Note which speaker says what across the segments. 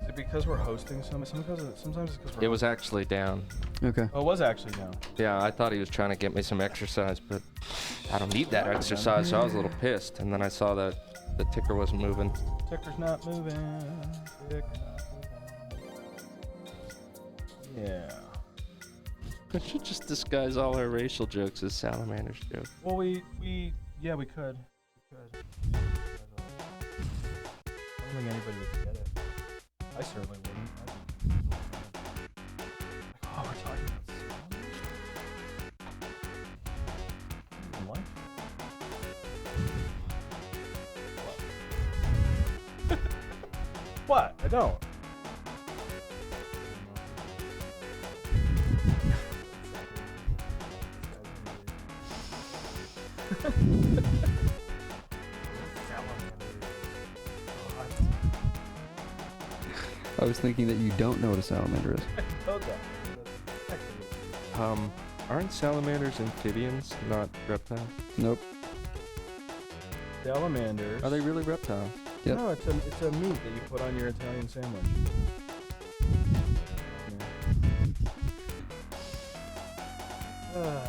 Speaker 1: Is it because we're hosting sometimes it's because we're
Speaker 2: It was actually down.
Speaker 3: Okay.
Speaker 1: Oh, it was actually down.
Speaker 2: Yeah, I thought he was trying to get me some exercise, but I don't need that exercise, so I was a little pissed. And then I saw that the ticker wasn't moving.
Speaker 1: Ticker's not moving. Ticker not moving. Yeah.
Speaker 2: We should just disguise all our racial jokes as Salamander's joke.
Speaker 1: Well, we could. I don't think anybody would get it. I certainly wouldn't. Like, oh, we're talking about what? What? I don't.
Speaker 3: I was thinking that you don't know what a salamander is.
Speaker 1: Okay.
Speaker 2: Aren't salamanders amphibians, not reptiles?
Speaker 3: Nope.
Speaker 1: Salamanders.
Speaker 2: Are they really reptiles?
Speaker 3: Yep.
Speaker 1: No, it's a meat that you put on your Italian sandwich. Yeah.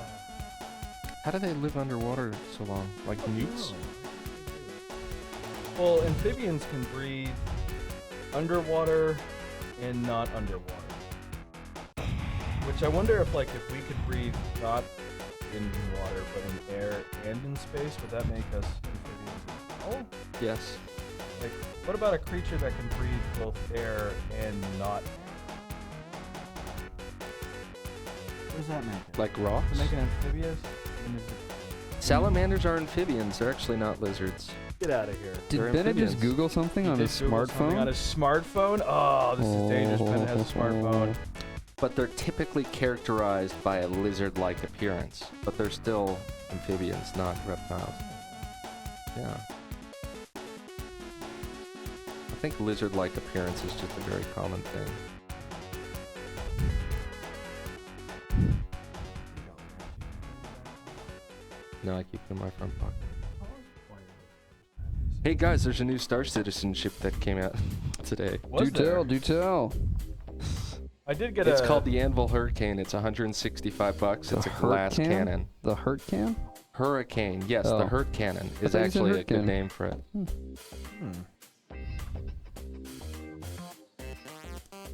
Speaker 2: How do they live underwater so long? Like newts?
Speaker 1: Well, amphibians can breathe underwater and not underwater. Which I wonder if we could breathe not in water but in air and in space, would that make us amphibians as well?
Speaker 2: Yes.
Speaker 1: Like, what about a creature that can breathe both air and not air? What does that make it?
Speaker 2: Like rocks?
Speaker 1: Does it make it amphibious? And is it...
Speaker 2: Salamanders are amphibians. They're actually not lizards.
Speaker 1: Get out of here.
Speaker 3: Did
Speaker 2: They're
Speaker 3: Bennett just
Speaker 2: amphibians.
Speaker 3: Google something on his smartphone?
Speaker 1: On his smartphone? Oh, this is dangerous. Bennett has a smartphone.
Speaker 2: But they're typically characterized by a lizard-like appearance. But they're still amphibians, not reptiles. Yeah. I think lizard-like appearance is just a very common thing. No, I keep it in my front pocket. Hey guys, there's a new Star Citizenship that came out today.
Speaker 3: Do tell.
Speaker 1: I did get
Speaker 2: It's called the Anvil Hurricane. It's $165. It's a glass cannon.
Speaker 3: The Hurt Can?
Speaker 2: Hurricane, yes,
Speaker 3: Oh.
Speaker 2: the Hurt Cannon
Speaker 3: I
Speaker 2: is
Speaker 3: thought you said
Speaker 2: actually a
Speaker 3: Hurt
Speaker 2: good
Speaker 3: Cannon.
Speaker 2: name for it.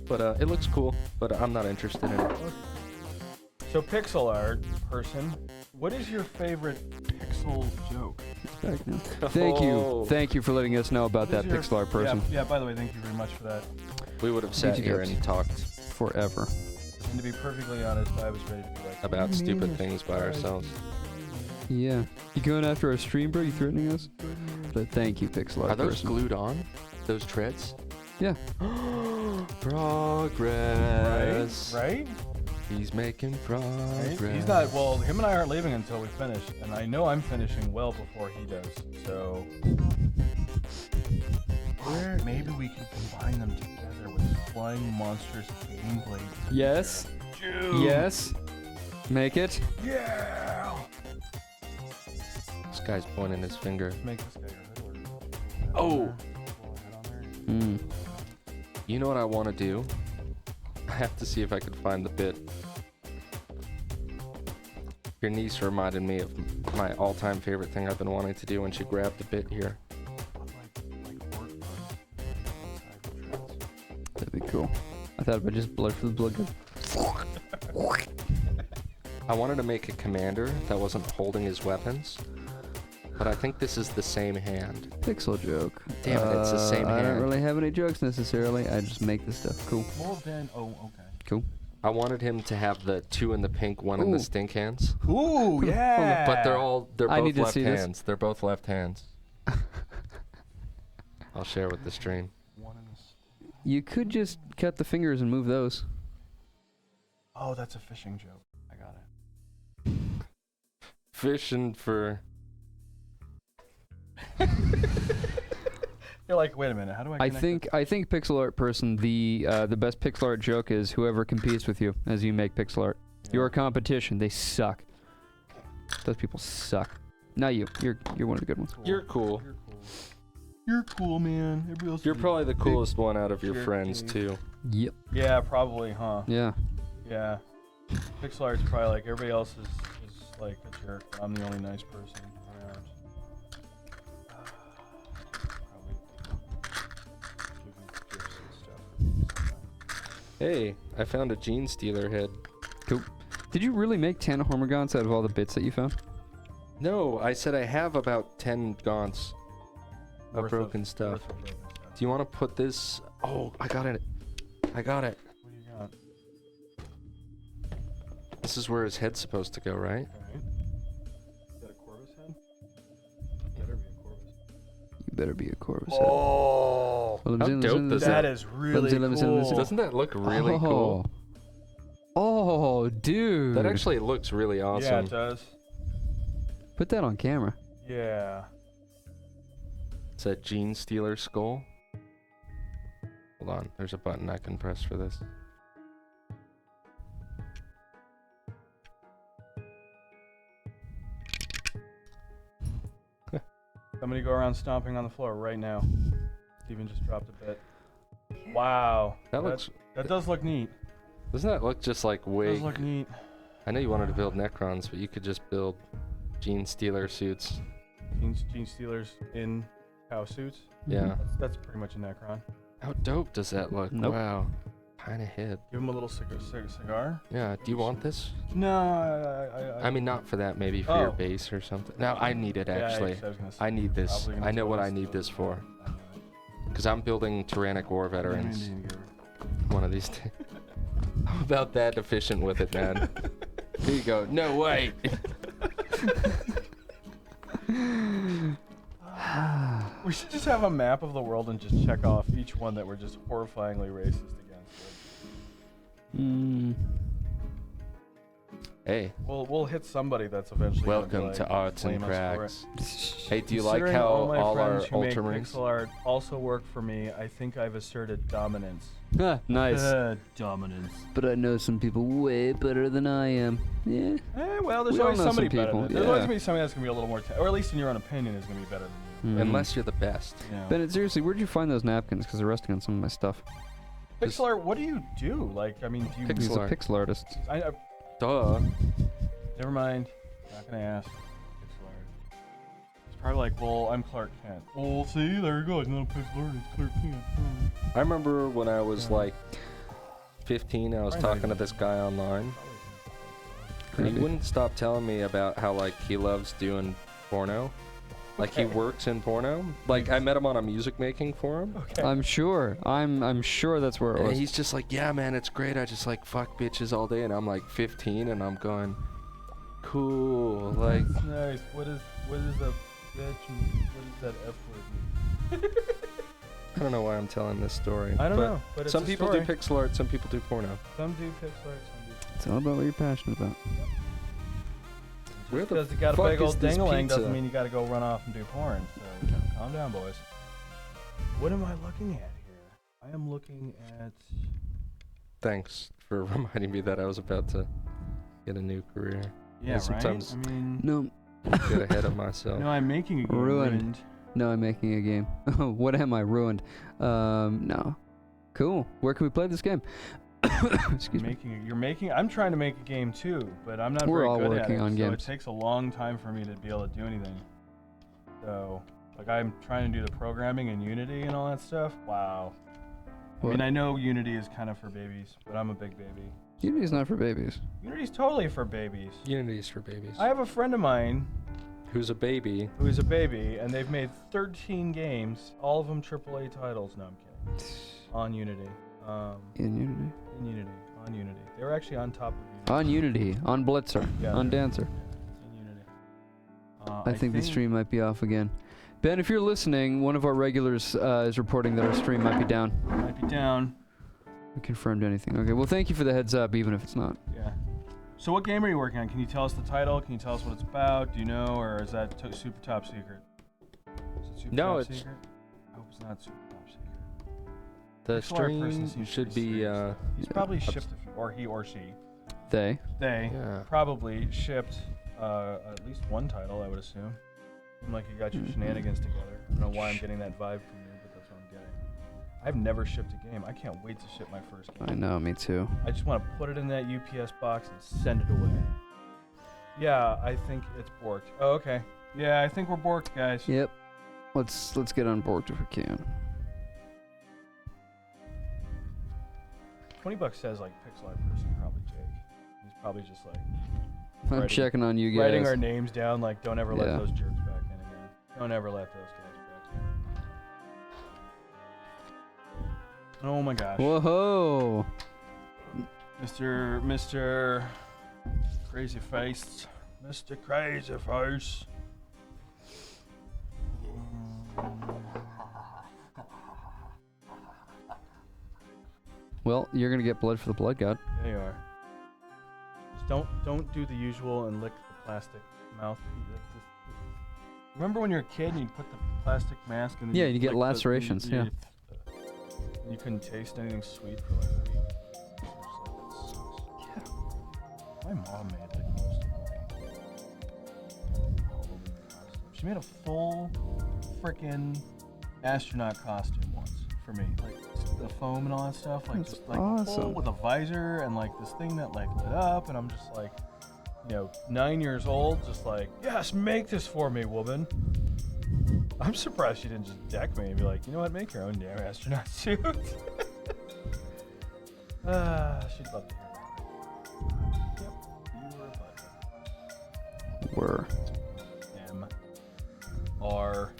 Speaker 2: But it looks cool, but I'm not interested in it.
Speaker 1: So, pixel art person, what is your favorite pixel joke?
Speaker 3: Back now. Thank you for letting us know about that pixel art person.
Speaker 1: Yeah, by the way, thank you very much for that.
Speaker 2: We would have sat
Speaker 3: you
Speaker 2: here
Speaker 3: guys.
Speaker 2: and talked
Speaker 3: Forever.
Speaker 1: And to be perfectly honest, I was ready to be like,
Speaker 2: about stupid things by ourselves.
Speaker 3: Yeah. You going after our stream, bro? You threatening us? But thank you, pixel art
Speaker 2: Are those
Speaker 3: person.
Speaker 2: glued on? Those treads?
Speaker 3: Yeah.
Speaker 2: Progress.
Speaker 1: Right?
Speaker 2: He's making progress.
Speaker 1: He's not, well, him and I aren't leaving until we finish. And I know I'm finishing well before he does. So, maybe we can combine them together with Flying Monsters gameplay.
Speaker 3: Yes.
Speaker 1: Dude.
Speaker 3: Yes. Make it.
Speaker 1: Yeah!
Speaker 2: This guy's pointing his finger.
Speaker 1: Make this guy your hood order.
Speaker 2: Oh!
Speaker 3: Mm.
Speaker 2: You know what I want to do? I have to see if I could find the bit. Your niece reminded me of my all-time favorite thing I've been wanting to do when she grabbed the bit here.
Speaker 3: That'd be cool. I thought about just blood for the blood.
Speaker 2: I wanted to make a commander that wasn't holding his weapons, but I think this is the same hand.
Speaker 3: Pixel joke.
Speaker 2: Damn it, it's the same
Speaker 3: I
Speaker 2: hand.
Speaker 3: don't really have any jokes necessarily. I just make this stuff. Cool.
Speaker 1: Well then, okay.
Speaker 3: Cool.
Speaker 2: I wanted him to have the 2 in the pink, 1 in the
Speaker 3: Ooh.
Speaker 2: stink hands.
Speaker 1: Ooh, yeah!
Speaker 2: But they're
Speaker 3: I
Speaker 2: both
Speaker 3: need to
Speaker 2: left
Speaker 3: see this.
Speaker 2: hands. They're both left hands. I'll share with the stream.
Speaker 3: You could just cut the fingers and move those.
Speaker 1: Oh, that's a fishing joke. I got it.
Speaker 2: Fishing for...
Speaker 1: You're like, wait a minute, how do I connect
Speaker 3: I think pixel art person, the best pixel art joke is whoever competes with you as you make pixel art.
Speaker 1: Yeah.
Speaker 3: Your competition, they suck. Those people suck. Not you. You're one of the good ones.
Speaker 2: You're cool.
Speaker 1: You're cool. You're cool, man. Everybody else
Speaker 2: You're
Speaker 1: is a
Speaker 2: probably the
Speaker 1: big
Speaker 2: coolest one out of your
Speaker 1: jerk
Speaker 2: friends,
Speaker 1: cake.
Speaker 2: too.
Speaker 3: Yep.
Speaker 1: Yeah, probably, huh?
Speaker 3: Yeah.
Speaker 1: Yeah. Pixel art's probably like everybody else is like a jerk, but I'm the only nice person around. Probably giving gifts and stuff.
Speaker 2: Hey, I found a Gene Stealer head.
Speaker 3: Cool. Did you really make 10 Hormagaunts out of all the bits that you found?
Speaker 2: No, I said I have about 10 gaunts of
Speaker 1: Worth
Speaker 2: broken stuff.
Speaker 1: worth of broken stuff.
Speaker 2: Do you want to put this? Oh, I got it. I got it.
Speaker 1: What do you got?
Speaker 2: This is where his head's supposed to go, right?
Speaker 1: Alright. Is that a Corvus head? Better be a Corvus.
Speaker 3: You better be a Corvus.
Speaker 1: Oh!
Speaker 3: Well,
Speaker 2: How dope does
Speaker 1: That
Speaker 2: that?
Speaker 1: is really
Speaker 3: let me see.
Speaker 1: cool.
Speaker 2: Doesn't that look really cool?
Speaker 3: Oh, dude.
Speaker 2: That actually looks really
Speaker 1: Yeah,
Speaker 2: awesome.
Speaker 1: it does.
Speaker 3: Put that on camera.
Speaker 1: Yeah.
Speaker 2: It's a Gene Stealer skull. Hold on, there's a button I can press for this.
Speaker 1: Somebody go around stomping on the floor right now. Steven just dropped a bit. Wow.
Speaker 2: That looks.
Speaker 1: That does look neat.
Speaker 2: Doesn't that look just like way?
Speaker 1: Does look neat.
Speaker 2: I know you wanted to build Necrons, but you could just build Gene Stealer suits.
Speaker 1: Gene Stealers in cow suits.
Speaker 2: Yeah.
Speaker 1: That's pretty much a Necron.
Speaker 2: How dope does that look?
Speaker 3: Nope.
Speaker 2: Wow. Kinda hit.
Speaker 1: Give him a little cigar.
Speaker 2: Yeah. Do you want this?
Speaker 1: No,
Speaker 2: I mean, not for that. Maybe for your
Speaker 1: Oh.
Speaker 2: base or something. No, I need it
Speaker 1: Yeah,
Speaker 2: actually.
Speaker 1: I was gonna say,
Speaker 2: I need this.
Speaker 1: probably gonna
Speaker 2: I know
Speaker 1: throw
Speaker 2: what I
Speaker 1: this
Speaker 2: need
Speaker 1: to
Speaker 2: this
Speaker 1: the-
Speaker 2: for. Because I'm building Tyrannic War veterans. One of these days. How about that efficient with it, man? Here you go. No, wait.
Speaker 1: We should just have a map of the world and just check off each one that we're just horrifyingly racist against.
Speaker 3: Mm.
Speaker 2: Hey,
Speaker 1: We'll hit somebody that's eventually gonna be
Speaker 2: welcome
Speaker 1: like,
Speaker 2: to Arts and
Speaker 1: flame us for it.
Speaker 2: Cracks. Hey, do you like
Speaker 1: Considering
Speaker 2: how
Speaker 1: all my
Speaker 2: all our
Speaker 1: friends who make
Speaker 2: Ultramarines?
Speaker 1: pixel art also work for me, I think I've asserted dominance.
Speaker 3: Ah, nice.
Speaker 1: Dominance.
Speaker 3: But I know some people way better than I am. Yeah.
Speaker 1: Well, there's
Speaker 3: We all
Speaker 1: always
Speaker 3: know
Speaker 1: somebody
Speaker 3: some
Speaker 1: better.
Speaker 3: people,
Speaker 1: There's always
Speaker 3: yeah.
Speaker 1: gonna be somebody that's gonna be a little more, or at least in your own opinion, is gonna be better than you.
Speaker 3: Mhm.
Speaker 2: Unless you're the best.
Speaker 1: Yeah.
Speaker 3: Bennett, seriously, where'd you find those napkins? Because they're resting on some of my stuff.
Speaker 1: Pixel art, what do you do? Like, I mean, do you?
Speaker 2: Pixel
Speaker 3: He's a
Speaker 2: art.
Speaker 3: pixel artist.
Speaker 1: I
Speaker 2: Duh.
Speaker 1: never mind. Not gonna ask. Pixel art. It's probably like, well, I'm Clark Kent. Well, see, there you go. It's not a pixel art. It's Clark Kent.
Speaker 2: I remember when I was
Speaker 1: Yeah.
Speaker 2: like 15, I was
Speaker 1: Probably not
Speaker 2: talking to
Speaker 1: even-
Speaker 2: this guy online. And he
Speaker 3: Creepy.
Speaker 2: wouldn't stop telling me about how like he loves doing porno. Like he
Speaker 1: Okay.
Speaker 2: works in porno. Like I met him on a music making forum.
Speaker 1: Okay.
Speaker 3: I'm sure. I'm sure that's where it
Speaker 2: And
Speaker 3: was.
Speaker 2: he's just like, yeah, man, it's great. I just like fuck bitches all day. And I'm like 15 and I'm going, cool. Like,
Speaker 1: That's nice. What is a bitch and what is that F word mean?
Speaker 2: I don't know why I'm telling this story.
Speaker 1: I don't
Speaker 2: but
Speaker 1: know, but it's
Speaker 2: some
Speaker 1: a
Speaker 2: people
Speaker 1: story.
Speaker 2: do pixel art, some people do porno.
Speaker 1: Some do pixel art, some do.
Speaker 3: It's all about what you're passionate about.
Speaker 2: Where
Speaker 1: Just
Speaker 2: the
Speaker 1: because you got a
Speaker 2: fuck
Speaker 1: big
Speaker 2: is
Speaker 1: old
Speaker 2: this
Speaker 1: ding-a-ling
Speaker 2: pizza?
Speaker 1: doesn't mean you got to go run off and do porn. So calm down, boys. What am I looking at here? I am looking at.
Speaker 2: Thanks for reminding me that I was about to get a new career.
Speaker 1: Yeah,
Speaker 2: sometimes-
Speaker 1: right. I mean,
Speaker 3: No,
Speaker 2: Get ahead of myself.
Speaker 1: no, I'm making a game.
Speaker 3: Ruined. no, I'm making a game. What am I ruined? No. Cool. Where can we play this game? Excuse me.
Speaker 1: You're making. I'm trying to make a game too, but I'm not
Speaker 3: We're
Speaker 1: very
Speaker 3: all
Speaker 1: good
Speaker 3: working
Speaker 1: at it.
Speaker 3: on
Speaker 1: so
Speaker 3: games.
Speaker 1: it takes a long time for me to be able to do anything. So, like, I'm trying to do the programming in Unity and all that stuff. Wow. I
Speaker 3: What?
Speaker 1: mean, I know Unity is kind of for babies, but I'm a big baby.
Speaker 3: Unity's not for babies.
Speaker 1: Unity's totally for babies.
Speaker 2: Unity's for babies.
Speaker 1: I have a friend of mine
Speaker 2: Who's a baby?
Speaker 1: who is a baby, and they've made 13 games, all of them AAA titles. No, I'm kidding. On Unity.
Speaker 3: In Unity.
Speaker 1: In Unity. On Unity. They were actually on top of Unity.
Speaker 3: On Unity. On Blitzer.
Speaker 1: Yeah,
Speaker 3: on
Speaker 1: they're-
Speaker 3: Dancer.
Speaker 1: Yeah, in Unity.
Speaker 3: I think the stream might be off again. Ben, if you're listening, one of our regulars is reporting that our stream might be down.
Speaker 1: might be down.
Speaker 3: We confirmed anything. Okay, well, thank you for the heads up, even if it's not.
Speaker 1: Yeah. So what game are you working on? Can you tell us the title? Can you tell us what it's about? Do you know, or is that super top secret? Is it super
Speaker 2: No,
Speaker 1: top
Speaker 2: it's-
Speaker 1: secret? I hope it's not super top secret.
Speaker 2: The
Speaker 1: Pixel art person
Speaker 2: stream
Speaker 1: seems
Speaker 2: should
Speaker 1: pretty
Speaker 2: be,
Speaker 1: serious, though. He's
Speaker 3: yeah,
Speaker 1: probably shipped, or he or she.
Speaker 3: They.
Speaker 1: They
Speaker 2: yeah.
Speaker 1: probably shipped at least one title, I would assume. Seemed like you got your
Speaker 3: Mhm.
Speaker 1: shenanigans together. I don't know why I'm getting that vibe from you, but that's what I'm getting. I've never shipped a game. I can't wait to ship my first game.
Speaker 3: I know, me too.
Speaker 1: I just want to put it in that UPS box and send it away. Yeah, I think it's borked. Oh, okay. Yeah, I think we're borked, guys.
Speaker 3: Yep. Let's get on board if we can.
Speaker 1: $20 says like pixel art person, probably Jake. He's probably just like
Speaker 3: I'm checking on you guys.
Speaker 1: writing our names down, like don't ever let
Speaker 3: Yeah.
Speaker 1: those jerks back in again. Don't ever let those guys back in. Oh my gosh.
Speaker 3: Whoa!
Speaker 1: Mr. Crazy Face. Mr. Crazy Face.
Speaker 3: Well, you're gonna get blood for the blood god.
Speaker 1: There you are. Just don't do the usual and lick the plastic mouth. Remember when you were a kid and you'd put the plastic mask and then
Speaker 3: Yeah,
Speaker 1: you'd
Speaker 3: you get
Speaker 1: lick
Speaker 3: lacerations, yeah.
Speaker 1: You couldn't taste anything sweet for like a week. Just like, that sucks. My mom made like most of my Halloween costumes. She made a full frickin' astronaut costume once for me. Like the foam and all that stuff. Like
Speaker 3: That's
Speaker 1: just like
Speaker 3: awesome.
Speaker 1: full with a visor and like this thing that like lit up, and I'm just like, 9 years old, just like, yes, make this for me, woman. I'm surprised she didn't just deck me and be like, you know what, make your own damn astronaut suit. She'd love to hear that. Yep, you were a butthead.
Speaker 3: Were.
Speaker 1: M-R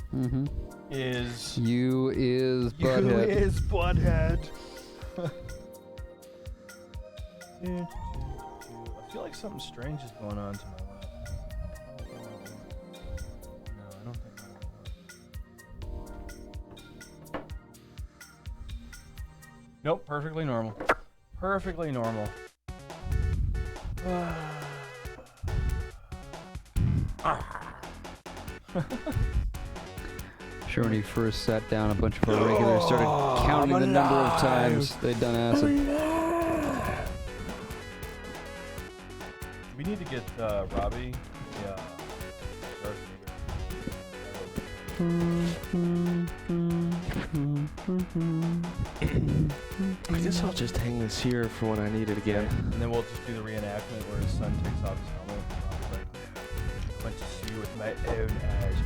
Speaker 1: is...
Speaker 3: You is butthead.
Speaker 1: You is butthead. I feel like something strange is going on to my left. No, I don't think that will work. Nope, perfectly normal. Perfectly normal.
Speaker 3: Sure, when he first sat down, a bunch of our regulars started counting the number of times they'd done acid.
Speaker 1: We need to get Robbie. Yeah.
Speaker 2: I guess I'll just hang this here for when I need it again.
Speaker 1: And then we'll just do the reenactment where his son takes off his helmet. And Robbie's like, I went to see with my own eyes.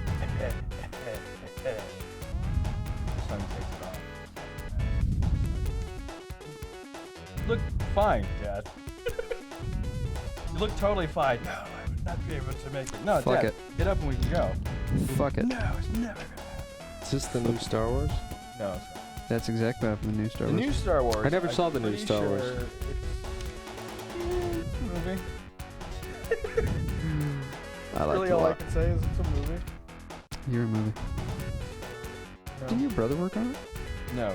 Speaker 1: His son takes it off. You look fine, Dad. You look totally fine. No, I would not be able to make it. No,
Speaker 3: Fuck
Speaker 1: Dad,
Speaker 3: it.
Speaker 1: get up and we can go.
Speaker 3: Fuck it.
Speaker 1: No, it's never gonna happen.
Speaker 2: Is this the new Star Wars?
Speaker 1: No, it's not.
Speaker 3: That's exactly what happened in the new Star
Speaker 1: The
Speaker 3: Wars.
Speaker 1: new Star Wars.
Speaker 2: I never saw the new
Speaker 1: pretty
Speaker 2: Star
Speaker 1: sure
Speaker 2: Wars.
Speaker 1: It's a movie.
Speaker 3: I like
Speaker 1: Really,
Speaker 3: it a
Speaker 1: all I
Speaker 3: lot.
Speaker 1: can say is it's a movie.
Speaker 3: You're a movie.
Speaker 1: No.
Speaker 3: Didn't your brother work on it?
Speaker 1: No,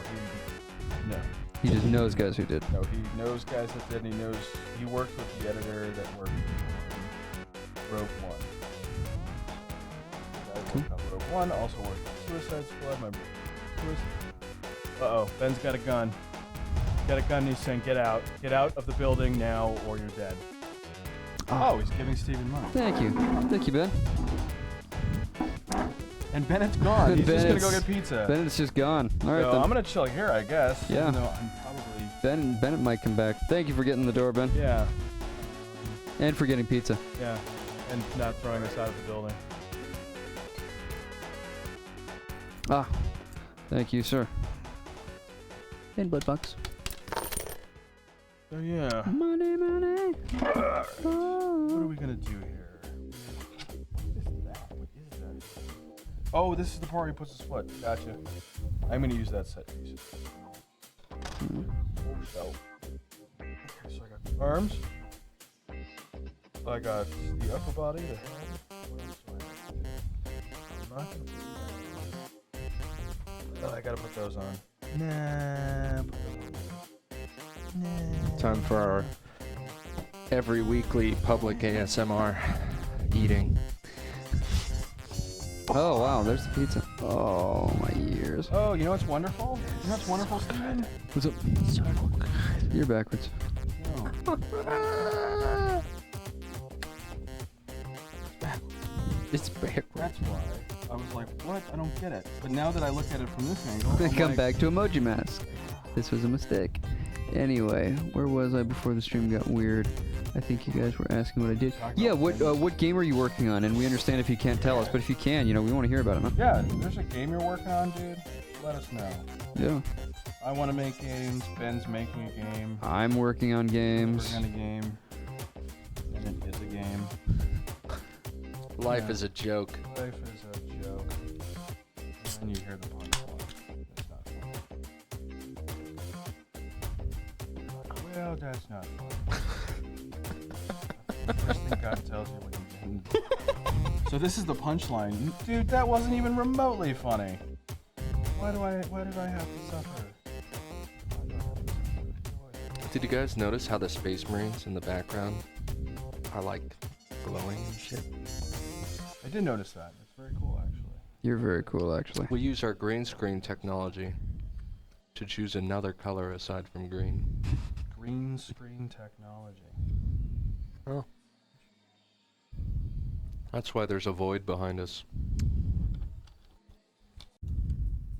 Speaker 3: He just knows guys who did.
Speaker 1: he knows guys that did. And he worked with the editor that worked on Rogue One. The guy who worked on Rogue One also worked on Suicide Squad. My brother. Uh-oh, Ben's got a gun. Got a gun. He's saying, "Get out! Get out of the building now, or you're dead." Oh, he's giving Steven money.
Speaker 3: Thank you, Ben.
Speaker 1: And Bennett's gone. He's just gonna go get pizza.
Speaker 3: Bennett's just gone. All right,
Speaker 1: So
Speaker 3: then.
Speaker 1: I'm gonna chill here, I guess.
Speaker 3: Yeah.
Speaker 1: Even though I'm probably.
Speaker 3: Bennett might come back. Thank you for getting the door, Ben.
Speaker 1: Yeah.
Speaker 3: And for getting pizza.
Speaker 1: Yeah. And not throwing us out of the building.
Speaker 3: Ah, thank you, sir. And blood bucks.
Speaker 1: So yeah.
Speaker 3: Money.
Speaker 1: What are we gonna do here? What is that? What is that? Oh, this is the part where he puts his foot. Gotcha. I'm gonna use that set piece. Oh, okay, so I got the arms. I got the upper body, the head. What else do I have to do? I'm not gonna put that. Oh, I gotta put those on. Nah. Put those on. Nah.
Speaker 2: Time for our every weekly public ASMR eating.
Speaker 3: Oh, wow, there's the pizza. Oh, my ears.
Speaker 1: Oh, you know what's wonderful? You know what's wonderful, Steven?
Speaker 3: What's up? You're backwards.
Speaker 1: No.
Speaker 2: It's backwards.
Speaker 1: That's why. I was like, what? I don't get it. But now that I look at it from this angle, I'm
Speaker 3: Come
Speaker 1: like,
Speaker 3: back to emoji mask. This was a mistake. Anyway, where was I before the stream got weird? I think you guys were asking what I did. Yeah, what game are you working on? And we understand if you can't tell us, but if you can, you know, we want to hear about it, huh?
Speaker 1: Yeah, there's a game you're working on, dude. Let us know.
Speaker 3: Yeah.
Speaker 1: I want to make games. Ben's making a game.
Speaker 3: I'm working on games.
Speaker 1: Working on a game. And it is a game.
Speaker 2: Life is a joke.
Speaker 1: Life is a joke. And you hear the punchline. That's not funny. Well, that's not funny. First thing God tells you when you get. So this is the punchline. Dude, that wasn't even remotely funny. Why did I have to suffer?
Speaker 2: Did you guys notice how the Space Marines in the background are like glowing and shit?
Speaker 1: I did notice that. It's very cool, actually.
Speaker 3: You're very cool, actually.
Speaker 2: We use our green screen technology to choose another color aside from green.
Speaker 1: Green screen technology.
Speaker 2: Oh. That's why there's a void behind us.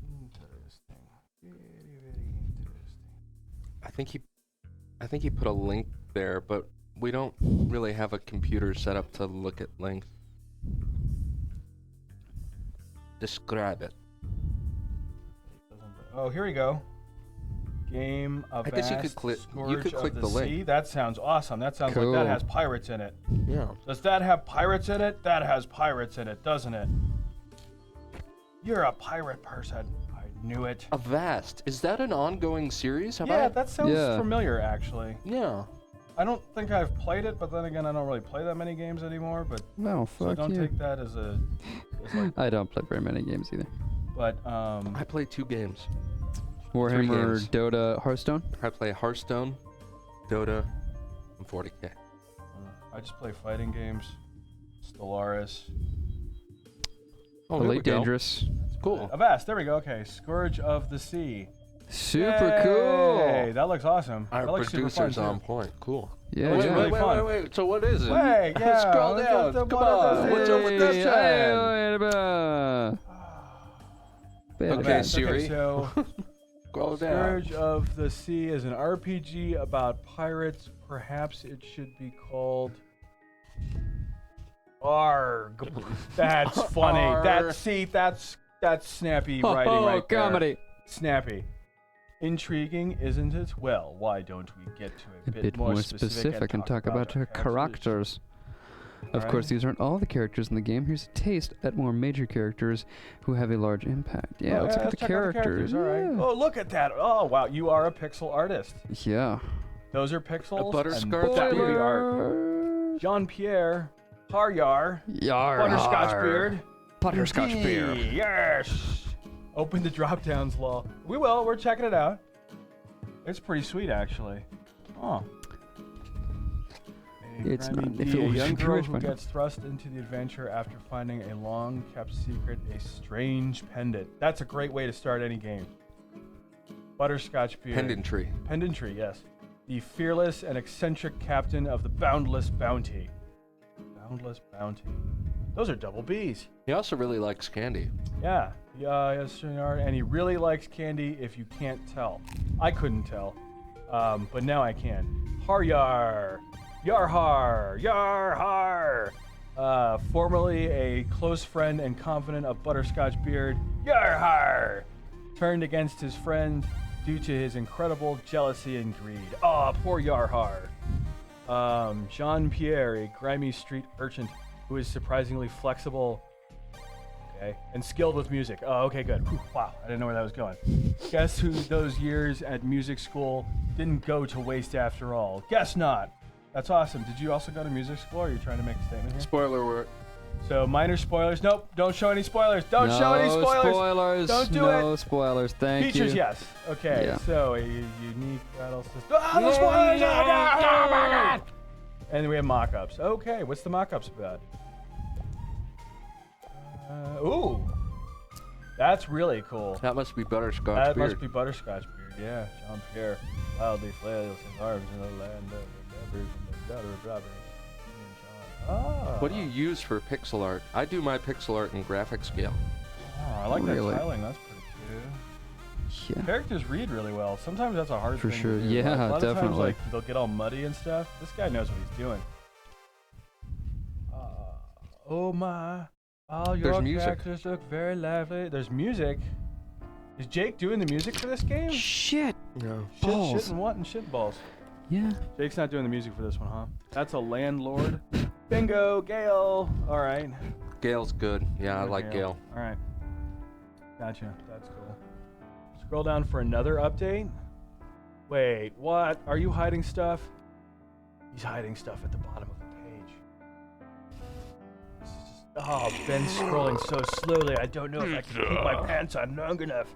Speaker 1: Interesting. Very, very interesting.
Speaker 2: I think he put a link there, but we don't really have a computer set up to look at links. Describe it.
Speaker 1: Oh, here we go. Game of
Speaker 2: I guess you could click the link.
Speaker 1: Sea. That sounds awesome. That sounds
Speaker 3: Cool.
Speaker 1: like that has pirates in it.
Speaker 2: Yeah.
Speaker 1: Does that have pirates in it? That has pirates in it, doesn't it? You're a pirate person. I knew it.
Speaker 2: Avast. Is that an ongoing series?
Speaker 1: That sounds
Speaker 3: Yeah.
Speaker 1: familiar, actually.
Speaker 2: Yeah.
Speaker 1: I don't think I've played it, but then again, I don't really play that many games anymore. But
Speaker 3: No,
Speaker 1: so
Speaker 3: fuck
Speaker 1: don't
Speaker 3: you.
Speaker 1: take that as a. As like,
Speaker 3: I don't play very many games either.
Speaker 1: but
Speaker 2: I play 2 games.
Speaker 3: Warhammer,
Speaker 2: games.
Speaker 3: Dota, Hearthstone.
Speaker 2: I play Hearthstone, Dota, and 40K.
Speaker 1: I just play fighting games. Stellaris.
Speaker 2: Oh, there we
Speaker 3: Elite
Speaker 2: go.
Speaker 3: Dangerous.
Speaker 2: Cool.
Speaker 1: Avast, there we go. Okay, Scourge of the Sea.
Speaker 3: Super
Speaker 1: Hey,
Speaker 3: cool.
Speaker 1: that looks awesome.
Speaker 2: Our
Speaker 1: that looks super fun,
Speaker 2: producer's on
Speaker 1: too.
Speaker 2: point. Cool.
Speaker 3: Yeah,
Speaker 1: Wait,
Speaker 3: yeah.
Speaker 1: really fun.
Speaker 2: Wait. So what is it?
Speaker 1: Wait, yeah.
Speaker 2: Scroll
Speaker 1: let's
Speaker 2: down.
Speaker 1: get the
Speaker 2: Come
Speaker 1: one of
Speaker 2: on.
Speaker 1: those
Speaker 2: What's up with this
Speaker 1: things.
Speaker 2: one? Okay,
Speaker 1: Avast,
Speaker 2: Siri.
Speaker 1: so
Speaker 2: Scroll down.
Speaker 1: Scourge of the Sea is an RPG about pirates. Perhaps it should be called Arg. That's funny.
Speaker 2: Arg.
Speaker 1: That's snappy writing right there.
Speaker 3: Comedy.
Speaker 1: Snappy. Intriguing, isn't it? Well, why don't we get to
Speaker 3: A bit more specific and talk about her characters. Of course, these aren't all the characters in the game. Here's a taste at more major characters who have a large impact. Yeah, let's look at the
Speaker 1: check out
Speaker 3: characters.
Speaker 1: All right.
Speaker 3: Yeah.
Speaker 1: Oh, look at that. Oh, wow. You are a pixel artist.
Speaker 3: Yeah.
Speaker 1: Those are pixels.
Speaker 2: A butterscotch
Speaker 1: and that would be art.
Speaker 3: Spoiler.
Speaker 1: Jean-Pierre Haryar.
Speaker 3: Yar,
Speaker 1: Butterscotch
Speaker 3: har.
Speaker 1: beard.
Speaker 3: Butterscotch beer.
Speaker 1: Yes. Open the drop-downs, lol. We will. We're checking it out. It's pretty sweet, actually. Oh.
Speaker 3: It's not. If
Speaker 1: A
Speaker 3: it was
Speaker 1: young girl
Speaker 3: Jewish,
Speaker 1: who
Speaker 3: why not?
Speaker 1: gets thrust into the adventure after finding a long-kept secret, a strange pendant. That's a great way to start any game. Butterscotch beard.
Speaker 2: Pendantry.
Speaker 1: Pendantry, yes. The fearless and eccentric captain of the Boundless Bounty. Boundless Bounty. Those are double B's.
Speaker 2: He also really likes candy.
Speaker 1: Yeah. Yes, and he really likes candy if you can't tell. I couldn't tell. But now I can. Haryar. Yarhar. Yarhar. Formerly a close friend and confidant of Butterscotch Beard, Yarhar turned against his friend due to his incredible jealousy and greed. Ah, poor Yarhar. Jean-Pierre, a grimy street urchin who is surprisingly flexible, okay, and skilled with music. Oh, okay, good. Whew, wow, I didn't know where that was going. Guess who those years at music school didn't go to waste after all? Guess not. That's awesome. Did you also go to music school, or are you trying to make a statement here?
Speaker 2: Spoiler alert.
Speaker 1: So, minor spoilers. Nope, don't show any spoilers. Don't show any spoilers. Don't do it.
Speaker 3: No spoilers. Thank you.
Speaker 1: Features, yes. Okay,
Speaker 3: Yeah.
Speaker 1: so a unique battle system. Ah, the spoilers! Oh my God! And then we have mock-ups. Okay, what's the mock-ups about? Ooh, that's really cool.
Speaker 2: That must be Butterscotch
Speaker 1: That
Speaker 2: Beard.
Speaker 1: must be Butterscotch Beard, yeah. Jean-Pierre wildly flails his arms in the land of the lovers and the daughter of robbers. Oh.
Speaker 2: What do you use for pixel art? I do my pixel art in graphic scale.
Speaker 1: Oh, I like
Speaker 3: Really?
Speaker 1: that tiling. That's pretty cool.
Speaker 3: Yeah.
Speaker 1: Characters read really well. Sometimes that's a hard
Speaker 3: For
Speaker 1: thing
Speaker 3: sure.
Speaker 1: to do.
Speaker 3: Yeah,
Speaker 1: a lot of times,
Speaker 3: definitely.
Speaker 1: like, they'll get all muddy and stuff. This guy knows what he's doing. Oh my. All your
Speaker 2: There's music.
Speaker 1: characters look very lively. There's music. Is Jake doing the music for this game?
Speaker 3: Shit.
Speaker 2: No.
Speaker 1: Shit,
Speaker 3: balls.
Speaker 1: shit, and what? And shit balls.
Speaker 3: Yeah.
Speaker 1: Jake's not doing the music for this one, huh? That's a landlord. Bingo, Gale. All right.
Speaker 2: Gale's good. Yeah, I like Gale.
Speaker 1: All right. Gotcha. That's cool. Scroll down for another update. Wait, what? Are you hiding stuff? He's hiding stuff at the bottom of the page. This is just, oh, Ben's scrolling so slowly. I don't know if I can keep my pants on long enough.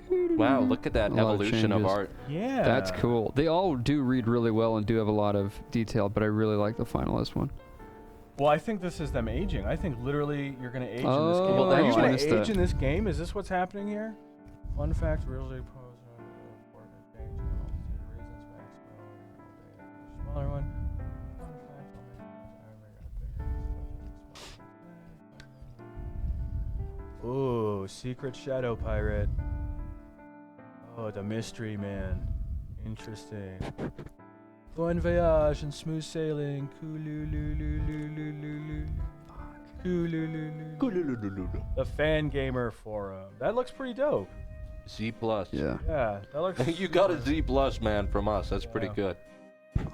Speaker 2: Wow, look at that
Speaker 3: A lot of
Speaker 2: evolution of
Speaker 3: changes.
Speaker 2: art.
Speaker 1: Yeah.
Speaker 3: That's cool. They all do read really well and do have a lot of detail, but I really like the finalist one.
Speaker 1: Well, I think this is them aging. I think literally you're going to age in this
Speaker 3: Oh,
Speaker 1: game.
Speaker 2: Well,
Speaker 1: Are you
Speaker 2: I
Speaker 1: going
Speaker 3: missed
Speaker 1: to age
Speaker 3: that.
Speaker 1: in this game? Is this what's happening here? Fun fact, really pose important change in all the reasons smaller one. Fun fact, ooh, secret shadow pirate. Oh, the mystery man. Interesting. Bon voyage and smooth sailing. The Fan Gamer Forum. That looks pretty dope.
Speaker 2: Z+.
Speaker 3: Yeah.
Speaker 1: Yeah, that looks.
Speaker 2: You got a Z+ man from us. That's pretty
Speaker 1: Yeah.
Speaker 2: good.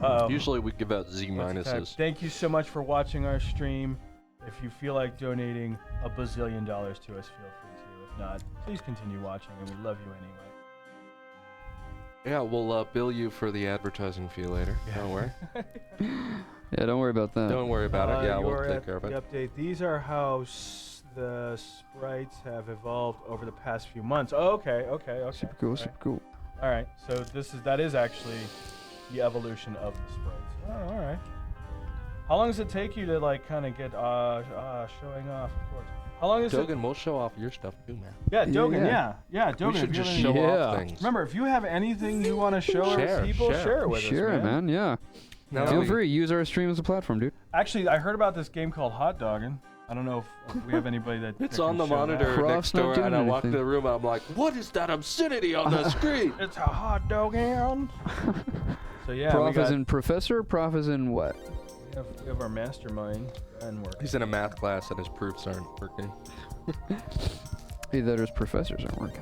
Speaker 1: Uh-oh.
Speaker 2: Usually we give out Z
Speaker 1: Let's type.
Speaker 2: minuses.
Speaker 1: Thank you so much for watching our stream. If you feel like donating $1 bazillion to us, feel free to. If not, please continue watching, and we love you anyway.
Speaker 2: Yeah, we'll bill you for the advertising fee later.
Speaker 1: Yeah.
Speaker 2: Don't worry.
Speaker 3: Yeah, don't worry about that.
Speaker 2: Don't worry about it. Yeah,
Speaker 1: you
Speaker 2: we'll
Speaker 1: are
Speaker 2: take
Speaker 1: at
Speaker 2: care of
Speaker 1: the
Speaker 2: it.
Speaker 1: update. These are how the sprites have evolved over the past few months. Oh, okay.
Speaker 3: Super cool,
Speaker 1: All right.
Speaker 3: super cool.
Speaker 1: All right, so that is actually the evolution of the sprites. Oh, all right. How long does it take you to like kind of get showing off? Of course. How long is it?
Speaker 2: Dogan, we'll show off your stuff too, man.
Speaker 1: Yeah, Dogan.
Speaker 3: Yeah.
Speaker 1: Yeah, Dogan.
Speaker 2: We should
Speaker 1: if you
Speaker 2: just
Speaker 1: have
Speaker 2: show
Speaker 1: any-
Speaker 3: Yeah.
Speaker 2: off things.
Speaker 1: Remember, if you have anything you want to show our people, share it with
Speaker 3: Share
Speaker 1: us,
Speaker 3: it, man. Yeah.
Speaker 2: Now
Speaker 3: Feel
Speaker 2: we-
Speaker 3: free. Use our stream as a platform, dude.
Speaker 1: Actually, I heard about this game called Hot Doggin'. I don't know if we have anybody that.
Speaker 2: It's
Speaker 1: that
Speaker 2: on
Speaker 1: can
Speaker 2: the
Speaker 1: show that.
Speaker 2: monitor
Speaker 3: Cross
Speaker 2: next
Speaker 3: not
Speaker 2: door,
Speaker 3: doing
Speaker 2: and I walk
Speaker 3: anything.
Speaker 2: into the room. I'm like, "What is that obscenity on the screen?"
Speaker 1: It's a hot doggin'. So yeah,
Speaker 3: Prof as in professor, prof as in what?
Speaker 1: we have our mastermind and work.
Speaker 2: He's in a math class, and his proofs aren't working.
Speaker 3: Either that or his professors aren't working.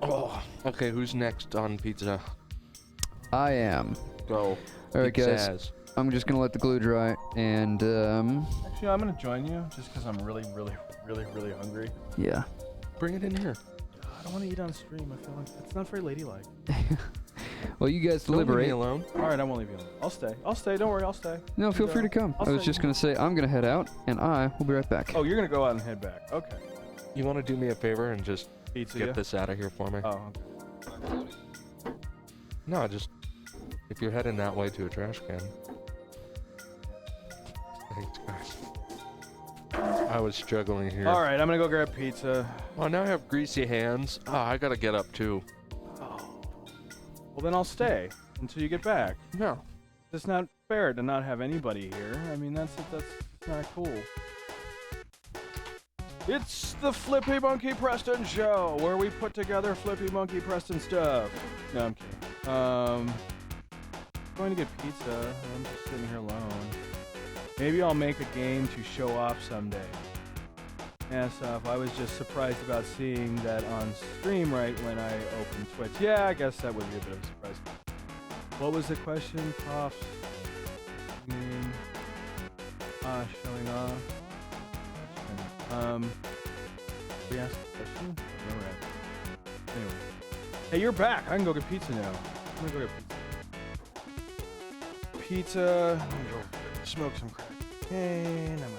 Speaker 2: Oh, okay. Who's next on pizza?
Speaker 3: I am.
Speaker 2: Go.
Speaker 3: All right,
Speaker 2: Big
Speaker 3: guys.
Speaker 2: Zaz.
Speaker 3: I'm just gonna let the glue dry, and
Speaker 1: Actually, I'm gonna join you just because I'm really hungry.
Speaker 3: yeah.
Speaker 2: Bring it in here.
Speaker 1: I don't want to eat on stream. I feel like it's not very ladylike.
Speaker 3: Well, you guys
Speaker 2: Don't leave me
Speaker 3: deliberate.
Speaker 2: alone.
Speaker 1: All right, I won't leave you alone. I'll stay. Don't worry, I'll stay.
Speaker 3: No, feel free to come.
Speaker 1: I'll
Speaker 3: I was
Speaker 1: stay.
Speaker 3: just gonna say I'm gonna head out, and I will be right back.
Speaker 1: Oh, you're gonna go out and head back. Okay.
Speaker 2: You want to do me a favor and just
Speaker 1: Pizza.
Speaker 2: get
Speaker 1: yeah?
Speaker 2: this out of here for me?
Speaker 1: Oh, okay.
Speaker 2: No, just if you're heading that way to a trash can. Thanks, guys. I was struggling here.
Speaker 1: All right, I'm gonna go grab pizza.
Speaker 2: Oh, now I have greasy hands. Oh, I gotta get up too.
Speaker 1: Oh. Well, then I'll stay until you get back.
Speaker 2: No.
Speaker 1: It's not fair to not have anybody here. I mean, that's not cool. It's the Flippy Monkey Preston show, where we put together Flippy Monkey Preston stuff. No, I'm kidding. Going to get pizza. I'm just sitting here alone. Maybe I'll make a game to show off someday. Yeah, stuff. I was just surprised about seeing that on stream right when I opened Twitch. Yeah, I guess that would be a bit of a surprise. What was the question? Profs. Showing off. We asked a question? No, right. Anyway. Hey, you're back. I can go get pizza now. I'm gonna go get pizza. I'm gonna go smoke some crack cocaine. I'm gonna.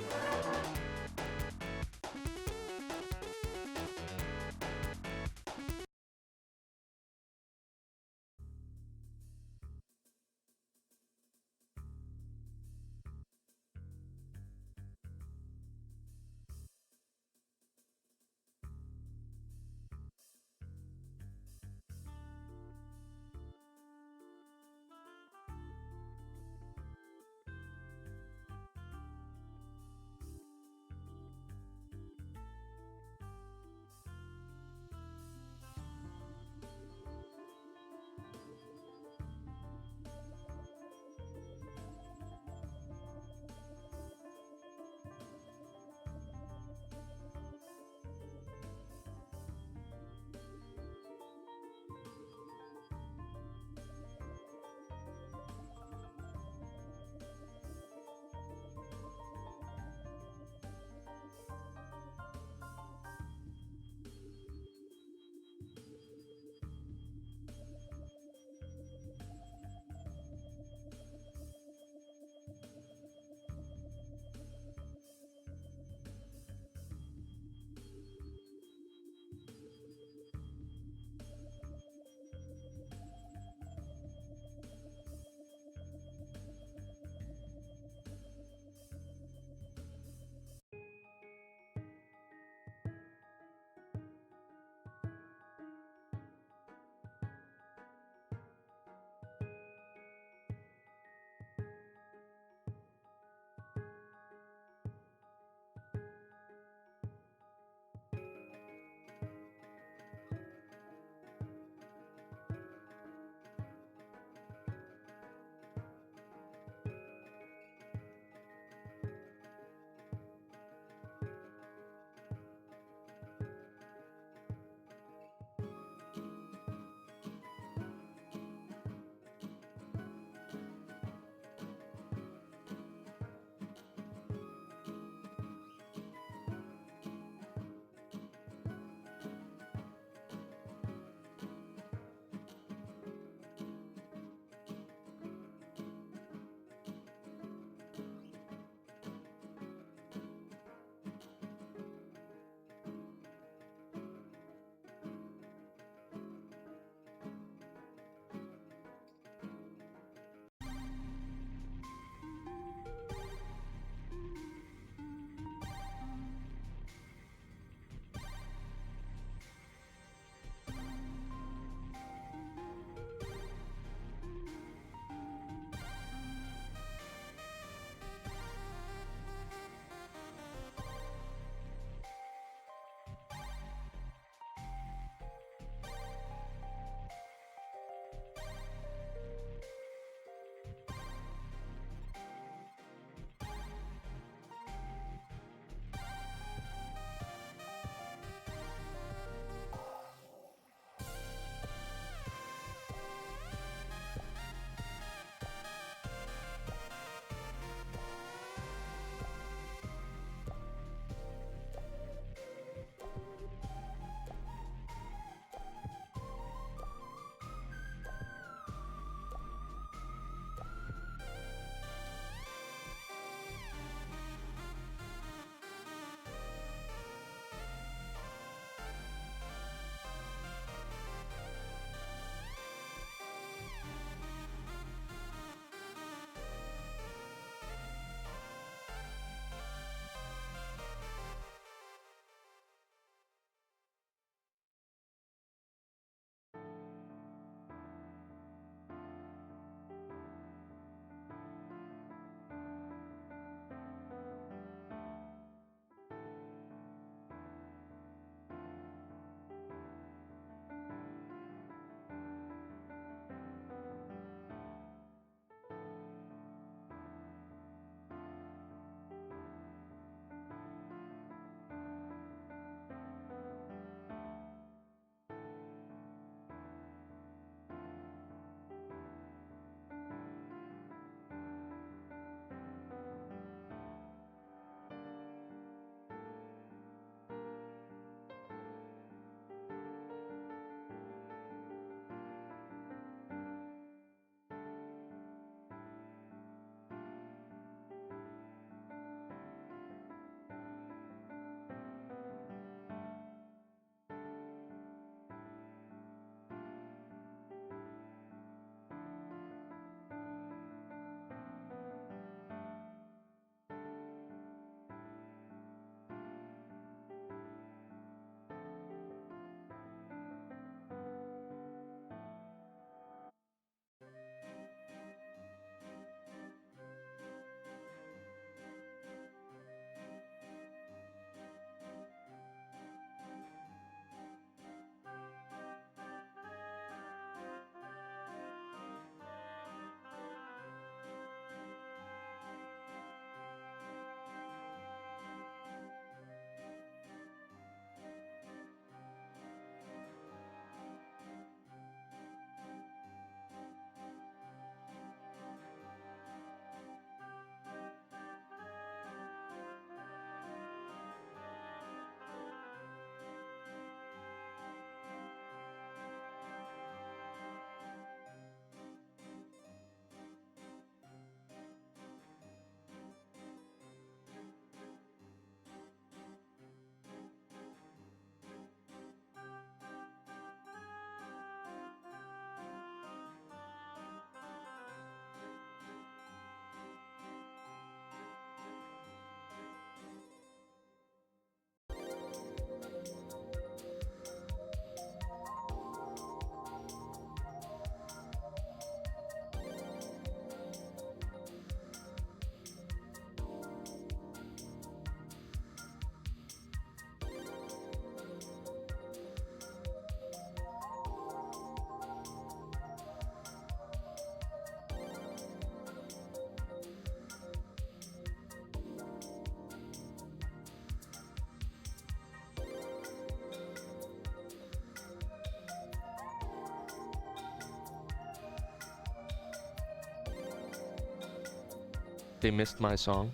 Speaker 2: they missed my song?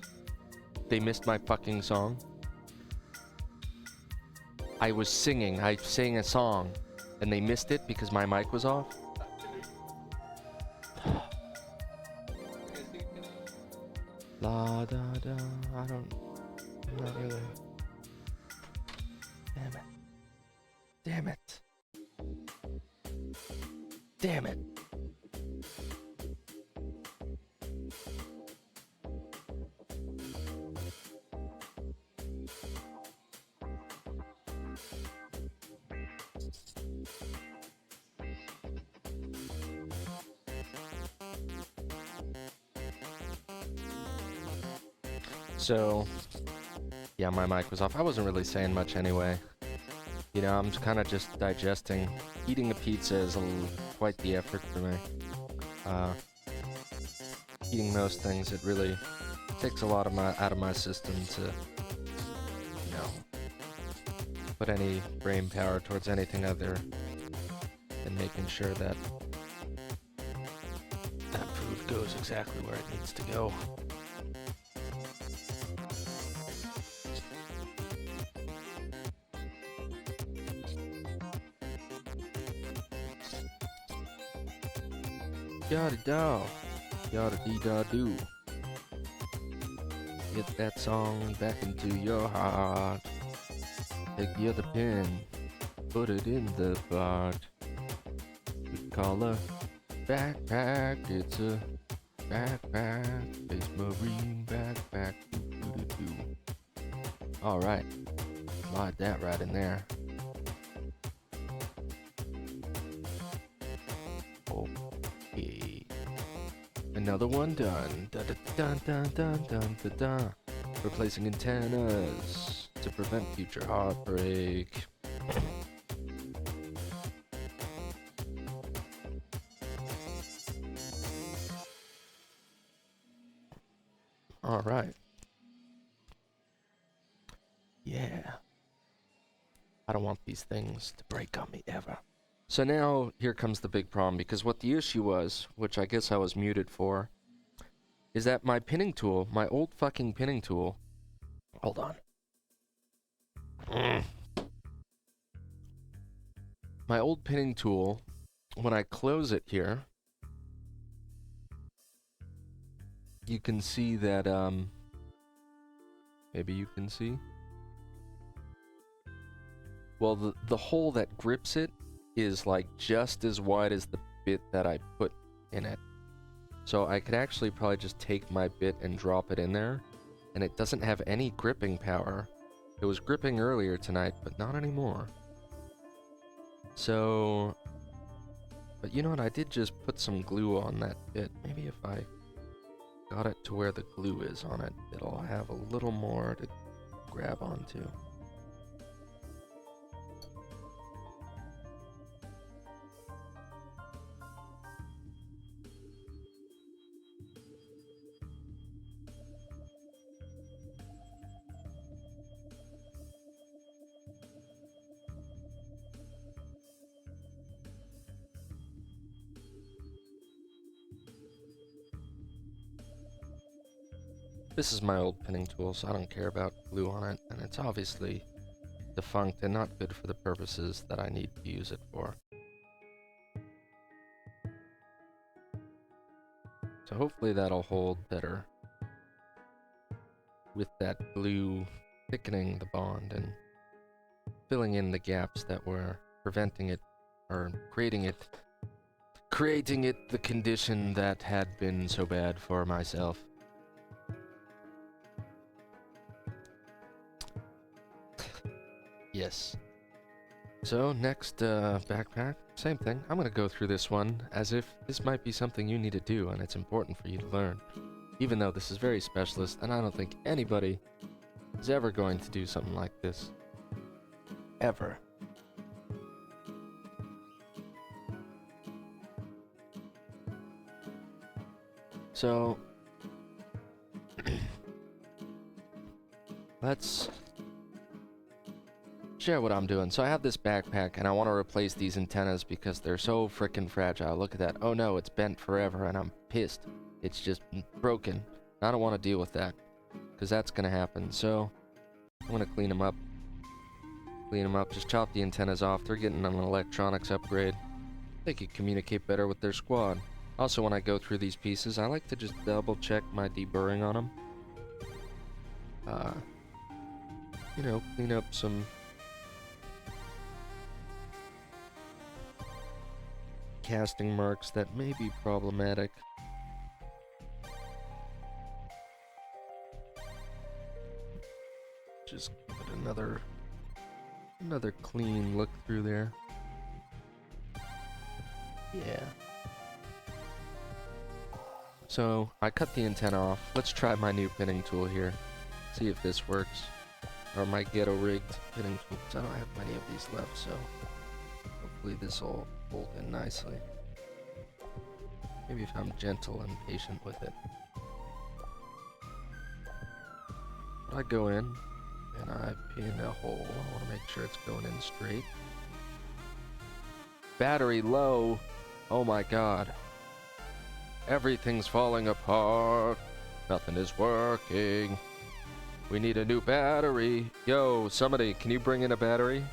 Speaker 2: They missed my fucking song? I was singing, I sang a song, and they missed it because my mic was off? La da da, I'm not really. Damn it. Damn it. Damn it. So, yeah, my mic was off. I wasn't really saying much anyway. You know, I'm kind of just digesting. Eating a pizza is quite the effort for me. Eating most things, it really takes a lot of out of my system to, you know, put any brain power towards anything other than making sure that that food goes exactly where it needs to go. Yada da, yada dee da do. Get that song back into your heart. Take the other pin, put it in the part. We call a backpack, it's a backpack, Space Marine backpack. Alright, slide that right in there. Another one done. Dun dun dun dun dun dun dun. Replacing antennas to prevent future heartbreak. All right. Yeah. I don't want these things to break on me ever. So now, here comes the big problem, because what the issue was, which I guess I was muted for, is that my pinning tool, my old fucking pinning tool, hold on. My old pinning tool, when I close it here, you can see that, maybe you can see? Well, the hole that grips it is like just as wide as the bit that I put in it. So I could actually probably just take my bit and drop it in there, and it doesn't have any gripping power. It was gripping earlier tonight, but not anymore. So, but you know what, I did just put some glue on that bit. Maybe if I got it to where the glue is on it, it'll have a little more to grab onto. This is my old pinning tool, so I don't care about glue on it, and it's obviously defunct and not good for the purposes that I need to use it for. So hopefully that'll hold better with that glue thickening the bond and filling in the gaps that were preventing it, or creating it the condition that had been so bad for myself. Yes. So, next backpack, same thing. I'm gonna go through this one as if this might be something you need to do and it's important for you to learn. Even though this is very specialist, and I don't think anybody is ever going to do something like this. Ever. So, let's share what I'm doing. So I have this backpack and I want to replace these antennas because they're so frickin' fragile. Look at that. Oh no, it's bent forever and I'm pissed. It's just broken. I don't want to deal with that, because that's going to happen. So I'm going to clean them up. Clean them up, just chop the antennas off. They're getting an electronics upgrade. They could communicate better with their squad. Also, when I go through these pieces, I like to just double check my deburring on them. You know, clean up some casting marks that may be problematic. Just give it another clean look through there. Yeah. So I cut the antenna off. Let's try my new pinning tool here. See if this works. Or my ghetto rigged pinning tool. 'Cause I don't have many of these left, so hopefully this will hold in nicely. Maybe if I'm gentle and patient with it. I go in and I pin a hole. I want to make sure it's going in straight. Battery low. Oh my god. Everything's falling apart. Nothing is working. We need a new battery. Yo, somebody, can you bring in a battery?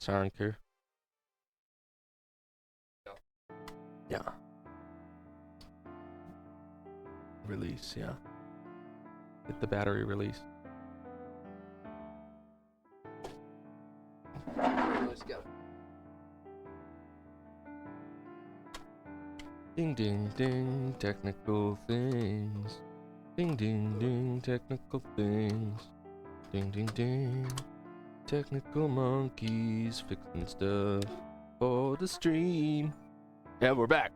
Speaker 2: Sanker. Yeah. Release, yeah. Hit the battery release. Let's go. Ding ding ding, technical things. Ding ding ding, technical things. Ding ding ding, technical monkeys fixing stuff for the stream. Yeah, we're back.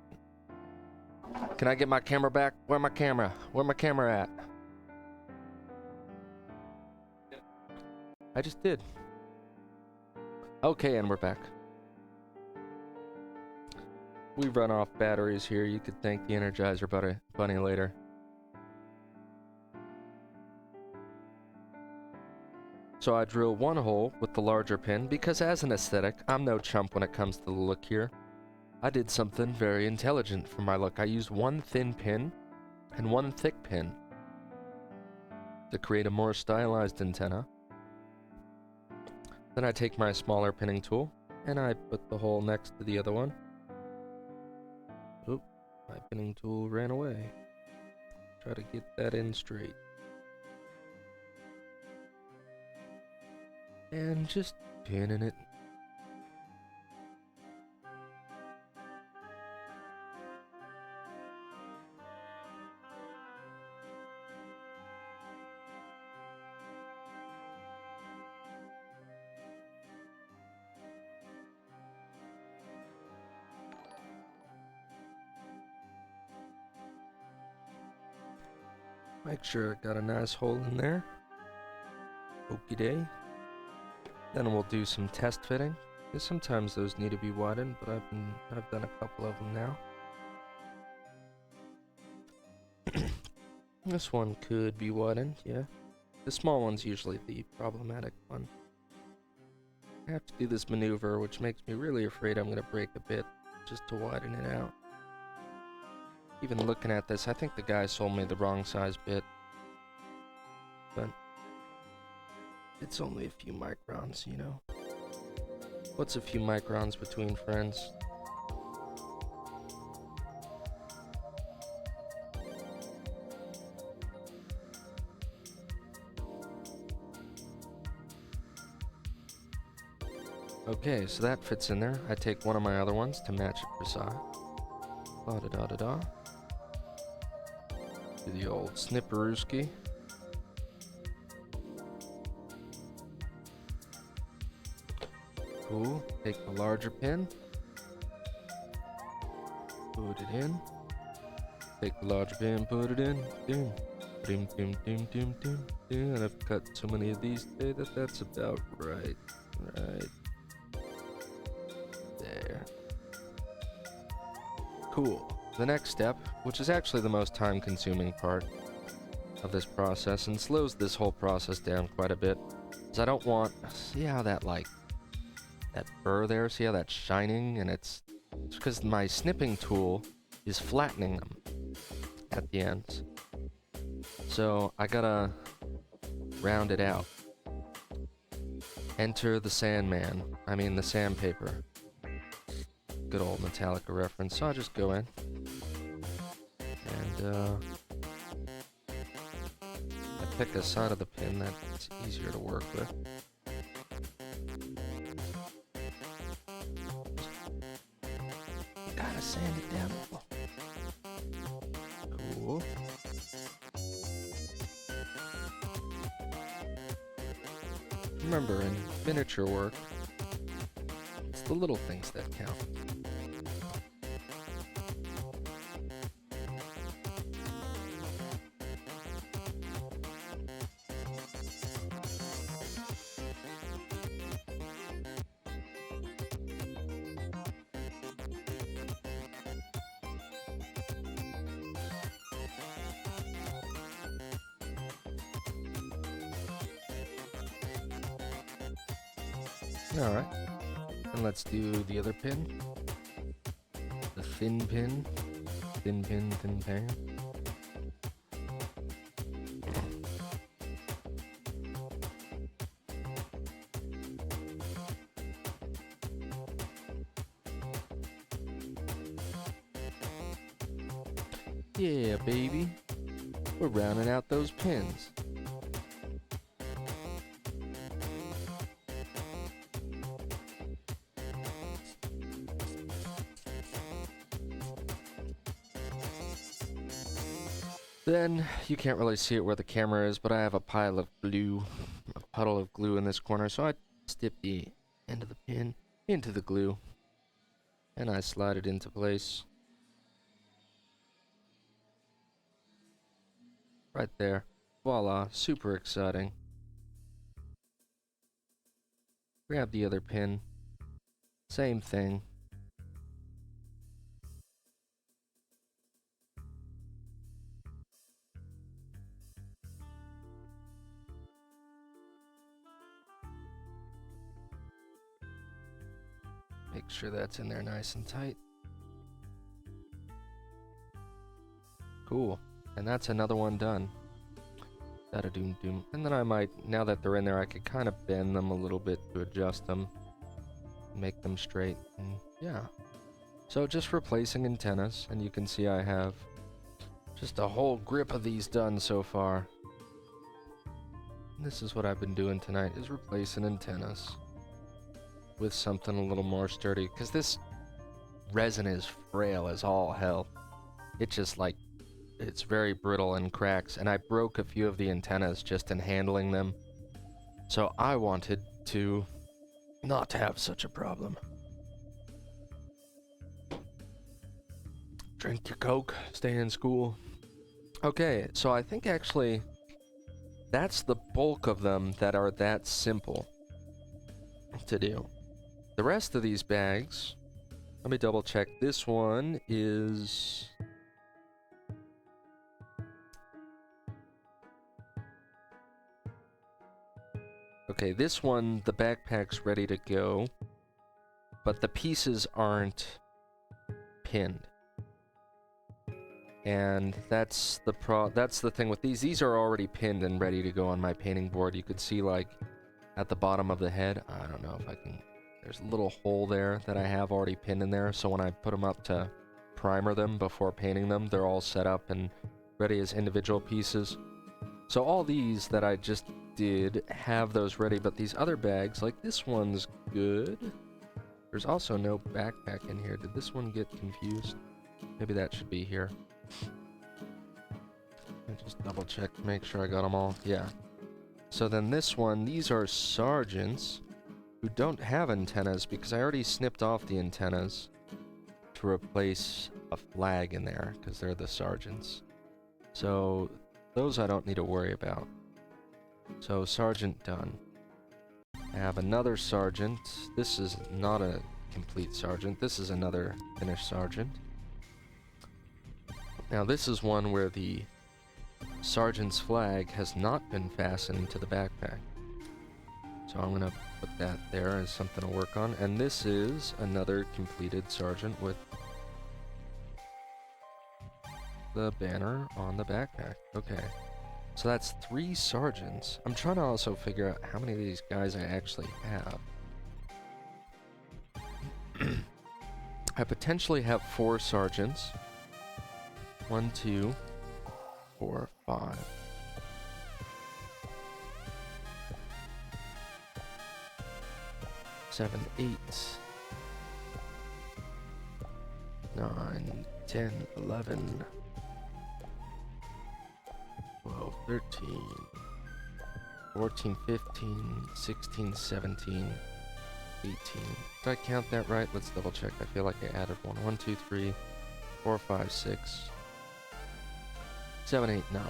Speaker 2: Can I get my camera back? Where my camera? Where my camera at? I just did. Okay, and we're back. We run off batteries here. You could thank the Energizer Bunny later. So I drill one hole with the larger pin because as an aesthetic, I'm no chump when it comes to the look here. I did something very intelligent for my look. I used one thin pin and one thick pin to create a more stylized antenna. Then I take my smaller pinning tool and I put the hole next to the other one. Oop, my pinning tool ran away. Try to get that in straight. And just pinning it. Make sure it got a nice hole in there. Okie day. Then we'll do some test fitting. Because sometimes those need to be widened, but I've done a couple of them now. This one could be widened, yeah. The small one's usually the problematic one. I have to do this maneuver, which makes me really afraid I'm gonna break a bit just to widen it out. Even looking at this, I think the guy sold me the wrong size bit. But it's only a few microns, you know. What's a few microns between friends? Okay, so that fits in there. I take one of my other ones to match it precise. La-da-da-da-da. Do the old snipperooski. Cool. Take the larger pin. Put it in. Take the larger pin, put it in. Dim. Dim, dim, dim, dim, dim, dim. And I've cut so many of these today that that's about right. Right. There. Cool. The next step, which is actually the most time-consuming part of this process and slows this whole process down quite a bit, is I don't want... See how that, like, that fur there? See how that's shining and it's It's because my snipping tool is flattening them at the ends. So I gotta round it out. Enter the Sandman. I mean the sandpaper. Good old Metallica reference. So I'll just go in. And I pick a side of the pin that's easier to work with. Gotta sand it down a little. Cool. Remember, in miniature work, it's the little things that count. Alright, and let's do the other pin. The thin pin. Thin pin, thin pan. Yeah, baby. We're rounding out those pins. Then, you can't really see it where the camera is, but I have a pile of glue, a puddle of glue in this corner, so I dip the end of the pin into the glue, and I slide it into place. Right there. Voila, super exciting. Grab the other pin. Same thing. Make sure that's in there nice and tight. Cool. And that's another one done. Da-da-doom doom. And then I might, now that they're in there, I could kind of bend them a little bit to adjust them. Make them straight. And yeah. So just replacing antennas. And you can see I have just a whole grip of these done so far. And this is what I've been doing tonight, is replacing antennas with something a little more sturdy, because this resin is frail as all hell. It just like, it's very brittle and cracks, and I broke a few of the antennas just in handling them. So I wanted to not have such a problem. Drink your Coke, stay in school. Okay, so I think actually that's the bulk of them that are that simple to do. The rest of these bags, let me double check. This one is... Okay, this one, the backpack's ready to go, but the pieces aren't pinned. And that's the thing with these. These are already pinned and ready to go on my painting board. You could see, like, at the bottom of the head, I don't know if I can... There's a little hole there that I have already pinned in there, so when I put them up to primer them before painting them, they're all set up and ready as individual pieces. So all these that I just did have those ready, but these other bags, like this one's good. There's also no backpack in here. Did this one get confused? Maybe that should be here. Let me just double check to make sure I got them all. Yeah. So then this one, these are sergeants who don't have antennas because I already snipped off the antennas to replace a flag in there because they're the sergeants. So those I don't need to worry about. So sergeant done. I have another sergeant. This is not a complete sergeant. This is another finished sergeant. Now this is one where the sergeant's flag has not been fastened to the backpack. So I'm gonna put that there as something to work on. And this is another completed sergeant with the banner on the backpack. Okay. So that's 3 sergeants. I'm trying to also figure out how many of these guys I actually have. I potentially have 4 sergeants. 1, 2, 4, 5. 7, 8, 9, 10, 11, 12, 13, 14, 15, 16, 17, 18. Did I count that right? Let's double check. I feel like I added one. 1, 2, 3, 4, 5, 6, 7, 8, 9,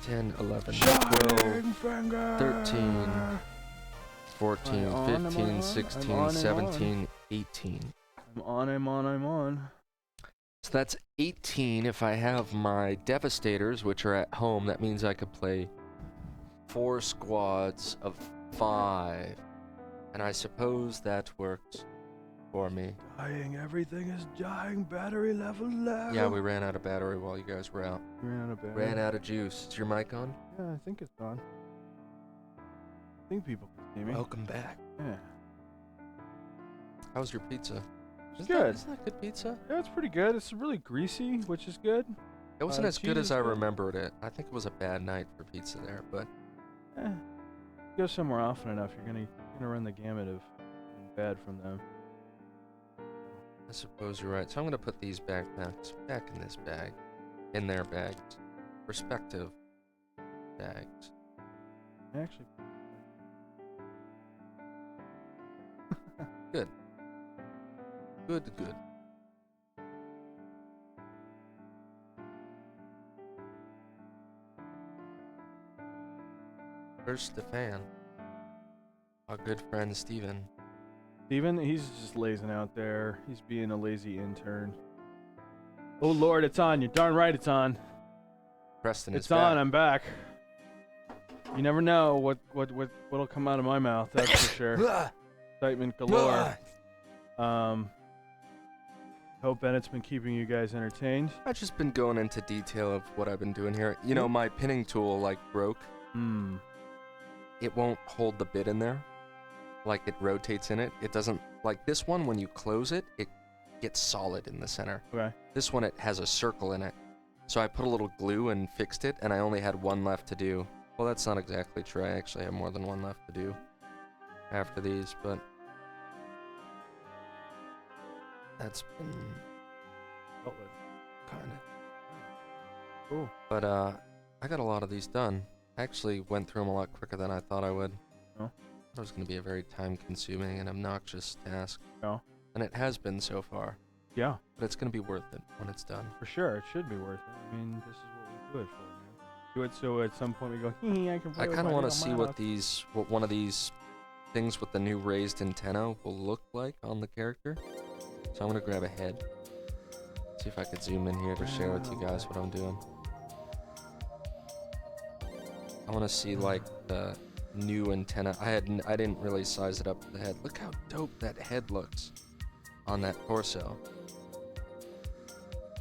Speaker 2: 10, 11, 12, 13, 14, 15, 16, 17, 18.
Speaker 1: I'm on.
Speaker 2: So that's 18. If I have my Devastators, which are at home, that means I could play 4 squads of 5. And I suppose that works for me.
Speaker 1: Dying, everything is dying. Battery level low.
Speaker 2: Yeah, we ran out of battery while you guys were out.
Speaker 1: Ran out of battery.
Speaker 2: Ran out of juice. Is your mic on?
Speaker 1: Yeah, I think it's on. I think people can see me.
Speaker 2: Welcome back.
Speaker 1: Yeah.
Speaker 2: How's your pizza?
Speaker 1: It's good.
Speaker 2: Isn't that good pizza?
Speaker 1: Yeah, it's pretty good. It's really greasy, which is good.
Speaker 2: It wasn't as good
Speaker 1: cheese
Speaker 2: as
Speaker 1: is
Speaker 2: I
Speaker 1: good.
Speaker 2: remembered it. I think it was a bad night for pizza there, but
Speaker 1: Go somewhere often enough, you're gonna run the gamut of getting bad from them.
Speaker 2: I suppose you're right. So I'm gonna put these backpacks back in this bag, in their bags, respective bags.
Speaker 1: Actually.
Speaker 2: Good. Where's Stefan? Our good friend Steven.
Speaker 1: Steven, he's just lazing out there. He's being a lazy intern. Oh Lord, it's on. You're darn right it's on.
Speaker 2: Preston
Speaker 1: It's
Speaker 2: is
Speaker 1: on.
Speaker 2: back.
Speaker 1: I'm back. You never know what'll come out of my mouth. That's for sure. Excitement galore. Hope Bennett's been keeping you guys entertained.
Speaker 2: I've just been going into detail of what I've been doing here. You know, my pinning tool broke. It won't hold the bit in there. Like it rotates in it. It doesn't, like this one, when you close it, it gets solid in the center.
Speaker 1: Okay.
Speaker 2: This one, it has a circle in it. So I put a little glue and fixed it, and I only had 1 left to do. Well, that's not exactly true. I actually have more than 1 left to do after these, but that's been kind of
Speaker 1: Cool.
Speaker 2: But I got a lot of these done. I actually went through them a lot quicker than I thought I would.
Speaker 1: Oh.
Speaker 2: It was going to be a very time-consuming and obnoxious task.
Speaker 1: Oh.
Speaker 2: And it has been so far.
Speaker 1: Yeah.
Speaker 2: But it's going to be worth it when it's done.
Speaker 1: For sure, it should be worth it. I mean, this is what we do it for, man. Do it so at some point we go, I can play
Speaker 2: I
Speaker 1: with
Speaker 2: kind of
Speaker 1: my
Speaker 2: want to
Speaker 1: little
Speaker 2: see
Speaker 1: mouse."
Speaker 2: what one of these things with the new raised antenna will look like on the character. So I'm going to grab a head. See if I could zoom in here to share with you guys what I'm doing. I want to see like the new antenna. I didn't really size it up for the head. Look how dope that head looks on that torso.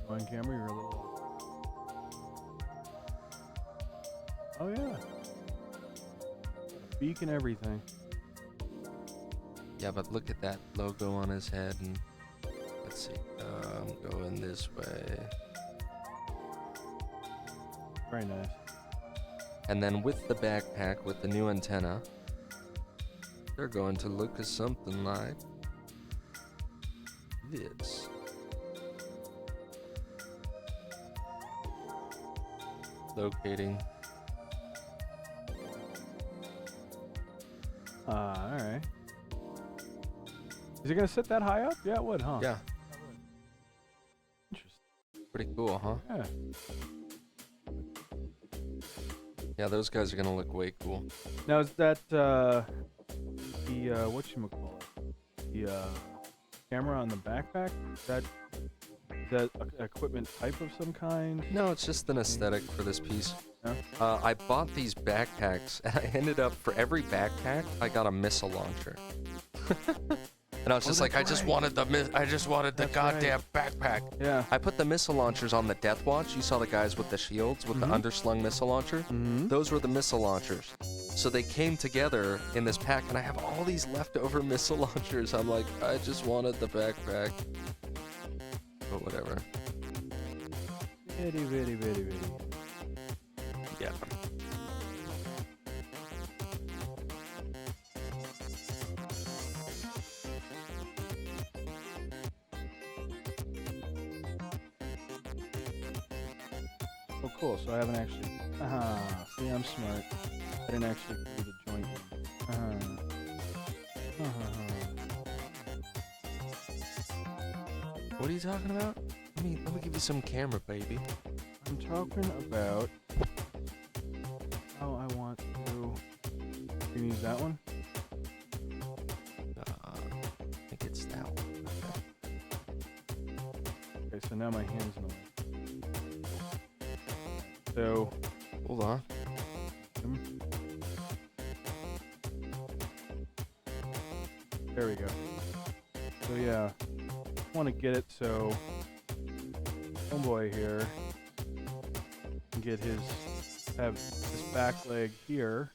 Speaker 1: On camera, you're a little. Oh yeah. Beak and everything.
Speaker 2: Yeah, but look at that logo on his head, and let's see. I'm going this way.
Speaker 1: Very nice.
Speaker 2: And then with the backpack, with the new antenna, they're going to look as something like this. Locating.
Speaker 1: Alright. Is it gonna sit that high up? Yeah, it would, huh?
Speaker 2: Yeah,
Speaker 1: Interesting.
Speaker 2: pretty cool, huh?
Speaker 1: Yeah.
Speaker 2: Yeah, those guys are gonna look way cool.
Speaker 1: Now is that the whatchamacallit? The camera on the backpack? Is that equipment type of some kind?
Speaker 2: No, it's just an aesthetic for this piece. I bought these backpacks, and I ended up, for every backpack, I got a missile launcher. And I was just like, I just wanted the
Speaker 1: That's
Speaker 2: goddamn backpack.
Speaker 1: Yeah.
Speaker 2: I put the missile launchers on the Death Watch. You saw the guys with the shields, with the underslung missile launcher?
Speaker 1: Mm-hmm.
Speaker 2: Those were the missile launchers. So they came together in this pack, and I have all these leftover missile launchers. I'm like, I just wanted the backpack. But whatever.
Speaker 1: Very.
Speaker 2: Yeah.
Speaker 1: Oh, cool. So I haven't actually. See, I'm smart. I didn't actually do the joint.
Speaker 2: What are you talking about? Let me give you some camera, baby.
Speaker 1: I'm talking about how I want to. You can use that one.
Speaker 2: I think it's that one.
Speaker 1: Okay, so now my hand's in the way. So,
Speaker 2: Hold on.
Speaker 1: there we go. So yeah, I want to get it so homeboy here can get have this back leg here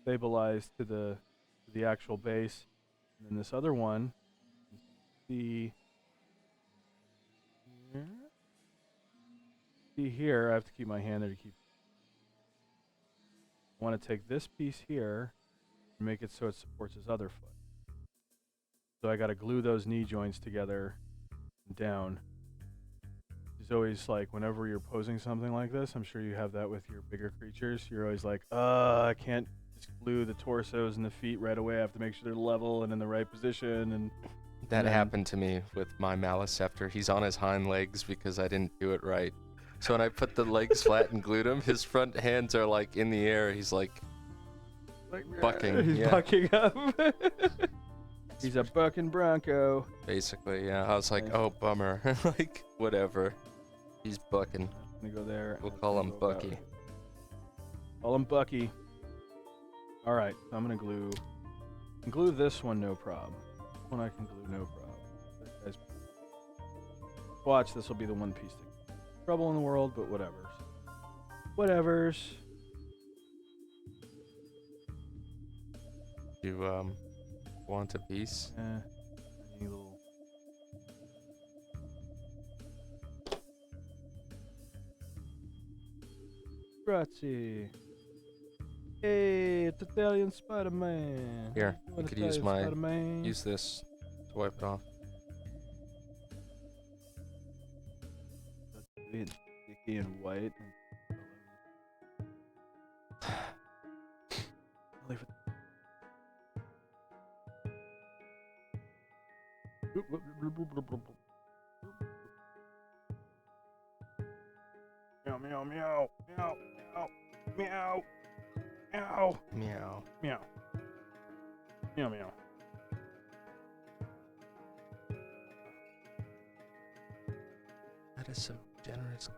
Speaker 1: stabilized to the actual base, and then this other one, see here, I have to keep my hand there to keep. I want to take this piece here and make it so it supports his other foot. So I got to glue those knee joints together and down. It's always like, whenever you're posing something like this, I'm sure you have that with your bigger creatures. You're always like, I can't just glue the torsos and the feet right away. I have to make sure they're level and in the right position. And
Speaker 2: That
Speaker 1: then-
Speaker 2: happened to me with my Maliceptor. He's on his hind legs because I didn't do it right. So when I put the legs flat and glued him, his front hands are like in the air. He's like bucking.
Speaker 1: He's
Speaker 2: Yeah,
Speaker 1: bucking up. He's a bucking bronco.
Speaker 2: basically. Yeah, I was like,
Speaker 1: Nice.
Speaker 2: oh bummer. Like whatever. He's bucking.
Speaker 1: I'm gonna go there.
Speaker 2: We'll
Speaker 1: and
Speaker 2: call
Speaker 1: I'm
Speaker 2: him
Speaker 1: gonna go about-
Speaker 2: Bucky.
Speaker 1: Call him Bucky. All right, so I'm gonna glue this one, no problem. This one I can glue, no problem. This guy's- Watch, this will be the one piece that trouble in the world, but whatever. Whatevers.
Speaker 2: You want a piece?
Speaker 1: Any little. Grazie. Hey, it's Italian Spider-Man.
Speaker 2: Here,
Speaker 1: How
Speaker 2: you
Speaker 1: doing,
Speaker 2: could use
Speaker 1: Italian
Speaker 2: my
Speaker 1: Spider-Man?
Speaker 2: use this to wipe it off.
Speaker 1: Being sticky and white. I'll leave it. Meow, meow, meow, meow, meow, meow, meow,
Speaker 2: Meow.
Speaker 1: meow, meow, meow.
Speaker 2: That is so generous.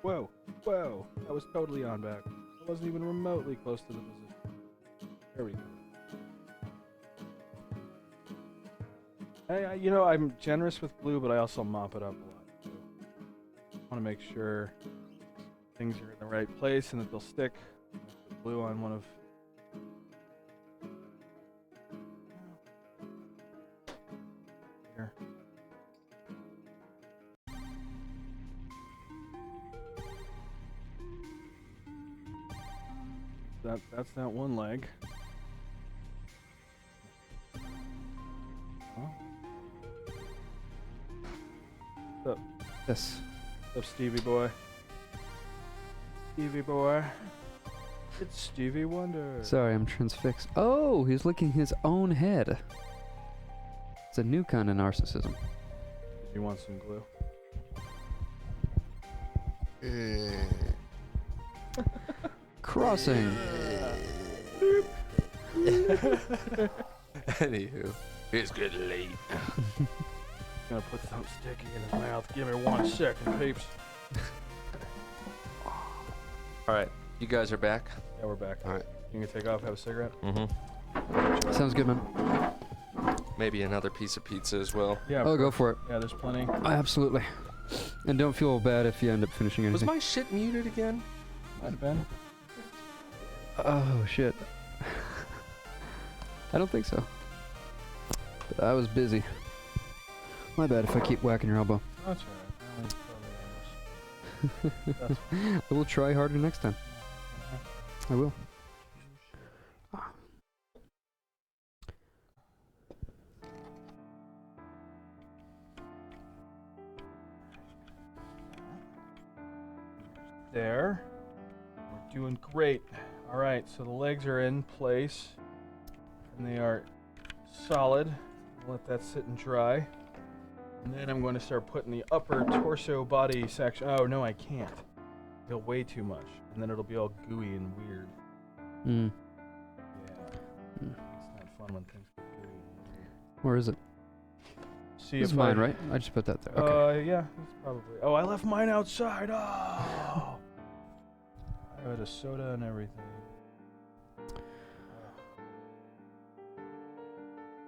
Speaker 1: Whoa, whoa, that was totally on back. I wasn't even remotely close to the position. There we go. Hey, you know, I'm generous with glue, but I also mop it up a lot, too. I want to make sure things are in the right place and that they'll stick. Put glue on one of... Here. That's that one leg. Huh? What's up?
Speaker 3: Yes.
Speaker 1: What's up, Stevie boy? Stevie boy. It's Stevie Wonder.
Speaker 3: Sorry, I'm transfixed. Oh, he's licking his own head. It's a new kind of narcissism.
Speaker 1: Did you want some glue?
Speaker 3: Crossing.
Speaker 1: Boop.
Speaker 2: Anywho, it's getting late.
Speaker 1: Gonna put something sticky in his mouth. Give me 1 second, peeps.
Speaker 2: All right, you guys are back.
Speaker 1: Yeah, we're back.
Speaker 2: All right.
Speaker 1: You can take off, have a cigarette?
Speaker 2: Mm-hmm.
Speaker 3: Sounds good, man.
Speaker 2: Maybe another piece of pizza as well.
Speaker 1: Yeah.
Speaker 3: Oh, go for it.
Speaker 1: Yeah, there's plenty.
Speaker 3: Absolutely. And don't feel bad if you end up finishing
Speaker 2: Was
Speaker 3: anything.
Speaker 2: my shit muted again?
Speaker 1: Might have been.
Speaker 3: Oh, shit. I don't think so. But I was busy. My bad if I keep whacking your elbow.
Speaker 1: That's alright.
Speaker 3: I will try harder next time. I will.
Speaker 1: There. We're doing great. Alright, so the legs are in place. And they are solid. Let that sit and dry. And then I'm going to start putting the upper torso body section. Oh, no, I can't. It'll weigh too much. And then it'll be all gooey and weird.
Speaker 3: Mm.
Speaker 1: Yeah. It's not fun when things get gooey and weird.
Speaker 3: Where is it?
Speaker 1: See
Speaker 3: This is
Speaker 1: if
Speaker 3: mine, right? I just put that there. Okay.
Speaker 1: Yeah, that's probably. Oh, I left mine outside. Oh. I had a soda and everything.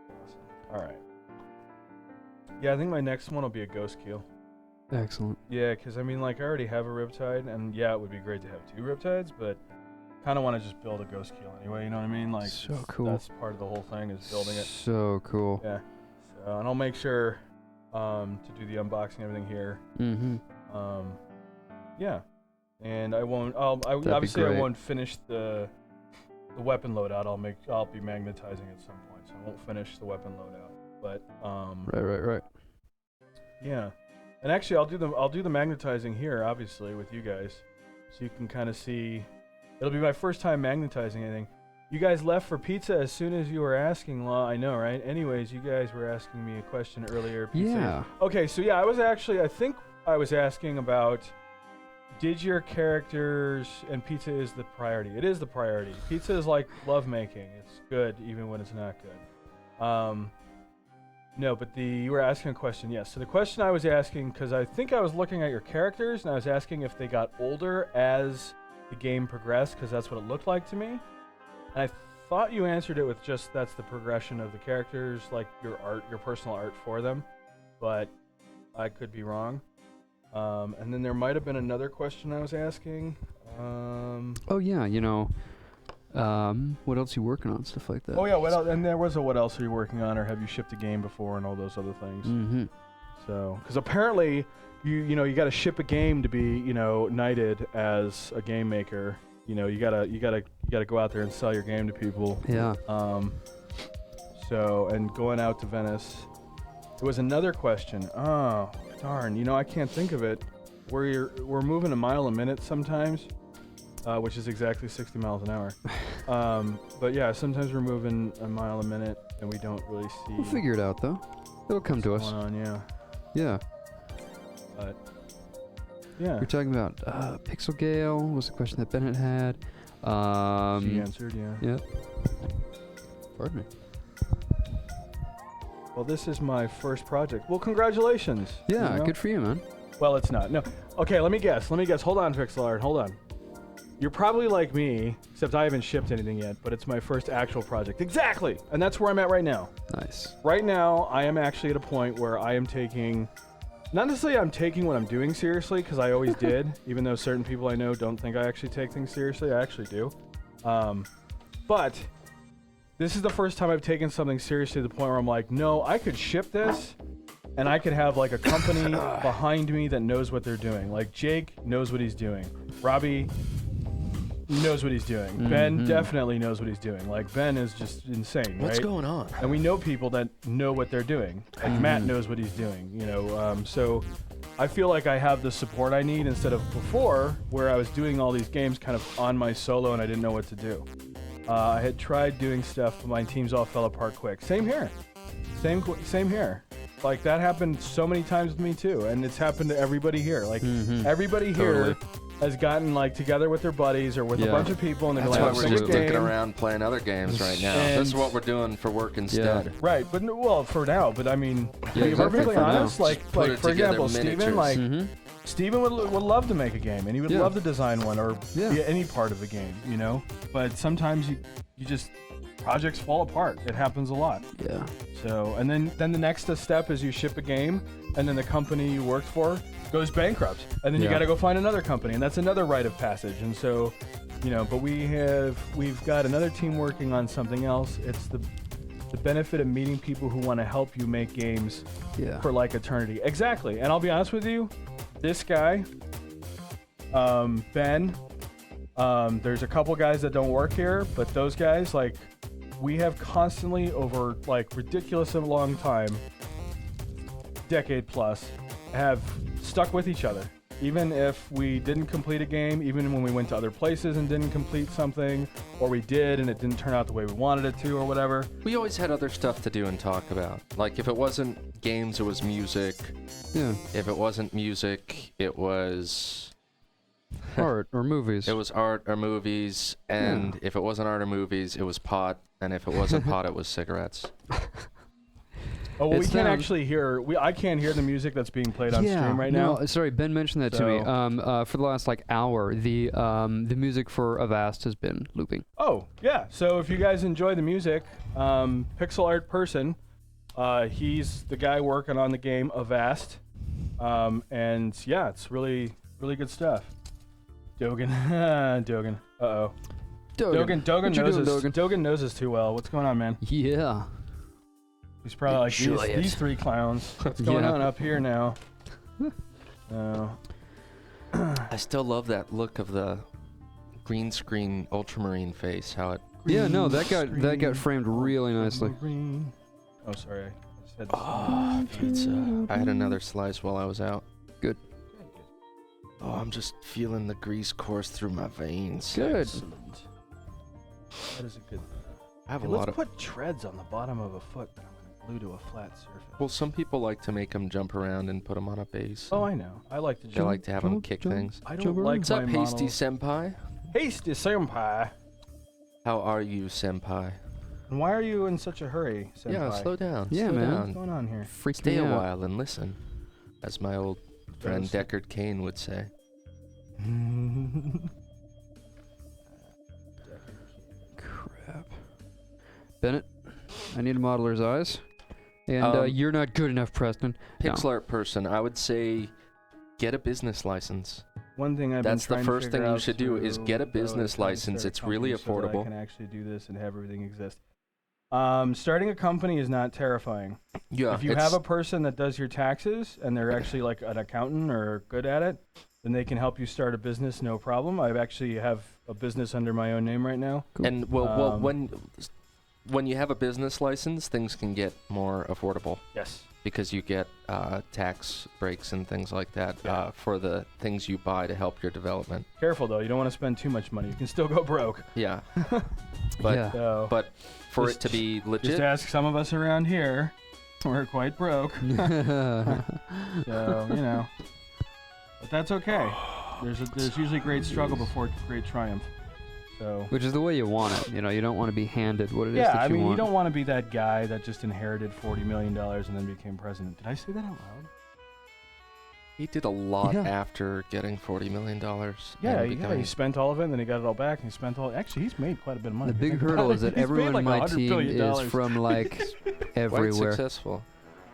Speaker 1: Awesome. All right. Yeah, I think my next one will be a ghost keel.
Speaker 3: Excellent.
Speaker 1: Yeah, because I mean, like, I already have a riptide, and yeah, it would be great to have 2 riptides, but kind of want to just build a ghost keel anyway. You know what I mean? Like,
Speaker 3: So cool.
Speaker 1: That's part of the whole thing is building it.
Speaker 3: So cool.
Speaker 1: Yeah. So, and I'll make sure to do the unboxing and everything here.
Speaker 3: Mm-hmm.
Speaker 1: Yeah, and I won't.
Speaker 3: be
Speaker 1: Obviously I
Speaker 3: great.
Speaker 1: won't finish the weapon loadout. I'll be magnetizing at some point, so I won't finish the weapon loadout. But
Speaker 3: Right.
Speaker 1: yeah, and actually I'll do the magnetizing here, obviously with you guys, so you can kind of see. It'll be my first time magnetizing anything. You guys left for pizza as soon as you were asking. Well, I know, right? Anyways, you guys were asking me a question earlier. Pizza.
Speaker 3: Yeah.
Speaker 1: Okay, so yeah, I think I was asking about, did your characters, and pizza is the priority. It is the priority. Pizza is like lovemaking. It's good even when it's not good. No, but you were asking a question, yes. So the question I was asking, because I think I was looking at your characters, and I was asking if they got older as the game progressed, because that's what it looked like to me. And I thought you answered it with just that's the progression of the characters, like your art, your personal art for them. But I could be wrong. And then there might have been another question I was asking.
Speaker 3: Oh yeah, what else you working on, stuff like that.
Speaker 1: Oh yeah, what else? And there was a what else are you working on, or have you shipped a game before, and all those other things.
Speaker 3: Mm-hmm.
Speaker 1: So, because apparently you got to ship a game to be knighted as a game maker. You gotta go out there and sell your game to people.
Speaker 3: Yeah.
Speaker 1: So, and going out to Venice. There was another question. Oh, darn. I can't think of it. We're moving a mile a minute sometimes, which is exactly 60 miles an hour. But yeah, sometimes we're moving a mile a minute and we don't really see.
Speaker 3: We'll figure it out though. It'll come to us.
Speaker 1: What's going on, yeah.
Speaker 3: Yeah.
Speaker 1: But yeah.
Speaker 3: We're talking about Pixel Gale was a question that Bennett had.
Speaker 1: She answered, yeah.
Speaker 3: Yeah. Pardon me.
Speaker 1: Well, this is my first project. Well, congratulations.
Speaker 3: Yeah, good for you, man.
Speaker 1: Well, it's not. No. Okay, let me guess. Hold on, Pixel Art. Hold on. You're probably like me, except I haven't shipped anything yet, but it's my first actual project. Exactly! And that's where I'm at right now.
Speaker 3: Nice.
Speaker 1: Right now, I am actually at a point where I am taking... Not necessarily I'm taking what I'm doing seriously, because I always did, even though certain people I know don't think I actually take things seriously. I actually do. But this is the first time I've taken something seriously to the point where I'm like, no, I could ship this, and I could have like a company behind me that knows what they're doing. Like Jake knows what he's doing. Robbie knows what he's doing.
Speaker 3: Mm-hmm.
Speaker 1: Ben definitely knows what he's doing. Like Ben is just insane, right?
Speaker 2: What's going on?
Speaker 1: And we know people that know what they're doing. Like Matt knows what he's doing, so I feel like I have the support I need instead of before where I was doing all these games kind of on my solo and I didn't know what to do. I had tried doing stuff, but my teams all fell apart quick. Same here. Same here. Like that happened so many times with me too, and it's happened to everybody here. Like everybody here has gotten like together with their buddies or with a
Speaker 3: Yeah.
Speaker 1: bunch of people, and they're
Speaker 2: That's
Speaker 1: like,
Speaker 2: why
Speaker 1: let's
Speaker 2: we're
Speaker 1: make a
Speaker 2: just looking
Speaker 1: game.
Speaker 2: around playing other games right now.
Speaker 1: And-
Speaker 2: This is what we're doing for work instead.
Speaker 1: Right, but well, for now. But I mean, to be
Speaker 3: exactly,
Speaker 1: perfectly
Speaker 3: for now.
Speaker 1: honest, like
Speaker 2: Put it
Speaker 1: for
Speaker 2: together
Speaker 1: example, Steven,
Speaker 2: miniatures.
Speaker 1: like
Speaker 3: Mm-hmm.
Speaker 1: Steven would love to make a game, and he would
Speaker 3: Yeah.
Speaker 1: love to design one or
Speaker 3: Yeah.
Speaker 1: be any part of a game, you know. But sometimes you just projects fall apart. It happens a lot.
Speaker 3: Yeah.
Speaker 1: So, and then the next step is you ship a game, and then the company you worked for goes bankrupt, and then you
Speaker 3: Yeah.
Speaker 1: got to go find another company, and that's another rite of passage. And so, you know, but we've got another team working on something else. It's the benefit of meeting people who want to help you make games
Speaker 3: Yeah.
Speaker 1: for like eternity. Exactly. And I'll be honest with you, this guy, Ben, there's a couple guys that don't work here, but those guys, like, we have constantly over like ridiculous of a long time, decade plus, have stuck with each other. Even if we didn't complete a game, even when we went to other places and didn't complete something, or we did and it didn't turn out the way we wanted it to or whatever.
Speaker 2: We always had other stuff to do and talk about. Like if it wasn't games, it was music.
Speaker 3: Yeah.
Speaker 2: If it wasn't music, it was
Speaker 3: Art or movies.
Speaker 2: it was art or movies. And if it wasn't art or movies, it was pot. And if it wasn't pot, it was cigarettes.
Speaker 1: Oh, well, we
Speaker 3: It's
Speaker 1: can't
Speaker 3: down-
Speaker 1: actually hear. I can't hear the music that's being played on stream right now.
Speaker 3: No, sorry, Ben mentioned that to me. For the last like hour, the music for Avast has been looping.
Speaker 1: Oh, yeah. So if you guys enjoy the music, Pixel Art Person, he's the guy working on the game Avast. And yeah, it's really, really good stuff. Dogan. Dogan. Uh-oh. Dogan
Speaker 3: What you
Speaker 1: knows
Speaker 3: doing,
Speaker 1: us.
Speaker 3: Dogan?
Speaker 1: Dogan knows us too well. What's going on, man?
Speaker 3: Yeah.
Speaker 1: He's probably like,
Speaker 3: Enjoy it.
Speaker 1: these three clowns. What's going
Speaker 3: Yeah.
Speaker 1: on up here now? Oh.
Speaker 2: I still love that look of the green screen ultramarine face. How it.
Speaker 3: Yeah, no, that
Speaker 1: Green
Speaker 3: got framed really nicely.
Speaker 1: Green. Oh, sorry. I just had
Speaker 2: Oh, pizza. I had another slice while I was out.
Speaker 3: Good.
Speaker 2: Oh, I'm just feeling the grease course through my veins.
Speaker 3: Good.
Speaker 1: Excellent. That is a good.
Speaker 2: I have
Speaker 1: Hey,
Speaker 2: a
Speaker 1: let's
Speaker 2: lot of.
Speaker 1: put treads on the bottom of a foot that I'm going to glue to a flat surface.
Speaker 2: Well, some people like to make them jump around and put them on a base.
Speaker 1: Oh, I know. I like to
Speaker 2: They
Speaker 1: jump.
Speaker 2: like to have them
Speaker 3: jump,
Speaker 2: kick
Speaker 3: jump.
Speaker 2: things.
Speaker 1: I
Speaker 3: jump
Speaker 1: don't
Speaker 3: around.
Speaker 1: like
Speaker 2: What's
Speaker 1: my
Speaker 2: up, Hasty
Speaker 1: models.
Speaker 2: Senpai?
Speaker 1: Hasty senpai.
Speaker 2: How are you, Senpai?
Speaker 1: And why are you in such a hurry, senpai?
Speaker 2: Yeah, slow down.
Speaker 3: Yeah,
Speaker 2: slow
Speaker 3: man.
Speaker 1: What's
Speaker 2: down.
Speaker 1: going on here?
Speaker 3: Freak
Speaker 2: Stay
Speaker 3: me
Speaker 2: a
Speaker 3: out.
Speaker 2: while and listen, as my old friend
Speaker 1: Yes.
Speaker 2: Deckard Cain would say.
Speaker 3: Crap. Bennett, I need a modeler's eyes. And you're not good enough, Preston. No.
Speaker 2: Pixel art person, I would say get a business license.
Speaker 1: One thing I've
Speaker 2: That's the
Speaker 1: been trying
Speaker 2: first
Speaker 1: to
Speaker 2: thing
Speaker 1: figure
Speaker 2: you
Speaker 1: out
Speaker 2: should do is
Speaker 1: too,
Speaker 2: get a
Speaker 1: though,
Speaker 2: business
Speaker 1: is how to
Speaker 2: license.
Speaker 1: start a
Speaker 2: It's really
Speaker 1: company so that
Speaker 2: affordable.
Speaker 1: I can actually do this and have everything exist. Starting a company is not terrifying.
Speaker 2: Yeah,
Speaker 1: If you have a person that does your taxes and they're actually like an accountant or good at it, then they can help you start a business, no problem. I actually have a business under my own name right now.
Speaker 3: Cool.
Speaker 2: and when you have a business license, things can get more affordable
Speaker 1: Yes.
Speaker 2: because you get tax breaks and things like that
Speaker 1: Yeah.
Speaker 2: for the things you buy to help your development.
Speaker 1: Careful though, you don't want to spend too much money. You can still go broke.
Speaker 2: Yeah, but
Speaker 3: Yeah.
Speaker 1: So
Speaker 2: but for
Speaker 1: Just-
Speaker 2: it to be
Speaker 1: just
Speaker 2: legit,
Speaker 1: ask some of us around here. We're quite broke. So, you know. But that's okay. There's usually great struggle before great triumph. So
Speaker 3: Which is the way you want it. You know, you don't want to be handed what it is
Speaker 1: yeah,
Speaker 3: that
Speaker 1: I
Speaker 3: you
Speaker 1: mean,
Speaker 3: want.
Speaker 1: you don't want to be that guy that just inherited $40 million and then became president. Did I say that out loud?
Speaker 2: he did a lot
Speaker 3: Yeah.
Speaker 2: after getting $40 million.
Speaker 1: Yeah,
Speaker 2: and
Speaker 1: he
Speaker 2: becoming-
Speaker 1: spent all of it, and then he got it all back, and he spent all. Actually, he's made quite a bit of money.
Speaker 3: The
Speaker 1: if you
Speaker 3: big
Speaker 1: think about
Speaker 3: hurdle
Speaker 1: it.
Speaker 3: is that
Speaker 1: He's made
Speaker 3: everyone
Speaker 1: like
Speaker 3: in my
Speaker 1: $100
Speaker 3: team
Speaker 1: billion.
Speaker 3: is from like
Speaker 2: quite
Speaker 3: everywhere.
Speaker 2: successful.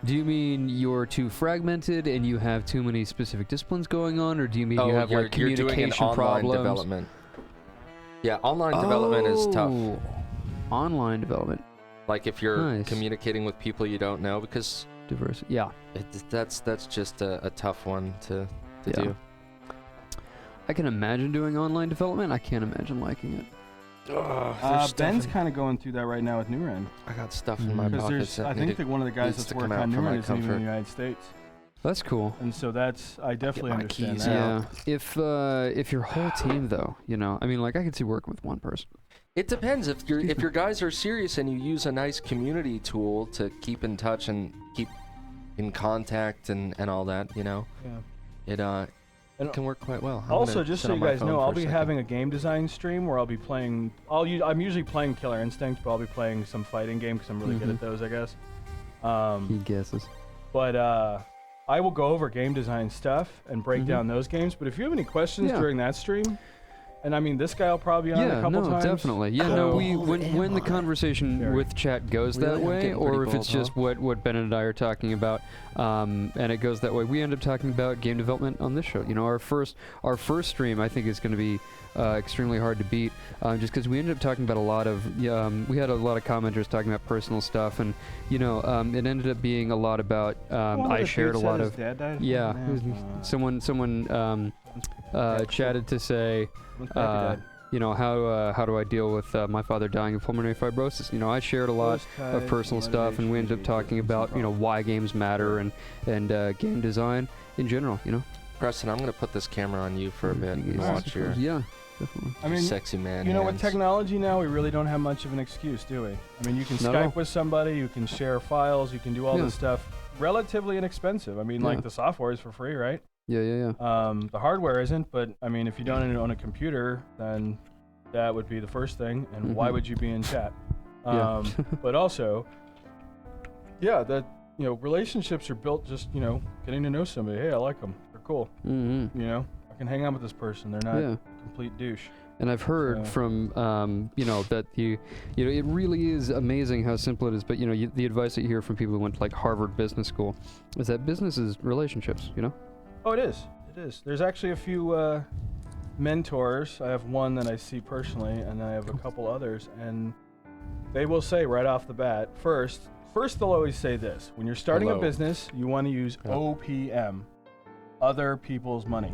Speaker 3: Do you mean you're too fragmented and you have too many specific disciplines going on, or do you mean you have like
Speaker 2: you're doing
Speaker 3: communication
Speaker 2: an online
Speaker 3: problems?
Speaker 2: development. Yeah, online development is tough.
Speaker 3: Oh, Online development,
Speaker 2: Like if you're
Speaker 3: Nice.
Speaker 2: communicating with people you don't know, because
Speaker 3: diversity. Yeah,
Speaker 2: that's just a tough one to
Speaker 3: Yeah.
Speaker 2: do.
Speaker 3: I can imagine doing online development. I can't imagine liking it.
Speaker 1: Ben's kind of going through that right now with Nuren.
Speaker 2: I got stuff in my
Speaker 3: Mm.
Speaker 1: Because
Speaker 2: pockets.
Speaker 1: I think that one of the guys
Speaker 2: needs
Speaker 1: that's
Speaker 2: to come
Speaker 1: working
Speaker 2: out
Speaker 1: on
Speaker 2: for my
Speaker 1: Nuren isn't even in
Speaker 2: comfort.
Speaker 1: the United States.
Speaker 3: That's cool.
Speaker 1: And so I definitely
Speaker 2: my
Speaker 1: understand
Speaker 2: keys
Speaker 1: that.
Speaker 2: out.
Speaker 3: Yeah. If your whole team though, you know, I mean, like I could see working with one person.
Speaker 2: It depends. If your guys are serious and you use a nice community tool to keep in touch and keep in contact and all that, you know,
Speaker 1: Yeah.
Speaker 2: It can work quite well. I'm
Speaker 1: Also,
Speaker 2: gonna
Speaker 1: just
Speaker 2: sit
Speaker 1: so
Speaker 2: on
Speaker 1: you
Speaker 2: my
Speaker 1: guys
Speaker 2: phone
Speaker 1: know,
Speaker 2: for
Speaker 1: I'll
Speaker 2: a
Speaker 1: be
Speaker 2: second.
Speaker 1: having a game design stream where I'll be playing. I'm usually playing Killer Instinct, but I'll be playing some fighting game because I'm really good at those, I guess.
Speaker 3: He guesses.
Speaker 1: But I will go over game design stuff and break down those games. But if you have any questions during that stream, and I mean, this guy will probably be on a couple times.
Speaker 3: Definitely. Yeah, no, when the conversation with chat goes that way, or if it's just what Ben and I are talking about, and it goes that way, we end up talking about game development on this show. You know, our first stream, I think, is going to be extremely hard to beat, just because we ended up talking about a lot of, we had a lot of commenters talking about personal stuff, and you know, it ended up being a lot about, I shared a lot of, someone chatted to say, you know, how do I deal with my father dying of pulmonary fibrosis? You know, I shared a lot of personal stuff, and we ended up talking about, you know, why games matter and game design in general. You know,
Speaker 2: Preston, I'm gonna put this camera on you for a bit and watch your
Speaker 3: definitely.
Speaker 1: I mean,
Speaker 2: sexy man.
Speaker 1: You know, with
Speaker 2: hands.
Speaker 1: technology now, we really don't have much of an excuse, do we? I mean, you can Skype with somebody, you can share files, you can do all this stuff relatively inexpensive. I mean, like the software is for free, right?
Speaker 3: Yeah.
Speaker 1: The hardware isn't, but I mean, if you don't own a computer, then that would be the first thing. And why would you be in chat? But also, that, you know, relationships are built just, you know, getting to know somebody. Hey, I like them. They're cool. You know, I can hang out with this person. They're not a complete douche.
Speaker 3: And I've heard from, you know, that you know, it really is amazing how simple it is. But, you know, the advice that you hear from people who went to, like, Harvard Business School is that business is relationships, you know?
Speaker 1: Oh, it is. It is. There's actually a few mentors. I have one that I see personally, and I have a couple others. And they will say right off the bat, first they'll always say this. When you're starting a business, you want to use OPM. Other people's money.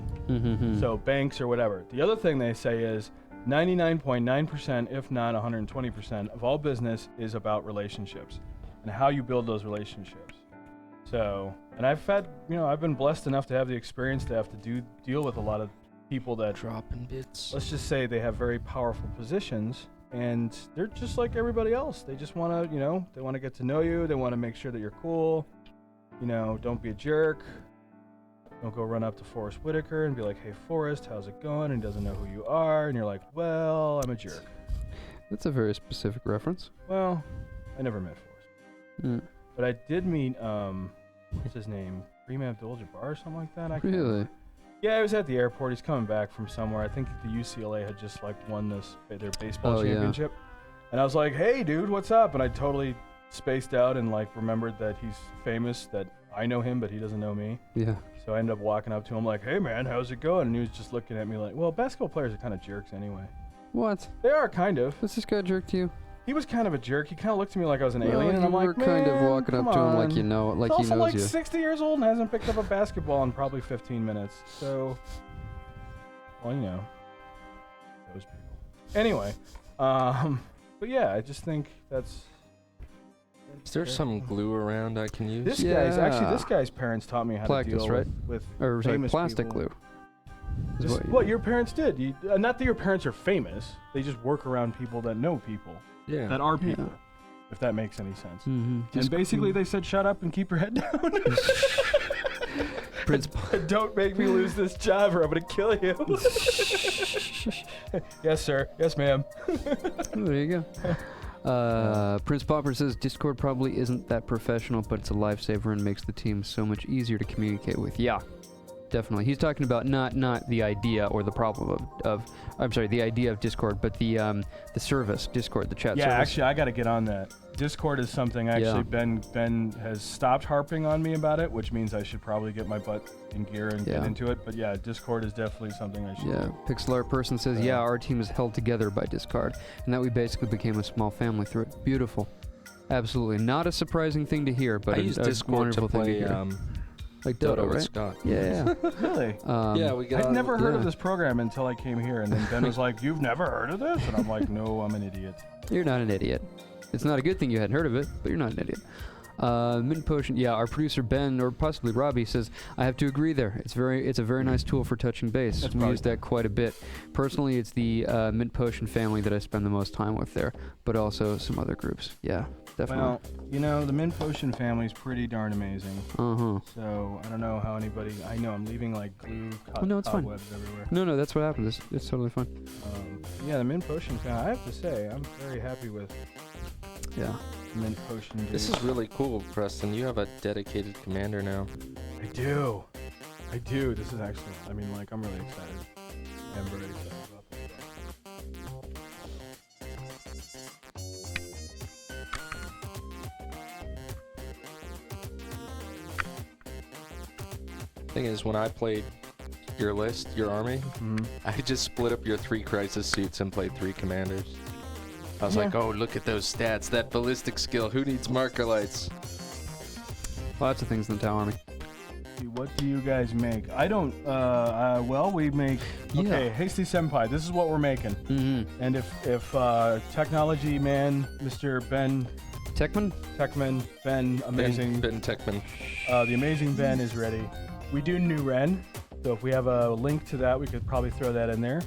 Speaker 1: So banks or whatever. The other thing they say is 99.9%, if not 120% of all business is about relationships and how you build those relationships. So, and I've been blessed enough to have the experience to have to deal with a lot of people that
Speaker 2: dropping bits.
Speaker 1: Let's just say they have very powerful positions and they're just like everybody else. They just want to, you know, they want to get to know you. They want to make sure that you're cool. You know, don't be a jerk. Don't go run up to Forrest Whitaker and be like, hey, Forrest, how's it going? And he doesn't know who you are. And you're like, well, I'm a jerk.
Speaker 3: That's a very specific reference.
Speaker 1: Well, I never met Forrest. But I did meet, what's his name? Kareem Abdul-Jabbar or something like that?
Speaker 3: Really?
Speaker 1: Yeah, he was at the airport. He's coming back from somewhere. I think the UCLA had just, like, won their baseball championship. And I was like, hey, dude, what's up? And I totally spaced out and, like, remembered that he's famous, that I know him, but he doesn't know me.
Speaker 3: Yeah.
Speaker 1: So I ended up walking up to him like, hey, man, how's it going? And he was just looking at me like, well, basketball players are kind of jerks anyway.
Speaker 3: What?
Speaker 1: They are, kind of.
Speaker 3: Was this guy a jerk to you?
Speaker 1: He was kind of a jerk. He kind of looked at me like I was an alien, and I'm like, man,
Speaker 3: kind of walking up to him like you know, like
Speaker 1: he's
Speaker 3: he knows
Speaker 1: also like
Speaker 3: you.
Speaker 1: 60 years old and hasn't picked up a basketball in probably 15 minutes. So, well, you know, those people. Anyway, but yeah, I just think that's...
Speaker 2: Is there some glue around I can use?
Speaker 1: This guy's parents taught me how to deal with famous
Speaker 3: plastic
Speaker 1: people.
Speaker 3: glue.
Speaker 1: What your parents did. Not that your parents are famous. They just work around people that know people.
Speaker 2: Yeah.
Speaker 1: That are people. If that makes any sense. And basically they said, shut up and keep your head down. Don't make me lose this job or I'm going to kill you. Yes, sir. Yes, ma'am.
Speaker 3: There you go. Prince Popper says Discord probably isn't that professional, but it's a lifesaver and makes the team so much easier to communicate with. Yeah, definitely. He's talking about not the idea or the problem of I'm sorry, the idea of Discord, but the service, Discord, the chat service.
Speaker 1: Yeah, actually, I got to get on that. Discord is something actually Ben has stopped harping on me about it, which means I should probably get my butt in gear and get into it. But yeah, Discord is definitely something I should do.
Speaker 3: Pixel Art Person says, our team is held together by Discord, and that we basically became a small family through it. Beautiful. Absolutely. Not a surprising thing to hear, but
Speaker 2: I use Discord to play
Speaker 3: like
Speaker 2: Dodo
Speaker 3: right?
Speaker 2: with Scott.
Speaker 3: Yeah.
Speaker 1: Really? I'd never heard of this program until I came here, and then Ben was like, you've never heard of this? And I'm like, no, I'm an idiot.
Speaker 3: You're not an idiot. It's not a good thing you hadn't heard of it, but you're not an idiot. Mint potion. Yeah, our producer Ben or possibly Robbie says I have to agree there. It's a very nice tool for touching base. We use that quite a bit. Personally, it's the mint potion family that I spend the most time with there, but also some other groups. Yeah, definitely.
Speaker 1: Well, you know, the mint potion family is pretty darn amazing.
Speaker 3: Uh-huh.
Speaker 1: So I don't know how anybody. I know I'm leaving like glue,
Speaker 3: no, it's fine.
Speaker 1: cobwebs everywhere.
Speaker 3: No, that's what happens. It's totally fine.
Speaker 1: Yeah, the mint potion family. I have to say, I'm very happy with.
Speaker 3: Yeah.
Speaker 1: Mint potion. Dude.
Speaker 2: This is really cool, Preston. You have a dedicated commander now.
Speaker 1: I do. This is excellent. I mean, like, I'm really excited. I'm very excited about this.
Speaker 2: Thing is, when I played your list, your army, I just split up your 3 crisis suits and played 3 commanders. I was like, oh, look at those stats. That ballistic skill. Who needs marker lights?
Speaker 3: Lots of things in the Tau army.
Speaker 1: What do you guys make? I don't, well, we make, okay, Hasty Senpai, this is what we're making. And if technology man, Mr. Ben... Techman, Ben, amazing...
Speaker 2: Ben Techman.
Speaker 1: The amazing Ben is ready. We do New Ren, so if we have a link to that, we could probably throw that in there.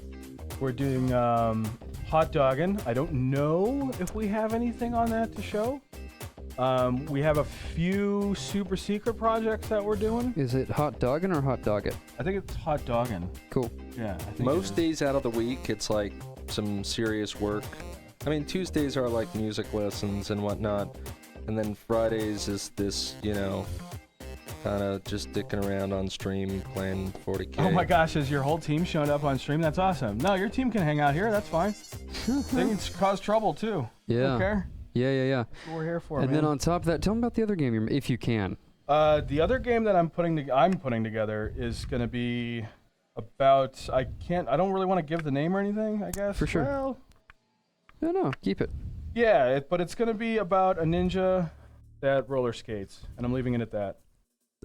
Speaker 1: We're doing, Hot Doggin'. I don't know if we have anything on that to show. We have a few super secret projects that we're doing.
Speaker 3: Is it Hot Doggin' or Hot Doggit?
Speaker 1: I think it's Hot Doggin'.
Speaker 3: Cool.
Speaker 1: Yeah. I think
Speaker 2: Most days out of the week, it's like some serious work. I mean, Tuesdays are like music lessons and whatnot. And then Fridays is this, you know, kind of just dicking around on stream playing 40k.
Speaker 1: Oh my gosh, is your whole team showing up on stream? That's awesome. No, your team can hang out here. That's fine. They can cause trouble too.
Speaker 3: Yeah.
Speaker 1: Okay.
Speaker 3: Yeah.
Speaker 1: That's what we're here for,
Speaker 3: and
Speaker 1: man.
Speaker 3: then on top of that, tell them about the other game, if you can.
Speaker 1: The other game that I'm putting together is going to be about. I don't really want to give the name or anything. I guess.
Speaker 3: For sure.
Speaker 1: Well,
Speaker 3: No, keep it.
Speaker 1: Yeah, but it's going to be about a ninja that roller skates, and I'm leaving it at that.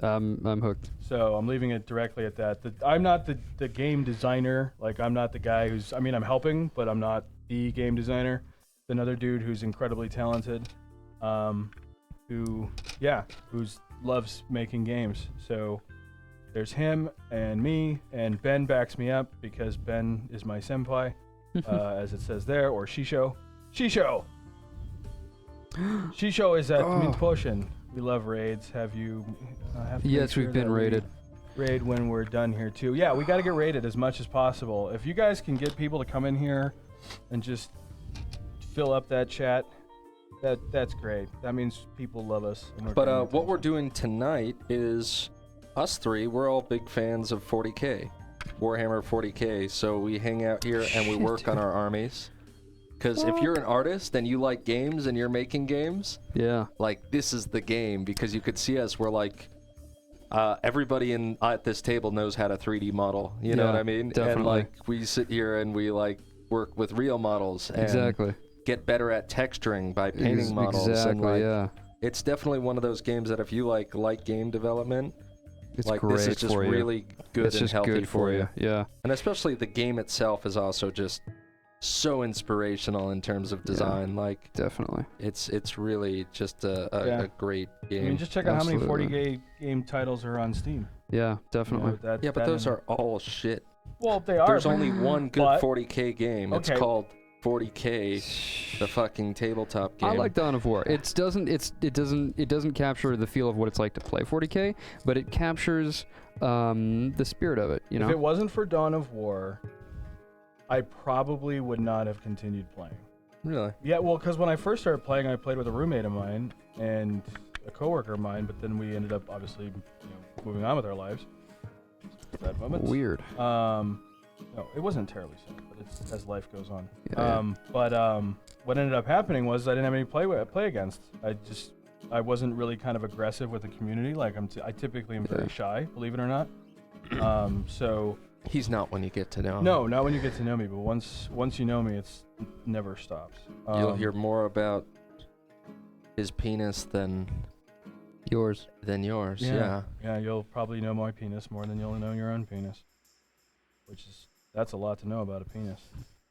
Speaker 3: I'm hooked.
Speaker 1: So I'm leaving it directly at that. I'm not the game designer. Like, I'm not the guy who's... I mean, I'm helping, but I'm not the game designer. It's another dude who's incredibly talented, who loves making games. So there's him and me, and Ben backs me up because Ben is my senpai, as it says there, or Shisho. Shisho is at Mint Potion. We love raids. Have you...
Speaker 3: yes, we've been raided.
Speaker 1: Raid when we're done here, too. Yeah, we got to get raided as much as possible. If you guys can get people to come in here and just fill up that chat, that's great. That means people love us.
Speaker 2: But what we're doing tonight is us 3, we're all big fans of 40k. Warhammer 40k, so we hang out here and we work on our armies. Because if you're an artist and you like games and you're making games, like, this is the game. Because you could see us, we're like, everybody at this table knows how to 3D model. You know what I mean?
Speaker 3: Definitely.
Speaker 2: And like, we sit here and we like work with real models and get better at texturing by painting models.
Speaker 3: Exactly.
Speaker 2: And like, it's definitely one of those games that if you like game development,
Speaker 3: it's
Speaker 2: like,
Speaker 3: great
Speaker 2: this is just
Speaker 3: for you.
Speaker 2: really good
Speaker 3: it's
Speaker 2: and
Speaker 3: just
Speaker 2: healthy
Speaker 3: good for you. Yeah.
Speaker 2: And especially the game itself is also just so inspirational in terms of design. Like,
Speaker 3: definitely,
Speaker 2: it's really just a great game.
Speaker 1: I mean, just check out how many 40k game titles are on Steam.
Speaker 3: Yeah, definitely.
Speaker 1: You know,
Speaker 2: but those are all shit.
Speaker 1: Well, they are.
Speaker 2: There's only one good 40k game.
Speaker 1: Okay.
Speaker 2: It's called 40k, the fucking tabletop game.
Speaker 3: I like Dawn of War. It doesn't capture the feel of what it's like to play 40k, but it captures the spirit of it. You know.
Speaker 1: If it wasn't for Dawn of War, I probably would not have continued playing.
Speaker 2: Really?
Speaker 1: Yeah, well, because when I first started playing, I played with a roommate of mine and a coworker of mine, but then we ended up obviously, moving on with our lives. Sad moments.
Speaker 3: Weird.
Speaker 1: No, it wasn't terribly sad, but it's as life goes on.
Speaker 3: Yeah,
Speaker 1: But what ended up happening was I didn't have any play against. I wasn't really kind of aggressive with the community. Like I typically am very shy, believe it or not. So.
Speaker 2: He's not when you get to know him.
Speaker 1: No, not when you get to know me, but once you know me, it never stops.
Speaker 2: You'll hear more about his penis than
Speaker 3: yours.
Speaker 1: Yeah, you'll probably know my penis more than you'll know your own penis. That's a lot to know about a penis.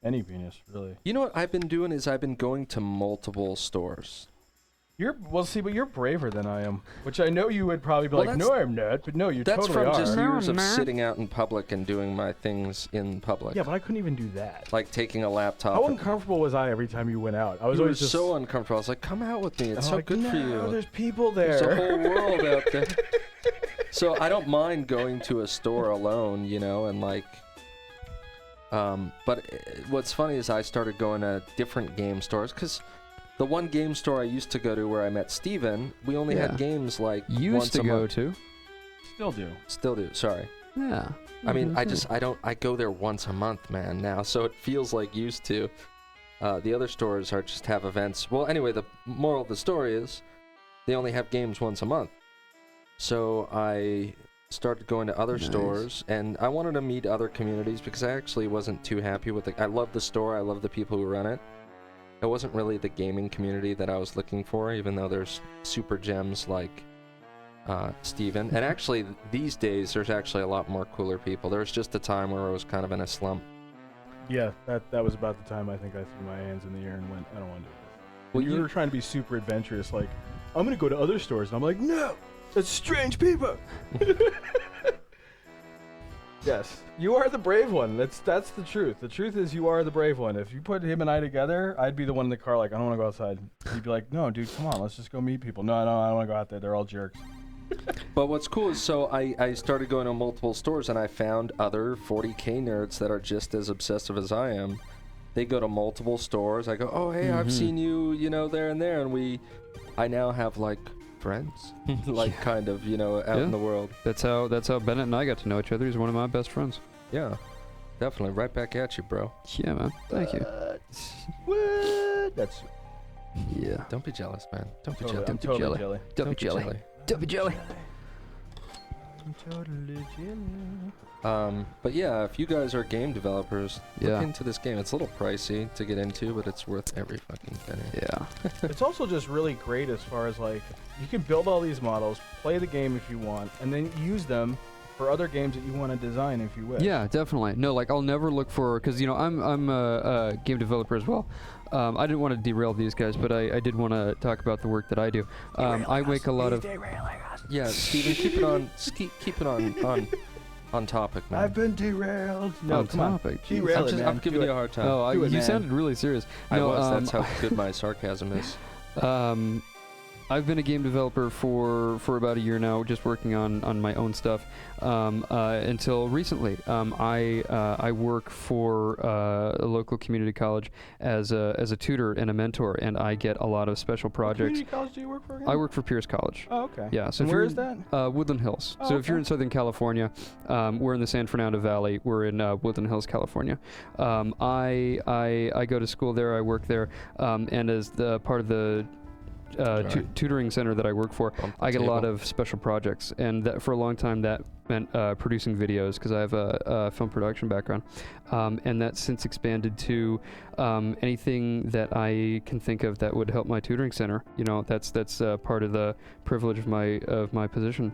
Speaker 1: Any penis, really.
Speaker 2: You know what I've been doing is I've been going to multiple stores.
Speaker 1: But you're braver than I am, which I know you would probably be
Speaker 2: Well,
Speaker 1: like, no, I'm not, but no, you
Speaker 2: That's
Speaker 1: totally
Speaker 2: from
Speaker 1: are.
Speaker 2: just
Speaker 3: No,
Speaker 2: years
Speaker 3: I'm
Speaker 2: of
Speaker 3: not.
Speaker 2: sitting out in public and doing my things in public.
Speaker 1: Yeah, but I couldn't even do that.
Speaker 2: Like taking a laptop.
Speaker 1: How uncomfortable was I every time you went out? I was
Speaker 2: You were
Speaker 1: always just
Speaker 2: so uncomfortable. I was like, come out with me. It's
Speaker 1: I'm
Speaker 2: so
Speaker 1: like,
Speaker 2: good
Speaker 1: no,
Speaker 2: for you.
Speaker 1: There's people there.
Speaker 2: There's a whole world out there. So I don't mind going to a store alone, you know, and like, but what's funny is I started going to different game stores because the one game store I used to go to where I met Steven, we only had games like
Speaker 3: Used
Speaker 2: once
Speaker 3: to
Speaker 2: a
Speaker 3: go
Speaker 2: month.
Speaker 3: to.
Speaker 1: Still do.
Speaker 2: Still do. Sorry.
Speaker 3: Yeah.
Speaker 2: I mean, I go there once a month, man, now, so it feels like used to. The other stores are just have events. Well, anyway, the moral of the story is they only have games once a month. So I started going to other stores, and I wanted to meet other communities because I actually wasn't too happy with it. I love the store. I love the people who run it. It wasn't really the gaming community that I was looking for, even though there's super gems like Steven. And actually, these days, there's actually a lot more cooler people. There was just a time where I was kind of in a slump.
Speaker 1: Yeah, that was about the time I think I threw my hands in the air and went, I don't want to do this.
Speaker 2: Well,
Speaker 1: Well, you were trying to be super adventurous, like, I'm going to go to other stores. And I'm like, no, that's strange people. Yes, you are the brave one. That's the truth. The truth is you are the brave one. If you put him and I together, I'd be the one in the car like, I don't want to go outside. He'd be like, no, dude, come on, let's just go meet people. No, I don't want to go out there. They're all jerks.
Speaker 2: But what's cool is, so I started going to multiple stores, and I found other 40K nerds that are just as obsessive as I am. They go to multiple stores. I go, oh, hey, I've seen you, you know, there and there. And I now have, like, friends, like, kind of, you know, out in the world.
Speaker 3: That's how Bennet and I got to know each other. He's one of my best friends.
Speaker 2: Yeah, definitely. Right back at you, bro.
Speaker 3: Yeah, man. Thank you.
Speaker 1: What? That's
Speaker 3: Yeah.
Speaker 2: Don't be jealous, man. Don't be
Speaker 1: totally,
Speaker 2: jealous.
Speaker 1: I'm totally
Speaker 3: jelly.
Speaker 1: jelly.
Speaker 3: Don't be jelly. Don't be jelly.
Speaker 1: I'm totally jelly.
Speaker 2: But yeah, if you guys are game developers, look
Speaker 3: Yeah.
Speaker 2: into this game. It's a little pricey to get into, but it's worth every fucking penny.
Speaker 3: Yeah.
Speaker 1: It's also just really great as far as like you can build all these models, play the game if you want, and then use them for other games that you want to design if you wish.
Speaker 3: Yeah, definitely. No, like I'll never look for, because you know I'm a game developer as well. I didn't want to derail these guys, but I did want to talk about the work that I do. I make a lot of.
Speaker 2: Yeah, Steven, keep it on topic, man.
Speaker 1: I've been derailed. No,
Speaker 3: On
Speaker 1: come
Speaker 3: topic.
Speaker 1: on. Derail it, man.
Speaker 2: I'm giving
Speaker 1: Do
Speaker 2: you a
Speaker 1: it.
Speaker 2: hard time.
Speaker 3: Oh,
Speaker 1: Do it,
Speaker 3: you
Speaker 1: man.
Speaker 3: sounded really serious.
Speaker 2: I
Speaker 3: No,
Speaker 2: was. That's how good my sarcasm is.
Speaker 3: I've been a game developer for about a year now, just working on my own stuff. Until recently, I work for a local community college as a tutor and a mentor, and I get a lot of special
Speaker 1: What
Speaker 3: projects.
Speaker 1: community college do you work for again?
Speaker 3: I work for Pierce College.
Speaker 1: Oh, okay.
Speaker 3: Yeah. So
Speaker 1: And
Speaker 3: if
Speaker 1: where
Speaker 3: you're
Speaker 1: is that?
Speaker 3: Woodland Hills.
Speaker 1: Oh,
Speaker 3: So if you're
Speaker 1: okay.
Speaker 3: in Southern California, we're in the San Fernando Valley. We're in Woodland Hills, California. I go to school there. I work there, and as the part of the tutoring center that I work for, I get a lot of special projects, and that for a long time that meant producing videos because I have a film production background, and that's since expanded to anything that I can think of that would help my tutoring center. You know, that's part of the privilege of my position.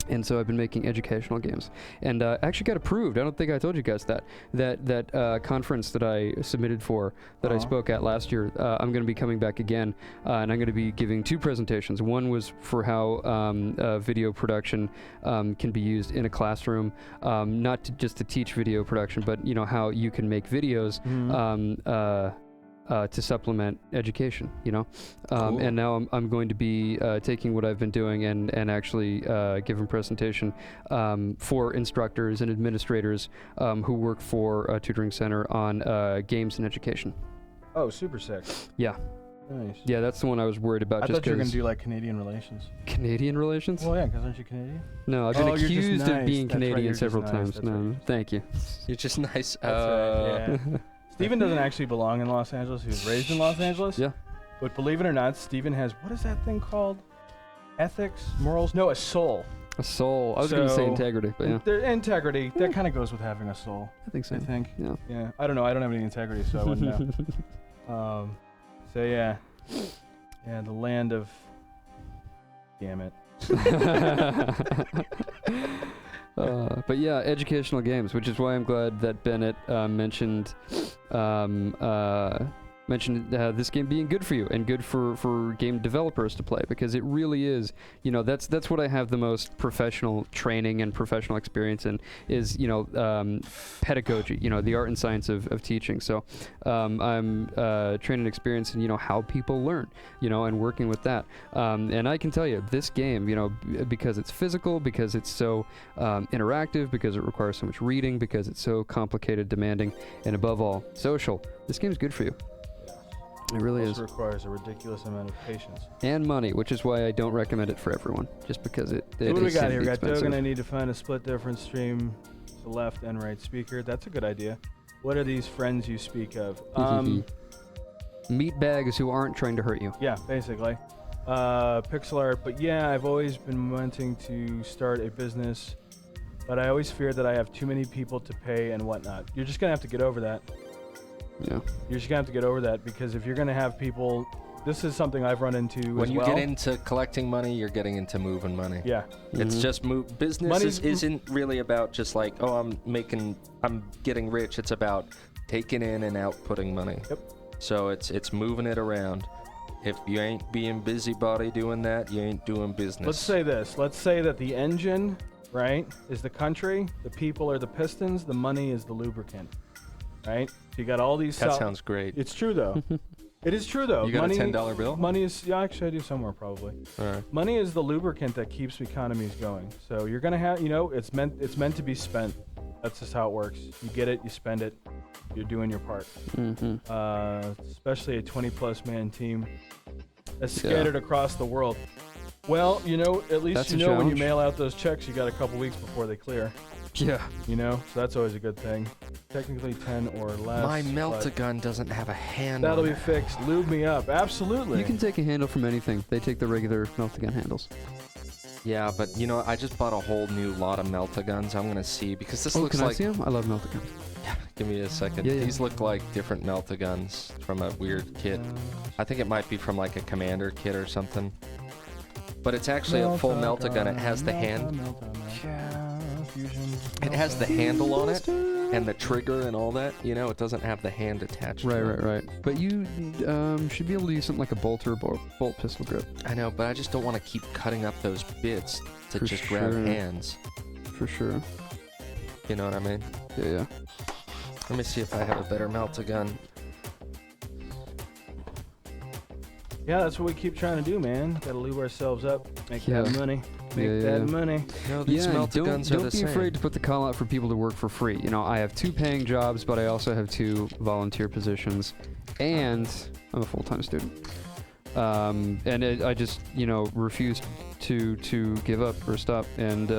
Speaker 3: And so I've been making educational games, and actually got approved. I don't think I told you guys that conference that I submitted for, that I spoke at last year. I'm going to be coming back again, and I'm going to be giving 2 presentations. One was for how video production can be used in a classroom, not just to teach video production, but you know how you can make videos. To supplement education, you know,
Speaker 2: Cool.
Speaker 3: and now I'm going to be taking what I've been doing and actually giving a presentation for instructors and administrators who work for a tutoring center on games and education.
Speaker 1: Oh, super sick.
Speaker 3: Yeah,
Speaker 1: Nice.
Speaker 3: yeah, that's the one I was worried about.
Speaker 1: I
Speaker 3: just
Speaker 1: thought you were going
Speaker 3: 'cause
Speaker 1: to do like Canadian relations.
Speaker 3: Canadian relations.
Speaker 1: Well, yeah, because aren't you Canadian?
Speaker 3: No, I've been
Speaker 1: Oh, you're just
Speaker 3: accused of
Speaker 1: nice.
Speaker 3: being
Speaker 1: That's right,
Speaker 3: Canadian
Speaker 1: you're just
Speaker 3: several
Speaker 1: nice.
Speaker 3: times.
Speaker 1: That's
Speaker 3: No,
Speaker 1: right.
Speaker 3: thank you.
Speaker 2: You're just nice.
Speaker 1: That's right, yeah. Steven doesn't actually belong in Los Angeles. He was raised in Los Angeles.
Speaker 3: Yeah.
Speaker 1: But believe it or not, Steven has, what is that thing called? Ethics? Morals? No, a soul.
Speaker 3: A soul. I was going to say
Speaker 1: So,
Speaker 3: integrity, but yeah,
Speaker 1: Integrity. That kind of goes with having a soul,
Speaker 3: I think so.
Speaker 1: I think.
Speaker 3: Yeah.
Speaker 1: Yeah. I don't know. I don't have any integrity, so I wouldn't know. So yeah. Yeah, the land of... Damn it.
Speaker 3: But yeah, educational games, which is why I'm glad that Bennet mentioned mentioned this game being good for you and good for game developers to play, because it really is, you know, that's what I have the most professional training and professional experience in, is, you know, pedagogy, you know, the art and science of teaching. So I'm trained and experienced in, you know, how people learn, you know, and working with that. And I can tell you, this game, you know, because it's physical, because it's so interactive, because it requires so much reading, because it's so complicated, demanding, and above all, social, this game's good for you. It really is.
Speaker 1: It requires a ridiculous amount of patience.
Speaker 3: And money, which is why I don't recommend it for everyone, just because it
Speaker 1: So what do we got here? We got
Speaker 3: expensive.
Speaker 1: Dogan. I need to find a split difference stream, the left and right speaker. That's a good idea. What are these friends you speak of?
Speaker 3: Meat bags who aren't trying to hurt you.
Speaker 1: Yeah, basically. Pixel art. But yeah, I've always been wanting to start a business, but I always fear that I have too many people to pay and whatnot. You're just going to have to get over that.
Speaker 3: Yeah.
Speaker 1: You're just going to have to get over that, because if you're going to have people, this is something I've run into
Speaker 2: When
Speaker 1: as
Speaker 2: you
Speaker 1: well.
Speaker 2: get into collecting money, you're getting into moving money.
Speaker 1: Yeah.
Speaker 2: It's just business isn't really about just like, oh, I'm getting rich. It's about taking in and outputting money.
Speaker 1: Yep.
Speaker 2: So it's moving it around. If you ain't being busybody doing that, you ain't doing business.
Speaker 1: Let's say this. Let's say that the engine, right, is the country, the people are the pistons, the money is the lubricant, right? So you got all these...
Speaker 2: That sounds great.
Speaker 1: It's true, though. It is true, though.
Speaker 2: You got
Speaker 1: money,
Speaker 2: a $10 bill?
Speaker 1: Money is... Yeah, actually, I do somewhere, probably.
Speaker 2: All right.
Speaker 1: Money is the lubricant that keeps economies going. So you're going to have... You know, it's meant to be spent. That's just how it works. You get it, you spend it. You're doing your part. Especially a 20-plus man team that's scattered across the world. Well, you know, at least
Speaker 3: That's
Speaker 1: you
Speaker 3: a
Speaker 1: know when you
Speaker 3: challenge.
Speaker 1: mail out those checks, you got a couple weeks before they clear.
Speaker 3: Yeah.
Speaker 1: You know, so that's always a good thing. Technically 10 or less.
Speaker 2: My
Speaker 1: but
Speaker 2: melt-a-gun doesn't have a hand
Speaker 1: that'll
Speaker 2: on
Speaker 1: be
Speaker 2: it.
Speaker 1: fixed. Lube me up. Absolutely.
Speaker 3: You can take a handle from anything. They take the regular melt-a-gun handles.
Speaker 2: Yeah, but you know, I just bought a whole new lot of melt-a-guns. I'm gonna see, because this looks
Speaker 3: can
Speaker 2: like...
Speaker 3: I see them? I love melt-a-guns.
Speaker 2: Yeah, give me a second.
Speaker 3: Yeah, yeah.
Speaker 2: These look like different melt-a-guns from a weird kit. I think it might be from like a commander kit or something. But it's actually a full melt-a-gun. It has the hand. It has the handle on it and the trigger and all that. You know, it doesn't have the hand attached. to it.
Speaker 3: Right. But you should be able to use something like a bolt or bolt pistol grip.
Speaker 2: I know, but I just don't want to keep cutting up those bits to
Speaker 3: For
Speaker 2: just grab
Speaker 3: sure.
Speaker 2: hands.
Speaker 3: For sure.
Speaker 2: You know what I mean?
Speaker 3: Yeah.
Speaker 2: Let me see if I have a better melt-a-gun.
Speaker 1: Yeah, that's what we keep trying to do, man. Gotta lube ourselves up. Make
Speaker 3: Yeah.
Speaker 1: that money. Make
Speaker 3: Yeah.
Speaker 1: that money.
Speaker 2: No, these
Speaker 3: Yeah,
Speaker 2: melt-a-guns are
Speaker 3: don't
Speaker 2: the
Speaker 3: be
Speaker 2: same.
Speaker 3: afraid to put the call out for people to work for free. You know, I have 2 paying jobs, but I also have 2 volunteer positions, and I'm a full-time student. I just, you know, refuse to give up or stop. And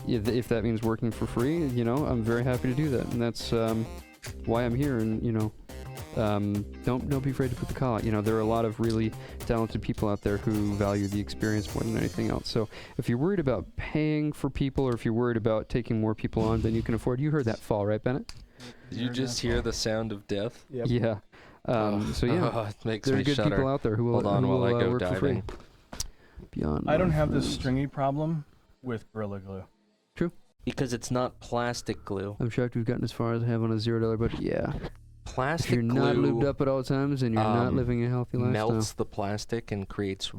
Speaker 3: if that means working for free, you know, I'm very happy to do that. And that's why I'm here. And you know, don't be afraid to put the call out. You know, there are a lot of really talented people out there who value the experience more than anything else. So if you're worried about paying for people, or if you're worried about taking more people on than you can afford, you heard that fall, right, Bennett?
Speaker 2: Did you just hear the sound of death?
Speaker 1: Yep.
Speaker 3: Yeah. So yeah,
Speaker 2: it makes
Speaker 3: there are
Speaker 2: me
Speaker 3: good
Speaker 2: shudder.
Speaker 3: people out there who will,
Speaker 2: Hold on
Speaker 3: who
Speaker 2: while
Speaker 3: will
Speaker 2: I go
Speaker 3: work for free.
Speaker 2: diving.
Speaker 3: Beyond
Speaker 1: I don't
Speaker 3: my
Speaker 1: have this
Speaker 3: friends.
Speaker 1: stringy problem with Gorilla Glue.
Speaker 2: Because it's not plastic glue.
Speaker 3: I'm shocked we've gotten as far as I have on a $0 budget. Yeah.
Speaker 2: Plastic
Speaker 3: If you're
Speaker 2: glue
Speaker 3: not lubed up at all times and you're not living a healthy lifestyle.
Speaker 2: melts the plastic and creates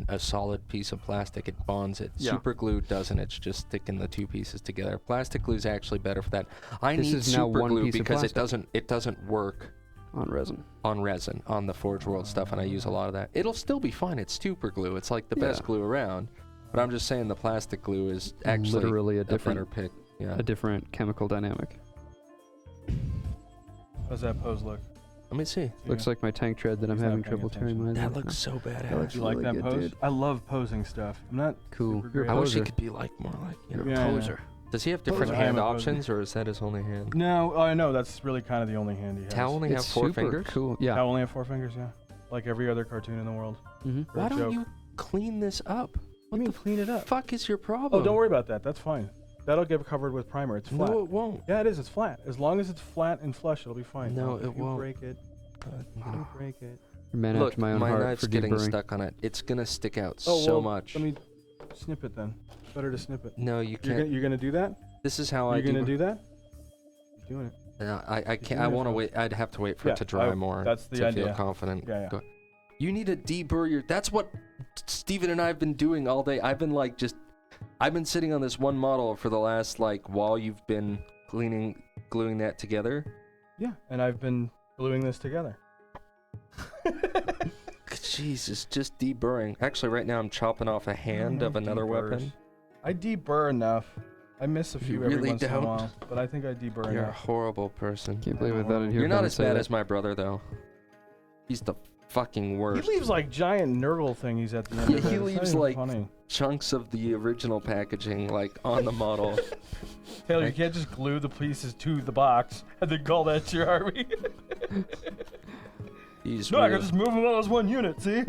Speaker 2: a solid piece of plastic. It bonds it.
Speaker 3: Yeah.
Speaker 2: Super glue doesn't. It's just sticking the 2 pieces together. Plastic glue is actually better for that. I
Speaker 3: This
Speaker 2: need
Speaker 3: is now
Speaker 2: super
Speaker 3: one
Speaker 2: glue
Speaker 3: piece of
Speaker 2: because
Speaker 3: plastic.
Speaker 2: it doesn't work
Speaker 3: On resin.
Speaker 2: on resin on the Forge World stuff, and I use a lot of that. It'll still be fine. It's super glue. It's like the best
Speaker 3: Yeah.
Speaker 2: glue around. But I'm just saying the plastic glue is actually
Speaker 3: Literally a
Speaker 2: better
Speaker 3: different
Speaker 2: pick. Yeah.
Speaker 3: a different chemical dynamic.
Speaker 1: How's that pose look?
Speaker 2: Let me see.
Speaker 3: Looks like my tank tread that I'm
Speaker 1: He's not
Speaker 3: having
Speaker 1: paying
Speaker 3: trouble tearing
Speaker 1: attention.
Speaker 3: my
Speaker 2: That looks so badass.
Speaker 3: looks
Speaker 1: Do you like
Speaker 3: really
Speaker 1: that
Speaker 3: good,
Speaker 1: pose?
Speaker 3: dude.
Speaker 1: I love posing stuff. I'm not
Speaker 3: Cool.
Speaker 1: super
Speaker 3: You're
Speaker 1: great.
Speaker 3: a
Speaker 2: I wish
Speaker 3: poser.
Speaker 2: it could be like more like, you know,
Speaker 1: Yeah, I know.
Speaker 3: Poser.
Speaker 2: Does he have different
Speaker 1: Poser. I am
Speaker 2: hand
Speaker 1: a poser.
Speaker 2: options, or is that his only hand?
Speaker 1: No, I know that's really kind of the only hand he has.
Speaker 2: Tao only have
Speaker 3: It's
Speaker 2: 4
Speaker 3: super
Speaker 2: fingers?
Speaker 3: cool. Yeah.
Speaker 1: Tao only have 4 fingers, yeah. Like every other cartoon in the world.
Speaker 3: Mm-hmm.
Speaker 1: Or a
Speaker 2: Why don't
Speaker 1: joke.
Speaker 2: you clean this up?
Speaker 1: What do you mean clean it up?
Speaker 2: Fuck is your problem?
Speaker 1: Oh, don't worry about that. That's fine. That'll get covered with primer. It's flat.
Speaker 2: No, it won't.
Speaker 1: Yeah, it is. It's flat. As long as it's flat and flush, it'll be fine.
Speaker 2: No,
Speaker 1: If
Speaker 2: it
Speaker 1: you
Speaker 2: won't.
Speaker 1: break it. If you break it.
Speaker 3: You're man
Speaker 2: Look,
Speaker 3: after my own
Speaker 2: my
Speaker 3: heart
Speaker 2: knife's
Speaker 3: for
Speaker 2: getting
Speaker 3: deburring.
Speaker 2: stuck on it. It's gonna stick out
Speaker 1: Oh,
Speaker 2: so
Speaker 1: well,
Speaker 2: much.
Speaker 1: Let me snip it then. Better to snip it.
Speaker 2: No, you
Speaker 1: You're
Speaker 2: can't.
Speaker 1: gonna do that?
Speaker 2: This is how I
Speaker 1: You're
Speaker 2: do.
Speaker 1: gonna do that? You're doing it.
Speaker 2: I can't.
Speaker 1: doing
Speaker 2: I
Speaker 1: it
Speaker 2: want to
Speaker 1: for-
Speaker 2: wait. I'd have to wait for it to dry more.
Speaker 1: That's the
Speaker 2: to
Speaker 1: idea.
Speaker 2: feel confident.
Speaker 1: Yeah.
Speaker 2: You need to deburr your. That's what Steven and I have been doing all day. I've been like I've been sitting on this one model for the last like while you've been gluing that together.
Speaker 1: Yeah, and I've been gluing this together.
Speaker 2: Jesus, just deburring. Actually, right now I'm chopping off a hand of another weapon.
Speaker 1: I deburr enough. I miss a few
Speaker 2: You
Speaker 1: every
Speaker 2: really
Speaker 1: once in a
Speaker 2: don't?
Speaker 1: while, but I think I deburr
Speaker 2: You're a
Speaker 1: enough.
Speaker 2: horrible person.
Speaker 3: Can't believe I thought I'd hear
Speaker 2: You're not
Speaker 3: Bennet
Speaker 2: as
Speaker 3: say
Speaker 2: bad
Speaker 3: that.
Speaker 2: as my brother, though. He's the fucking
Speaker 1: He
Speaker 2: worst.
Speaker 1: leaves like giant Nurgle thingies at the end.
Speaker 2: Yeah,
Speaker 1: of it.
Speaker 2: he
Speaker 1: It's not
Speaker 2: leaves,
Speaker 1: even
Speaker 2: like-
Speaker 1: funny.
Speaker 2: Chunks of the original packaging, like, on the model.
Speaker 1: Taylor, you
Speaker 2: like-
Speaker 1: can't just glue the pieces to the box and then call that your army.
Speaker 2: He's
Speaker 1: No, I
Speaker 2: real-
Speaker 1: can just move them all as one unit. See?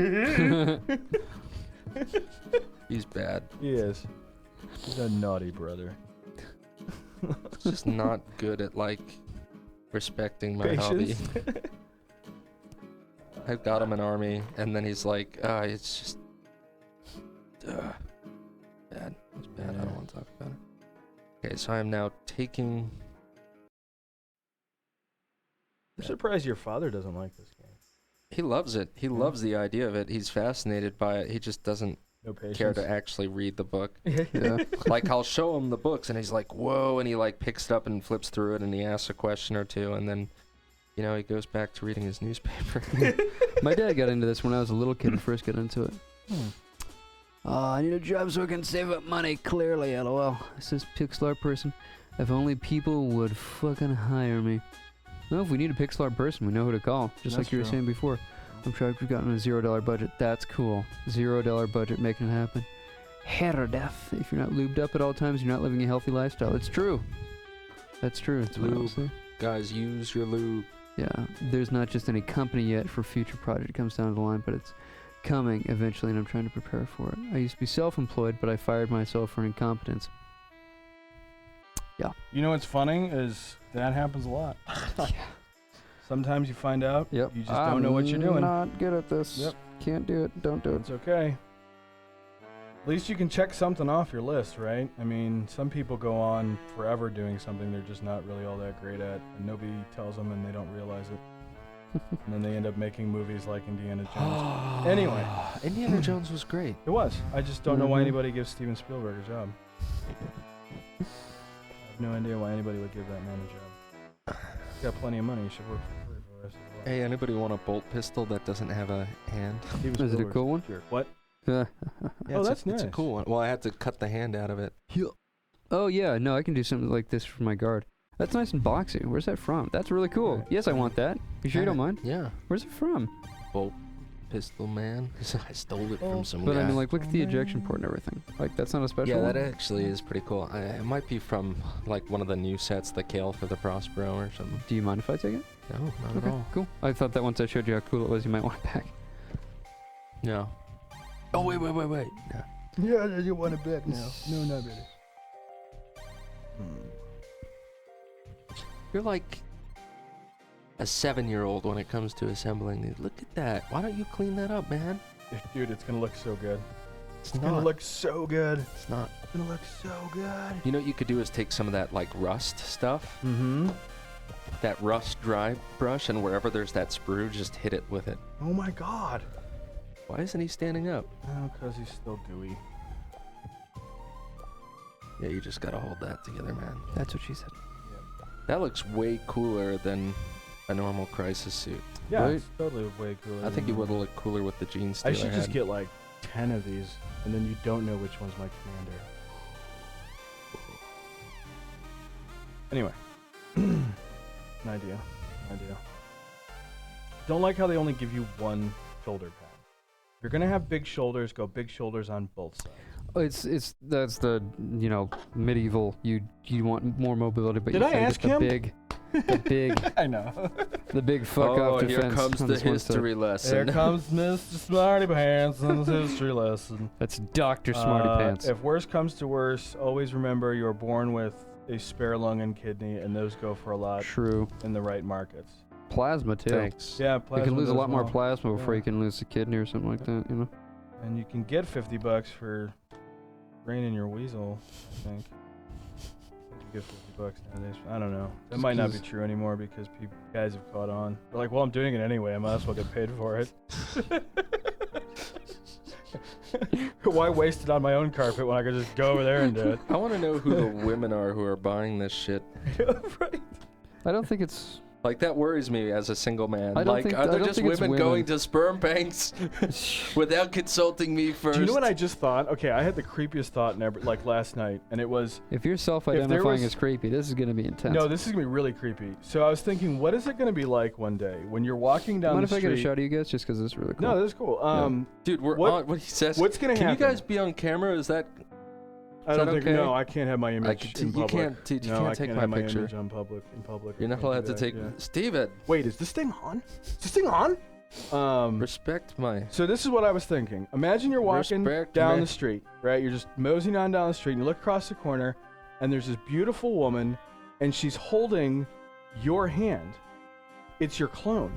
Speaker 2: He's bad.
Speaker 1: He is. He's a naughty brother.
Speaker 2: Just not good at, like, respecting my hobby.
Speaker 1: Patience.
Speaker 2: I got him an army, and then he's like, it's just... bad. It's bad. I don't want to talk about it. Okay, so I am now taking...
Speaker 1: I'm surprised your father doesn't like this game.
Speaker 2: He loves it. He loves the idea of it. He's fascinated by it. He just doesn't
Speaker 1: No patience.
Speaker 2: care to actually read the book.
Speaker 3: Yeah.
Speaker 2: Like, I'll show him the books, and he's like, whoa, and he, like, picks it up and flips through it, and he asks a question or two, and then, you know, he goes back to reading his newspaper.
Speaker 3: My dad got into this when I was a little kid and first got into it. I need a job so I can save up money, clearly, lol. Says Pixlar person. If only people would fucking hire me. Well, if we need a Pixlar person, we know who to call. Just like
Speaker 1: That's
Speaker 3: you were
Speaker 1: true.
Speaker 3: saying before. I'm sure we've gotten a $0 budget. That's cool. $0 budget making it happen. Hair death. If you're not lubed up at all times, you're not living a healthy lifestyle. It's true. That's true. That's what I would
Speaker 2: Lube.
Speaker 3: say.
Speaker 2: Guys, use your lube.
Speaker 3: Yeah, there's not just any company yet for future project. It comes down the line, but it's coming eventually, and I'm trying to prepare for it. I used to be self-employed, but I fired myself for incompetence.
Speaker 1: You know what's funny is that happens a lot.
Speaker 3: Yeah.
Speaker 1: Sometimes you find out
Speaker 3: Yep.
Speaker 1: you just don't know what you're doing.
Speaker 3: Not good at this.
Speaker 1: Yep.
Speaker 3: Can't do it. Don't do it.
Speaker 1: It's okay. At least you can check something off your list, right? I mean, some people go on forever doing something they're just not really all that great at, and nobody tells them and they don't realize it. And then they end up making movies like Indiana Jones. Anyway.
Speaker 2: Indiana Jones was great.
Speaker 1: It was. I just don't know why
Speaker 3: Mhm.
Speaker 1: anybody gives Steven Spielberg a job. I have no idea why anybody would give that man a job. He's got plenty of money. He should work for free for the rest of his life.
Speaker 2: Hey, anybody want a bolt pistol that doesn't have a hand?
Speaker 1: Steven
Speaker 3: Is it a
Speaker 1: Spielberg's
Speaker 3: cool one?
Speaker 1: jerk. What?
Speaker 2: Yeah,
Speaker 1: Oh,
Speaker 2: it's
Speaker 1: that's
Speaker 2: It's a
Speaker 1: nice.
Speaker 2: cool one. Well, I had to cut the hand out of it.
Speaker 3: Oh yeah, no, I can do something like this for my guard. That's nice and boxy. Where's that from? That's really cool.
Speaker 1: Right.
Speaker 3: Yes, I want that. You sure you don't mind?
Speaker 2: Yeah.
Speaker 3: Where's it from?
Speaker 2: Bolt pistol, man. I stole it from some
Speaker 3: But
Speaker 2: guy.
Speaker 3: I mean, like, look at the ejection port and everything. Like, that's not a special
Speaker 2: yeah,
Speaker 3: one?
Speaker 2: that actually is pretty cool. It might be from, like, one of the new sets, the Kale for the Prospero or something.
Speaker 3: Do you mind if I take it?
Speaker 2: No, not
Speaker 3: Okay,
Speaker 2: at all.
Speaker 3: cool. I thought that once I showed you how cool it was, you might want it back.
Speaker 2: No. Oh, wait. No.
Speaker 1: Yeah, you want it back now. No, not really.
Speaker 2: You're like a 7-year-old when it comes to assembling these. Look at that. Why don't you clean that up, man?
Speaker 1: Dude, it's gonna look so good.
Speaker 2: It's
Speaker 1: It's
Speaker 2: not.
Speaker 1: gonna look so good.
Speaker 2: It's not.
Speaker 1: It's gonna look so good.
Speaker 2: You know what you could do is take some of that, like, rust stuff,
Speaker 1: Mm-hmm.
Speaker 2: that rust dry brush, and wherever there's that sprue, just hit it with it.
Speaker 1: Oh my god.
Speaker 2: Why isn't he standing up?
Speaker 1: Oh, because he's still gooey.
Speaker 2: Yeah, you just gotta hold that together, man.
Speaker 3: That's what she said.
Speaker 2: That looks way cooler than a normal crisis suit.
Speaker 1: Yeah,
Speaker 3: Right.
Speaker 1: it's totally way cooler.
Speaker 2: I think
Speaker 1: than
Speaker 2: it would
Speaker 1: that.
Speaker 2: look cooler with the jeans.
Speaker 1: I should just get like 10 of these, and then you don't know which one's my commander. Anyway. An idea. Don't like how they only give you one shoulder pad. If you're gonna have big shoulders, go big shoulders on both sides.
Speaker 3: Oh, that's the, you know, medieval, you want more mobility, but
Speaker 1: Did
Speaker 3: you
Speaker 1: I
Speaker 3: can't
Speaker 1: ask
Speaker 3: get
Speaker 1: him?
Speaker 3: the big,
Speaker 1: I know.
Speaker 3: the big fuck
Speaker 2: Oh,
Speaker 3: off
Speaker 2: here
Speaker 3: defense.
Speaker 2: comes
Speaker 3: on
Speaker 2: the
Speaker 3: this one side.
Speaker 2: history
Speaker 1: Here
Speaker 2: lesson.
Speaker 1: comes Mr. Smarty Pants and his history lesson.
Speaker 3: That's Dr. Smarty Pants.
Speaker 1: If worse comes to worse, always remember you were born with a spare lung and kidney, and those go for a lot
Speaker 3: True.
Speaker 1: in the right markets.
Speaker 3: Plasma, too.
Speaker 2: Thanks.
Speaker 1: Yeah,
Speaker 3: You
Speaker 1: plasma
Speaker 3: can lose a
Speaker 1: does
Speaker 3: lot more
Speaker 1: well.
Speaker 3: plasma before
Speaker 1: Yeah.
Speaker 3: you can lose a kidney or something like that, you know?
Speaker 1: And you can get $50 for draining your weasel, I think. get $50 nowadays. I don't know. That might not be true anymore because guys have caught on. They're like, well, I'm doing it anyway. I might as well get paid for it. Why waste it on my own carpet when I could just go over there and do it?
Speaker 2: I want to know who the women are who are buying this shit.
Speaker 1: Right.
Speaker 3: I don't think it's...
Speaker 2: Like, that worries me as a single man.
Speaker 3: I don't
Speaker 2: Like,
Speaker 3: think-
Speaker 2: are
Speaker 3: I
Speaker 2: there
Speaker 3: don't
Speaker 2: just
Speaker 3: think it's
Speaker 2: women
Speaker 3: women.
Speaker 2: going to sperm banks without consulting me first?
Speaker 1: Do you know what I just thought? Okay, I had the creepiest thought ever, like last night, and it was...
Speaker 3: If you're self-identifying
Speaker 1: was-
Speaker 3: as creepy, this is going to be intense.
Speaker 1: No, this is going to be really creepy. So I was thinking, what is it going to be like one day when you're walking down
Speaker 3: Mind
Speaker 1: the
Speaker 3: if I
Speaker 1: street...
Speaker 3: get a shot of you guys just because this is really cool?
Speaker 1: No, this is cool.
Speaker 2: Dude, we're
Speaker 1: what-
Speaker 2: on. What he says.
Speaker 1: what's going to happen?
Speaker 2: Can you guys be on camera? Is that?
Speaker 1: I don't
Speaker 2: that
Speaker 1: think...
Speaker 2: okay?
Speaker 1: No, I can't have my image in
Speaker 2: you
Speaker 1: public.
Speaker 2: can't, dude. You
Speaker 1: No,
Speaker 2: can't
Speaker 1: I
Speaker 2: take
Speaker 1: can't
Speaker 2: my
Speaker 1: have
Speaker 2: picture.
Speaker 1: my image on public. In public. I
Speaker 2: You're not
Speaker 1: can't
Speaker 2: allowed
Speaker 1: do
Speaker 2: to
Speaker 1: that,
Speaker 2: take.
Speaker 1: yeah.
Speaker 2: Steven,
Speaker 1: Wait, is this thing on? Is this thing on?
Speaker 2: respect my.
Speaker 1: So this is what I was thinking. Imagine you're walking
Speaker 2: Respect
Speaker 1: down
Speaker 2: me.
Speaker 1: the street, right? You're just moseying on down the street, and you look across the corner, and there's this beautiful woman, and she's holding your hand. It's your clone.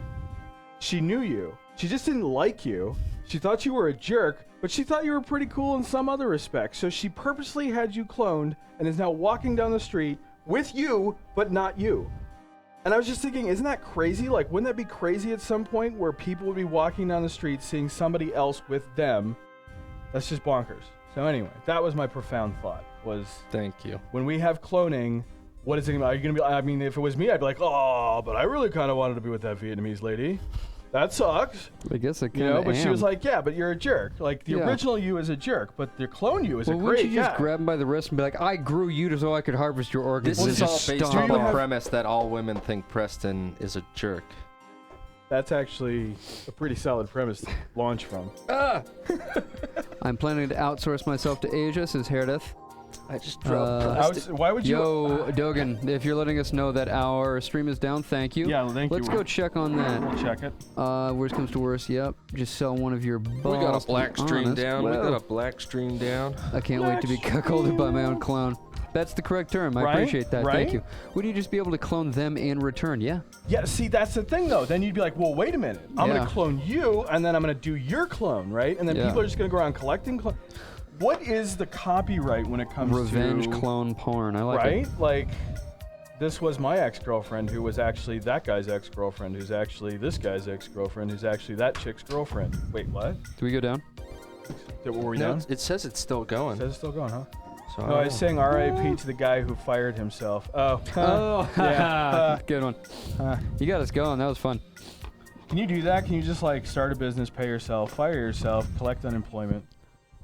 Speaker 1: She knew you. She just didn't like you. She thought you were a jerk, but she thought you were pretty cool in some other respects. So she purposely had you cloned and is now walking down the street with you, but not you. And I was just thinking, isn't that crazy? Like, wouldn't that be crazy at some point where people would be walking down the street seeing somebody else with them? That's just bonkers. So anyway, that was my profound thought, was
Speaker 2: Thank you.
Speaker 1: when we have cloning, what is it gonna be? Are you gonna be, I mean, if it was me, I'd be like, oh, but I really kind of wanted to be with that Vietnamese lady. That sucks.
Speaker 3: I guess I kind
Speaker 1: You
Speaker 3: of
Speaker 1: know, but she was like, yeah, but you're a jerk. Like, the
Speaker 3: Yeah.
Speaker 1: original you is a jerk, but the clone you is
Speaker 3: well,
Speaker 1: a
Speaker 3: wouldn't
Speaker 1: great
Speaker 3: you just
Speaker 1: guy.
Speaker 3: grab him by the wrist and be like, I grew you so I could harvest your organs?
Speaker 2: This
Speaker 3: and
Speaker 2: is all
Speaker 3: just
Speaker 2: based
Speaker 3: stomp
Speaker 2: on
Speaker 3: on
Speaker 2: the
Speaker 3: it?
Speaker 2: premise that all women think Preston is a jerk.
Speaker 1: That's actually a pretty solid premise to launch from.
Speaker 2: Ah!
Speaker 3: I'm planning to outsource myself to Asia, says Herdeth.
Speaker 2: I just
Speaker 1: Why would you...
Speaker 3: Yo, Dogan, if you're letting us know that our stream is down, thank you.
Speaker 1: Yeah, thank
Speaker 3: Let's
Speaker 1: you.
Speaker 3: go check on that.
Speaker 1: We'll check it.
Speaker 3: Worst comes to worst, yep. Just sell one of your balls.
Speaker 2: We got a
Speaker 3: to be
Speaker 2: black stream
Speaker 3: honest.
Speaker 2: down. We
Speaker 3: Whoa.
Speaker 2: got a black stream down.
Speaker 3: I can't wait to be cuckolded by my own clone. That's the correct term. I
Speaker 1: Right?
Speaker 3: appreciate that.
Speaker 1: Right?
Speaker 3: Thank you. Would you just be able to clone them in return? Yeah.
Speaker 1: Yeah, see, that's the thing, though. Then you'd be like, well, wait a minute. I'm
Speaker 3: Yeah.
Speaker 1: going to clone you, and then I'm going to do your clone, right? And then
Speaker 3: Yeah.
Speaker 1: people are just going to go around collecting clones. What is the copyright when it comes
Speaker 3: Revenge
Speaker 1: to...
Speaker 3: clone porn. I like
Speaker 1: right?
Speaker 3: it.
Speaker 1: Like, this was my ex-girlfriend who was actually that guy's ex-girlfriend, who's actually this guy's ex-girlfriend, who's actually that chick's girlfriend. Wait, what?
Speaker 3: Do we go down?
Speaker 1: Were we
Speaker 2: No,
Speaker 1: done?
Speaker 2: it says it's still going.
Speaker 1: Says it's still going, huh?
Speaker 2: So
Speaker 1: No, I was saying R.I.P. to the guy who fired himself. Oh.
Speaker 3: Oh,
Speaker 1: yeah.
Speaker 3: good one. You got us going. That was fun.
Speaker 1: Can you do that? Can you just, like, start a business, pay yourself, fire yourself, collect unemployment?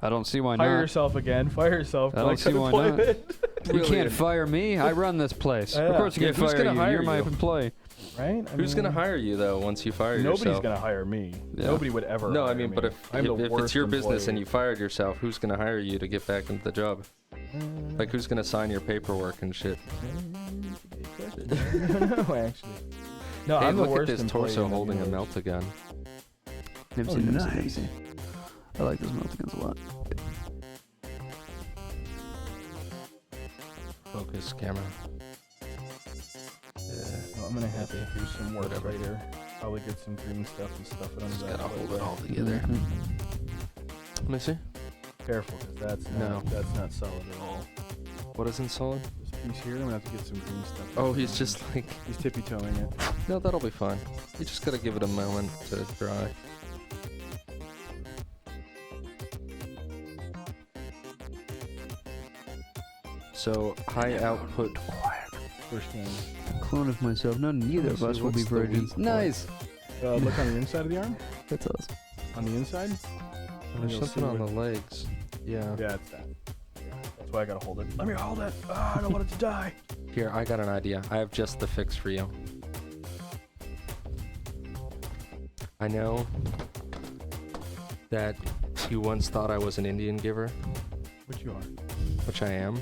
Speaker 3: I don't see why
Speaker 1: Hire
Speaker 3: not.
Speaker 1: yourself again, fire yourself,
Speaker 3: I don't
Speaker 1: collect
Speaker 3: see why not.
Speaker 1: unemployment.
Speaker 3: You can't fire me. I run this place.
Speaker 1: Yeah.
Speaker 3: Of course you
Speaker 2: Yeah,
Speaker 3: can
Speaker 2: who's
Speaker 3: fire
Speaker 2: gonna
Speaker 3: you.
Speaker 2: hire
Speaker 3: You're my
Speaker 2: you?
Speaker 3: employee.
Speaker 1: Right? I
Speaker 2: Who's
Speaker 1: mean,
Speaker 2: gonna hire you though once you fire
Speaker 1: Nobody's
Speaker 2: yourself?
Speaker 1: gonna hire me.
Speaker 3: Yeah.
Speaker 1: Nobody would ever.
Speaker 2: No, I
Speaker 1: hire
Speaker 2: mean,
Speaker 1: me.
Speaker 2: but
Speaker 1: I'm the
Speaker 2: if it's
Speaker 1: worst
Speaker 2: your business and
Speaker 1: employee.
Speaker 2: you fired yourself, who's gonna hire you to get back into the job? Like, who's gonna sign your paperwork and shit?
Speaker 1: No, actually. No,
Speaker 2: Hey,
Speaker 1: I'm the
Speaker 2: look at
Speaker 1: worst
Speaker 2: this
Speaker 1: employee
Speaker 2: torso
Speaker 1: in the
Speaker 2: holding a
Speaker 1: universe.
Speaker 2: melt-a-gun.
Speaker 3: Never
Speaker 1: Oh,
Speaker 3: seen, never seen, never
Speaker 1: nice.
Speaker 3: seen. I like those multi-guns a lot.
Speaker 2: Focus camera.
Speaker 1: Well, I'm gonna have to do some work
Speaker 2: Whatever.
Speaker 1: later. Probably get some green stuff and stuff it
Speaker 2: Just
Speaker 1: under
Speaker 2: gotta
Speaker 1: that.
Speaker 2: hold it all together. Let me see.
Speaker 1: Careful, because that's not solid at all.
Speaker 2: What isn't solid?
Speaker 1: This piece here, I'm gonna have to get some green stuff.
Speaker 2: Oh, he's just like...
Speaker 1: He's tippy-toeing it.
Speaker 2: No, that'll be fine. You just gotta give it a moment to dry. So, high output.
Speaker 1: First thing.
Speaker 3: Clone of myself. No, neither of
Speaker 2: So
Speaker 3: us will be
Speaker 2: what's the
Speaker 3: virgins.
Speaker 2: weak point?
Speaker 3: Nice.
Speaker 1: Look on the inside of the arm.
Speaker 3: That's us.
Speaker 1: On the inside.
Speaker 2: There's
Speaker 1: You'll
Speaker 2: something
Speaker 1: see
Speaker 2: on the
Speaker 1: what-
Speaker 2: legs. Yeah.
Speaker 1: Yeah, it's that. That's why I gotta hold it. Let me hold it. Oh, I don't want it to die.
Speaker 2: Here, I got an idea. I have just the fix for you. I know that you once thought I was an Indian giver,
Speaker 1: Which you are.
Speaker 2: which I am,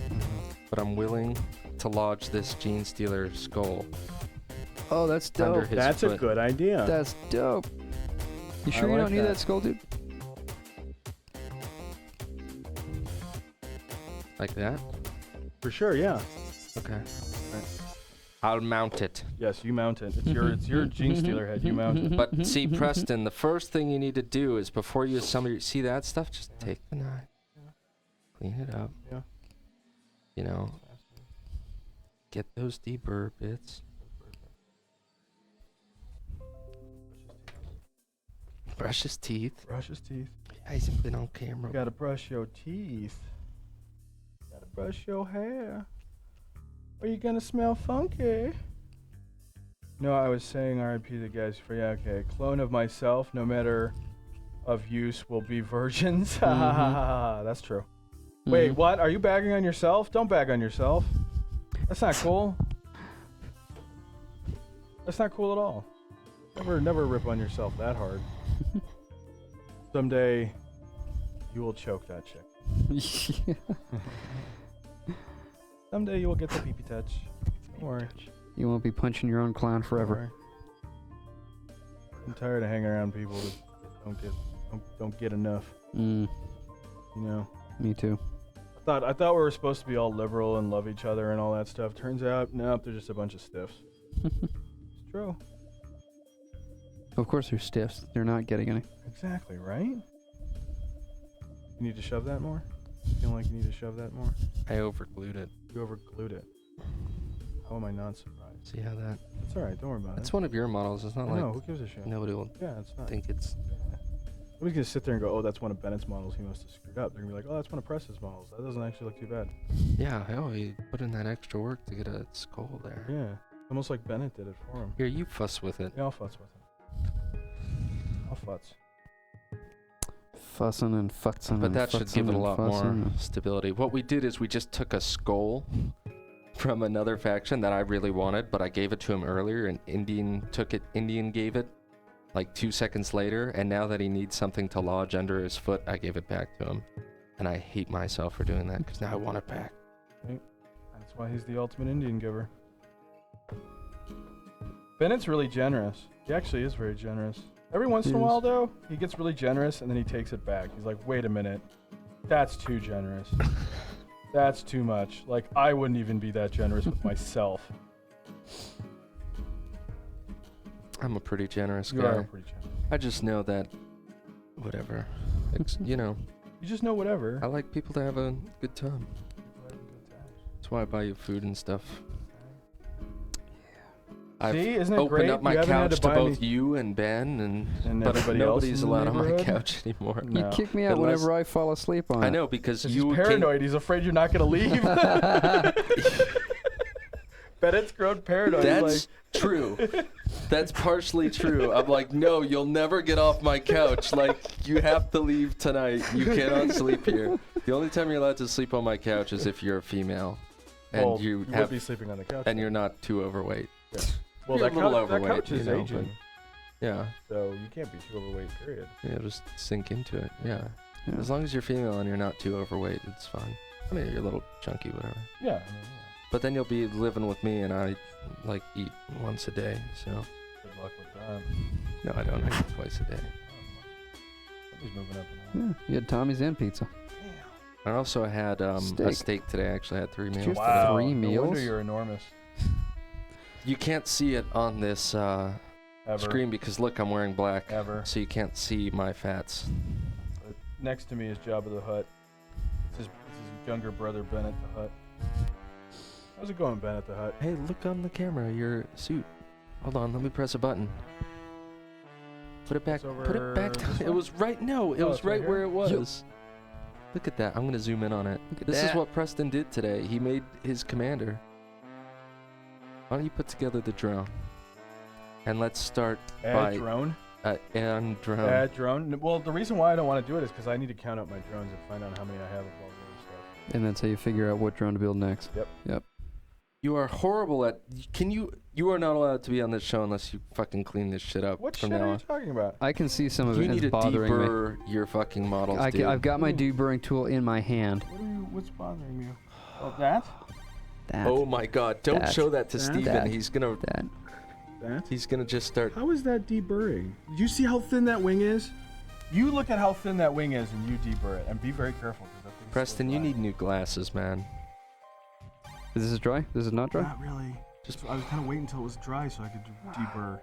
Speaker 2: but I'm willing to lodge this gene stealer skull
Speaker 3: Oh, that's
Speaker 2: under
Speaker 3: dope.
Speaker 2: his
Speaker 1: That's
Speaker 2: foot.
Speaker 1: a good idea.
Speaker 3: That's dope. You sure you
Speaker 1: like
Speaker 3: don't need
Speaker 1: that.
Speaker 3: that skull, dude?
Speaker 2: Like that?
Speaker 1: For sure, yeah.
Speaker 2: Okay.
Speaker 1: Right.
Speaker 2: I'll mount it.
Speaker 1: Yes, you mount it. It's your gene stealer head. You mount it.
Speaker 2: But see, Preston, the first thing you need to do is before you assemble your... See that stuff? Just take the knife. Clean it up.
Speaker 1: Yeah.
Speaker 2: You know. get those deburr bits. Brush his teeth.
Speaker 1: Brush his teeth.
Speaker 2: He hasn't been on camera.
Speaker 1: You gotta brush your teeth. Gotta brush your hair. Or you gonna smell funky. No, I was saying RIP the guys for okay. Clone of myself, no matter of use, will be virgins. That's true. Wait, what? Are you bagging on yourself? Don't bag on yourself. That's not cool. That's not cool at all. Never rip on yourself that hard. Someday, you will choke that chick. Someday you will get the pee-pee touch. Don't worry.
Speaker 3: You won't be punching your own clown forever.
Speaker 1: I'm tired of hanging around people that don't get enough.
Speaker 3: You
Speaker 1: know.
Speaker 3: Me too.
Speaker 1: I thought we were supposed to be all liberal and love each other and all that stuff. Turns out, nope, they're just a bunch of stiffs. It's true.
Speaker 3: Of course they're stiffs. They're not getting any.
Speaker 1: Exactly, right? You need to shove that more? Feel like you need to shove that more?
Speaker 2: I overglued it.
Speaker 1: You overglued it. How am I not surprised?
Speaker 2: See how that?
Speaker 1: It's alright, don't worry about it.
Speaker 2: It's one of your models. It's not like
Speaker 1: no, who gives a shit?
Speaker 2: nobody will
Speaker 1: it's not.
Speaker 2: think it's.
Speaker 1: Nobody's gonna sit there and go, oh, that's one of Bennett's models. He must have screwed up. They're gonna be like, oh, that's one of Preston's models. That doesn't actually look too bad.
Speaker 2: Yeah, hell, he put in that extra work to get a skull there.
Speaker 1: Yeah, almost like Bennett did it for him.
Speaker 2: Here, you fuss with it.
Speaker 1: Yeah, I'll futz with him. I'll futz.
Speaker 3: Fussing and futzing.
Speaker 2: But that should give it a lot more stability. What we did is we just took a skull from another faction that I really wanted, but I gave it to him earlier, and Indian took it. Indian gave it like 2 seconds later, and now that he needs something to lodge under his foot, I gave it back to him. And I hate myself for doing that, because now I want it back.
Speaker 1: Right. That's why he's the ultimate Indian giver. Bennett's really generous. He actually is very generous. Every once in a while, though, he gets really generous, and then he takes it back. He's like, wait a minute. That's too generous. That's too much. Like, I wouldn't even be that generous with myself.
Speaker 2: I'm a pretty generous
Speaker 1: You
Speaker 2: guy.
Speaker 1: are pretty generous.
Speaker 2: I just know that, whatever. You know,
Speaker 1: You just know whatever.
Speaker 2: I like people to have a good time. That's why I buy you food and stuff. I've
Speaker 1: See, isn't it
Speaker 2: opened
Speaker 1: great?
Speaker 2: up my
Speaker 1: You haven't had
Speaker 2: couch
Speaker 1: to
Speaker 2: to
Speaker 1: buy
Speaker 2: both
Speaker 1: me-
Speaker 2: you and Ben,
Speaker 1: And
Speaker 2: but
Speaker 1: everybody else
Speaker 2: nobody's
Speaker 1: in the
Speaker 2: allowed on my
Speaker 1: neighborhood?
Speaker 2: couch anymore.
Speaker 3: You
Speaker 1: No.
Speaker 3: kick me out
Speaker 2: Unless-
Speaker 3: whenever I fall asleep on
Speaker 2: I
Speaker 3: it.
Speaker 2: know, because
Speaker 1: He's
Speaker 2: you
Speaker 1: paranoid. He's afraid you're not going to leave. Bennett's grown paranoid.
Speaker 2: That's
Speaker 1: He's
Speaker 2: true. That's partially true. I'm like, no, you'll never get off my couch. Like, you have to leave tonight. You cannot sleep here. The only time you're allowed to sleep on my couch is if you're a female, and
Speaker 1: well,
Speaker 2: you
Speaker 1: would
Speaker 2: have,
Speaker 1: be sleeping on the couch.
Speaker 2: and you're not too overweight.
Speaker 1: Yeah. Well,
Speaker 2: You're
Speaker 1: that,
Speaker 2: a little
Speaker 1: that
Speaker 2: overweight,
Speaker 1: couch is
Speaker 2: you know,
Speaker 1: aging,
Speaker 2: Yeah,
Speaker 1: so you can't be too overweight, period.
Speaker 2: yeah, just sink into it. Yeah.
Speaker 3: Yeah.
Speaker 2: As long as you're female and you're not too overweight, it's fine. I mean, you're a little chunky, whatever.
Speaker 1: Yeah. I mean,
Speaker 2: But then you'll be living with me, and I like eat once a day. So
Speaker 1: good luck with that.
Speaker 2: no, I don't. I eat twice a day.
Speaker 1: Somebody's moving up and
Speaker 3: Yeah, you had Tommy's and pizza.
Speaker 2: I also had a
Speaker 3: Steak.
Speaker 2: steak today. I actually had 3
Speaker 3: Did
Speaker 2: meals.
Speaker 3: you
Speaker 2: today.
Speaker 3: have
Speaker 1: Wow.
Speaker 3: 3
Speaker 1: No wonder
Speaker 3: meals?
Speaker 1: you're enormous.
Speaker 2: You can't see it on this
Speaker 1: Ever.
Speaker 2: screen because look, I'm wearing black,
Speaker 1: Ever.
Speaker 2: so you can't see my fats.
Speaker 1: Next to me is Jabba the Hutt. This is his younger brother, Bennet the Hutt. How's it going, Bennet the Hutt?
Speaker 2: Hey, look on the camera, your suit. Hold on, let me press a button. Put it back.
Speaker 1: It's over
Speaker 2: Put it back down.
Speaker 1: this
Speaker 2: It
Speaker 1: way?
Speaker 2: was right. No, it
Speaker 1: Oh,
Speaker 2: was
Speaker 1: it's right
Speaker 2: right where it
Speaker 1: here?
Speaker 2: was. Look at that. I'm gonna zoom in on it.
Speaker 3: Look at
Speaker 2: This is
Speaker 3: that.
Speaker 2: what Preston did today. He made his commander. Why don't you put together the drone? And let's start by
Speaker 1: Drone?
Speaker 2: and drone.
Speaker 1: Add drone? Well, the reason why I don't want to do it is because I need to count out my drones and find out how many I have of all the other stuff.
Speaker 3: And that's how you figure out what drone to build next.
Speaker 1: Yep.
Speaker 2: You are horrible at. Can you? You are not allowed to be on this show unless you fucking clean this shit up
Speaker 1: What
Speaker 2: from
Speaker 1: shit
Speaker 2: now
Speaker 1: are
Speaker 2: on.
Speaker 1: you talking about?
Speaker 3: I can see some of
Speaker 2: You
Speaker 3: it and
Speaker 2: need
Speaker 3: it's
Speaker 2: to
Speaker 3: bothering me.
Speaker 2: deburr your fucking models, dude.
Speaker 3: I've got my
Speaker 1: Ooh.
Speaker 3: deburring tool in my hand.
Speaker 1: What's bothering you? Oh, that?
Speaker 3: That.
Speaker 2: Oh my god! Don't
Speaker 3: That.
Speaker 2: show that to
Speaker 1: That.
Speaker 2: Steven.
Speaker 3: That.
Speaker 2: He's gonna.
Speaker 3: That.
Speaker 1: That?
Speaker 2: He's gonna just start.
Speaker 1: How is that deburring? Do you see how thin that wing is? You look at how thin that wing is and you deburr it, and be very careful. 'Cause that thing's
Speaker 2: Preston,
Speaker 1: so
Speaker 2: you
Speaker 1: flat.
Speaker 2: need new glasses, man.
Speaker 3: Is this dry? This is not dry?
Speaker 1: Not really. Just I was kind of waiting until it was dry so I could deburr.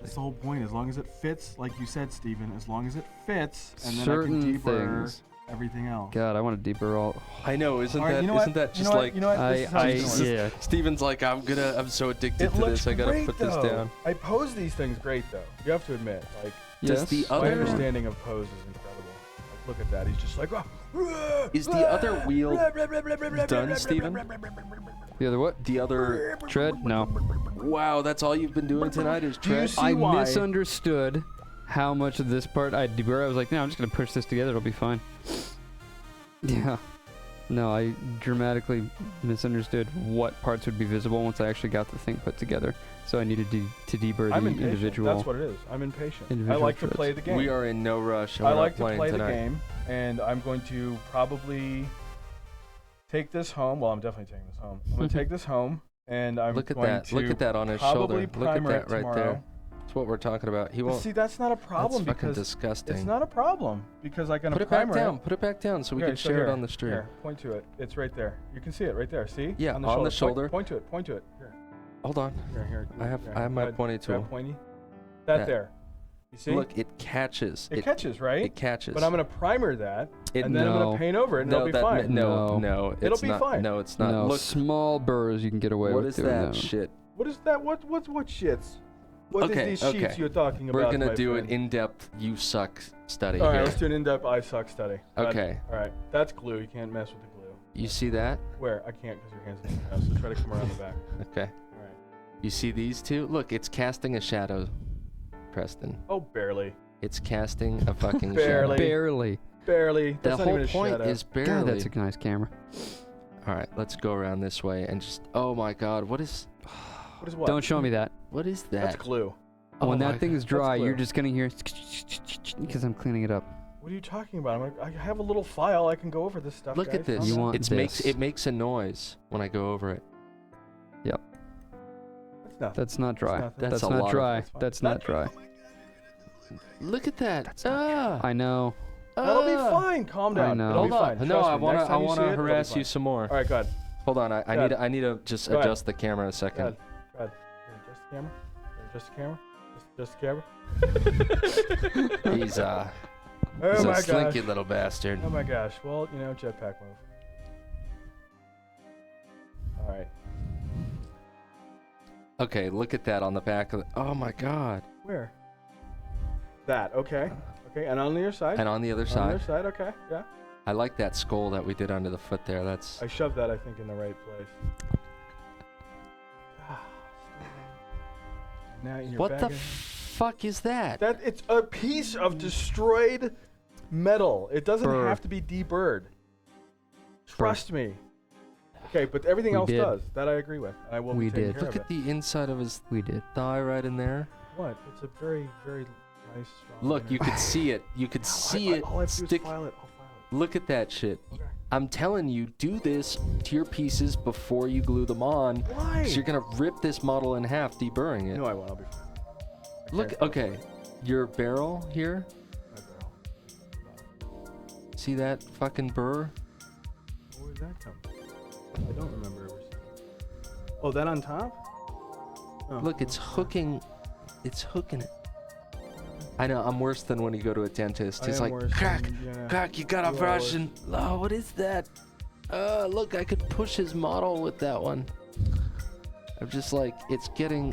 Speaker 1: That's the whole point. As long as it fits, like you said, Steven, as long as it fits, and then
Speaker 3: Certain
Speaker 1: I can deburr.
Speaker 3: things.
Speaker 1: everything else.
Speaker 3: God, I want to deeper all.
Speaker 2: I know, isn't
Speaker 1: All right,
Speaker 2: that
Speaker 1: you know
Speaker 2: isn't
Speaker 1: what?
Speaker 2: that
Speaker 1: You
Speaker 2: just
Speaker 1: know what?
Speaker 2: like
Speaker 1: You know what? This is how it's going.
Speaker 3: yeah.
Speaker 2: Steven's like, I'm so addicted
Speaker 1: It
Speaker 2: to
Speaker 1: looks
Speaker 2: this, I gotta
Speaker 1: great,
Speaker 2: put this
Speaker 1: though.
Speaker 2: down.
Speaker 1: I pose these things great though. You have to admit, like
Speaker 2: Does
Speaker 3: Yes.
Speaker 2: the
Speaker 1: my
Speaker 2: other
Speaker 1: understanding of pose is incredible. Like, look at that. He's just like,
Speaker 2: Is the other wheel done, Steven?
Speaker 3: The other what?
Speaker 2: The other
Speaker 3: Tread? No.
Speaker 2: wow, that's all you've been doing tonight is
Speaker 1: Do you
Speaker 2: tread.
Speaker 1: see
Speaker 3: I
Speaker 1: why?
Speaker 3: misunderstood how much of this part I'd deburr. I was like, no, I'm just gonna push this together. It'll be fine. Yeah. No, I dramatically misunderstood what parts would be visible once I actually got the thing put together. So I needed to deburr the
Speaker 1: I'm impatient.
Speaker 3: individual.
Speaker 1: That's what it is. I'm impatient. I
Speaker 3: individual
Speaker 1: like to
Speaker 3: threads.
Speaker 1: play the game.
Speaker 2: We are in no rush. And
Speaker 1: I
Speaker 2: we're
Speaker 1: like
Speaker 2: not
Speaker 1: to
Speaker 2: playing
Speaker 1: play
Speaker 2: tonight.
Speaker 1: the game, and I'm going to probably take this home. Well, I'm definitely taking this home. I'm going to take this home, and I'm
Speaker 2: Look at
Speaker 1: going
Speaker 2: that.
Speaker 1: to
Speaker 2: Look at that on his
Speaker 1: probably
Speaker 2: shoulder. Look at
Speaker 1: primer
Speaker 2: that
Speaker 1: it
Speaker 2: right
Speaker 1: tomorrow.
Speaker 2: there. That's what we're talking about. He
Speaker 1: But
Speaker 2: won't.
Speaker 1: see, that's not a problem
Speaker 2: That's fucking
Speaker 1: because
Speaker 2: disgusting.
Speaker 1: it's not a problem because I can
Speaker 2: Put it back
Speaker 1: primer
Speaker 2: down. Put it back down so we
Speaker 1: Here,
Speaker 2: can
Speaker 1: so
Speaker 2: share
Speaker 1: here,
Speaker 2: it on the stream.
Speaker 1: Here, point to it. It's right there. You can see it right there. See?
Speaker 2: Yeah,
Speaker 1: on the
Speaker 2: on
Speaker 1: shoulder.
Speaker 2: the shoulder.
Speaker 1: Point to it. Point to it. Here.
Speaker 2: Hold on.
Speaker 1: Here.
Speaker 2: I have
Speaker 1: here.
Speaker 2: my
Speaker 1: Go ahead.
Speaker 2: pointy tool.
Speaker 1: Grab pointy. That
Speaker 2: Yeah.
Speaker 1: there. You see?
Speaker 2: Look, it catches.
Speaker 1: it catches, right?
Speaker 2: It catches.
Speaker 1: But I'm gonna primer that,
Speaker 2: It-
Speaker 1: and then I'm
Speaker 3: No.
Speaker 1: gonna paint over it, and
Speaker 2: no,
Speaker 1: it'll be
Speaker 2: that,
Speaker 1: fine.
Speaker 2: No,
Speaker 3: No.
Speaker 2: no,
Speaker 1: It'll
Speaker 2: it's
Speaker 1: be
Speaker 2: not.
Speaker 1: fine.
Speaker 2: No, it's not.
Speaker 3: No,
Speaker 2: Look,
Speaker 3: small burrs you can get away
Speaker 2: what
Speaker 3: with
Speaker 2: is
Speaker 3: doing
Speaker 2: that shit?
Speaker 1: What is that? What shits? What is
Speaker 2: Okay,
Speaker 1: these
Speaker 2: okay.
Speaker 1: sheets you're talking about?
Speaker 2: We're gonna
Speaker 1: my
Speaker 2: do
Speaker 1: friend?
Speaker 2: an in-depth "you suck" study
Speaker 1: All right,
Speaker 2: here.
Speaker 1: let's do an in-depth I suck study. Go ahead.
Speaker 2: Okay.
Speaker 1: All right, that's glue. You can't mess with the glue.
Speaker 2: You see that?
Speaker 1: Where? I can't because your hands are in the house. So try to come around the back.
Speaker 2: Okay.
Speaker 1: All right.
Speaker 2: You see these two? Look, it's casting a shadow, Preston.
Speaker 1: Oh, barely.
Speaker 2: It's casting a fucking
Speaker 1: Barely.
Speaker 2: shadow.
Speaker 3: Barely.
Speaker 1: Barely.
Speaker 2: The
Speaker 1: That's not
Speaker 2: whole
Speaker 1: even a
Speaker 2: point
Speaker 1: shadow.
Speaker 2: is barely.
Speaker 3: God, that's a nice camera.
Speaker 2: All right, let's go around this way and just. Oh my God, what is?
Speaker 1: What is what?
Speaker 3: Don't show me that.
Speaker 2: What is that?
Speaker 1: That's glue.
Speaker 2: Oh
Speaker 3: when
Speaker 2: my
Speaker 3: that thing
Speaker 2: God.
Speaker 3: is dry,
Speaker 1: glue.
Speaker 3: you're just gonna hear because I'm cleaning it up.
Speaker 1: What are you talking about? I have a little file. I can go over this stuff.
Speaker 2: Look
Speaker 1: guys.
Speaker 2: at this.
Speaker 3: You want
Speaker 2: It
Speaker 3: this.
Speaker 2: makes a noise when I go over it.
Speaker 1: That's nothing.
Speaker 3: That's not dry.
Speaker 1: nothing.
Speaker 2: That's
Speaker 3: That's
Speaker 2: a lot
Speaker 3: not
Speaker 2: of-
Speaker 3: dry.
Speaker 1: That's fine.
Speaker 3: That's not dry.
Speaker 2: Look at that.
Speaker 1: That's not
Speaker 3: I know.
Speaker 1: That'll be
Speaker 2: Ah.
Speaker 1: fine. Calm down.
Speaker 3: I know.
Speaker 1: It'll
Speaker 2: Hold
Speaker 1: be
Speaker 2: on.
Speaker 1: fine.
Speaker 2: No,
Speaker 1: Trust
Speaker 2: I
Speaker 1: me.
Speaker 2: wanna
Speaker 1: Next time you see it, it'll be
Speaker 2: harass you
Speaker 1: fine.
Speaker 2: some more.
Speaker 1: All right, go ahead.
Speaker 2: Hold on. I
Speaker 1: ahead.
Speaker 2: need to just
Speaker 1: Go ahead.
Speaker 2: adjust the camera a
Speaker 1: Go
Speaker 2: second.
Speaker 1: ahead. Go ahead. Here, adjust the camera. Adjust the camera.
Speaker 2: He's
Speaker 1: Oh
Speaker 2: he's
Speaker 1: my
Speaker 2: a
Speaker 1: gosh.
Speaker 2: slinky little bastard.
Speaker 1: Oh my gosh. Well, jetpack move. All right.
Speaker 2: Okay, look at that on the back of. Oh my God.
Speaker 1: Where? That. Okay. Okay. And on the other side.
Speaker 2: And on the other
Speaker 1: On the
Speaker 2: side,
Speaker 1: other side. Okay. Yeah.
Speaker 2: I like that skull that we did under the foot there. That's.
Speaker 1: I shoved that, I think, in the right place. Now you're
Speaker 2: What the
Speaker 1: back in-
Speaker 2: fuck is that?
Speaker 1: That it's a piece of destroyed metal. It doesn't
Speaker 3: Burr.
Speaker 1: have to be deburred. Trust me. Okay, but everything
Speaker 3: We
Speaker 1: else
Speaker 3: did.
Speaker 1: does. That I agree with. I will
Speaker 3: We
Speaker 1: be taking
Speaker 3: did.
Speaker 1: care
Speaker 2: Look
Speaker 1: of
Speaker 2: at the inside of his
Speaker 3: We did.
Speaker 2: thigh right in there.
Speaker 1: it. What? It's a very, very nice, strong.
Speaker 2: Look, you could see it. You could see it
Speaker 1: All I have to do
Speaker 2: stick.
Speaker 1: is file it. I'll file it.
Speaker 2: Look at that shit.
Speaker 1: Okay.
Speaker 2: I'm telling you, do this to your pieces before you glue them on.
Speaker 1: Why?
Speaker 2: Because you're gonna rip this model in half, deburring it.
Speaker 1: No, I won't. I'll be fine. I
Speaker 2: Look,
Speaker 1: can't-
Speaker 2: okay, your barrel here.
Speaker 1: My barrel.
Speaker 2: See that fucking burr?
Speaker 1: Where did that come from? I don't remember ever seeing it. Oh, that on top? Oh.
Speaker 2: Look, it's hooking. It's hooking it. I know, I'm worse than when you go to a dentist.
Speaker 1: I
Speaker 2: He's
Speaker 1: am
Speaker 2: like,
Speaker 1: worse
Speaker 2: crack,
Speaker 1: than- yeah.
Speaker 2: crack, you gotta
Speaker 1: You are
Speaker 2: brush
Speaker 1: worse.
Speaker 2: and. Oh, what is that? Look, I could push his model with that one. I'm just like, it's getting.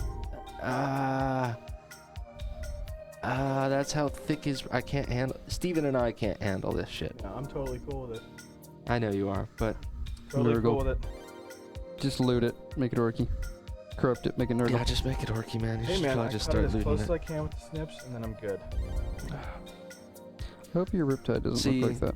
Speaker 2: That's how thick his. I can't handle. Steven and I can't handle this shit.
Speaker 1: No, I'm totally cool with it.
Speaker 2: I know you are, but
Speaker 1: Totally
Speaker 3: Nurgle.
Speaker 1: cool with it.
Speaker 3: Just loot it. Make it orky. Corrupt it. Make it nerd.
Speaker 2: yeah, just make it orky, man. You
Speaker 1: Hey
Speaker 2: should
Speaker 1: man,
Speaker 2: probably
Speaker 1: I
Speaker 2: just
Speaker 1: cut it
Speaker 2: start
Speaker 1: as
Speaker 2: looting
Speaker 1: close
Speaker 2: it.
Speaker 1: as I can with the snips, and then I'm good.
Speaker 3: I hope your riptide doesn't
Speaker 2: See-
Speaker 3: look like that.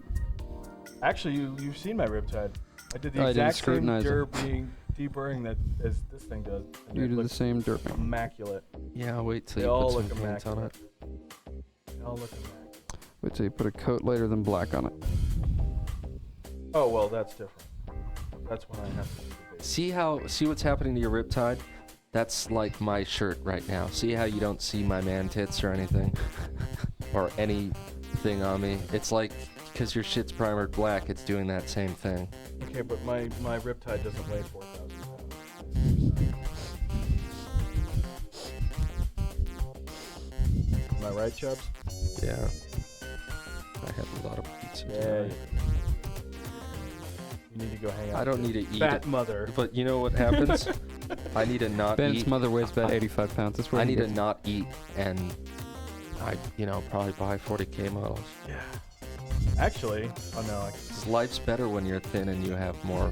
Speaker 1: Actually, you've seen my riptide. I did the
Speaker 3: I didn't
Speaker 1: exact same
Speaker 3: scrutinize it.
Speaker 1: deburring that as this thing does. And
Speaker 3: You
Speaker 1: it
Speaker 3: do the
Speaker 1: looks
Speaker 3: same derping.
Speaker 1: immaculate.
Speaker 2: Yeah, wait till
Speaker 1: They
Speaker 2: you
Speaker 1: all
Speaker 2: put
Speaker 1: look
Speaker 2: some paint on
Speaker 1: immaculate.
Speaker 2: it.
Speaker 1: They all look immaculate.
Speaker 3: Wait till you put a coat lighter than black on it.
Speaker 1: Oh well, that's different. That's when I have to do the base.
Speaker 2: See what's happening to your riptide? That's like my shirt right now. See how you don't see my man tits or anything? Or anything on me? It's like, because your shit's primered black, it's doing that same thing.
Speaker 1: Okay, but my riptide doesn't weigh 4,000 pounds. Am I right, Chubbs?
Speaker 2: Yeah. I have a lot of
Speaker 1: Yeah. You need to go hang out.
Speaker 2: I don't
Speaker 1: with
Speaker 2: need
Speaker 1: your
Speaker 2: to eat
Speaker 1: fat
Speaker 2: it.
Speaker 1: mother.
Speaker 2: But you know what happens? I need to not
Speaker 3: Ben's
Speaker 2: eat.
Speaker 3: mother weighs about 85 pounds. That's where
Speaker 2: I
Speaker 3: he
Speaker 2: need to
Speaker 3: gets-
Speaker 2: not eat, and I, probably buy 40k models.
Speaker 1: Yeah. Actually, oh no,
Speaker 2: Life's better when you're thin and you have more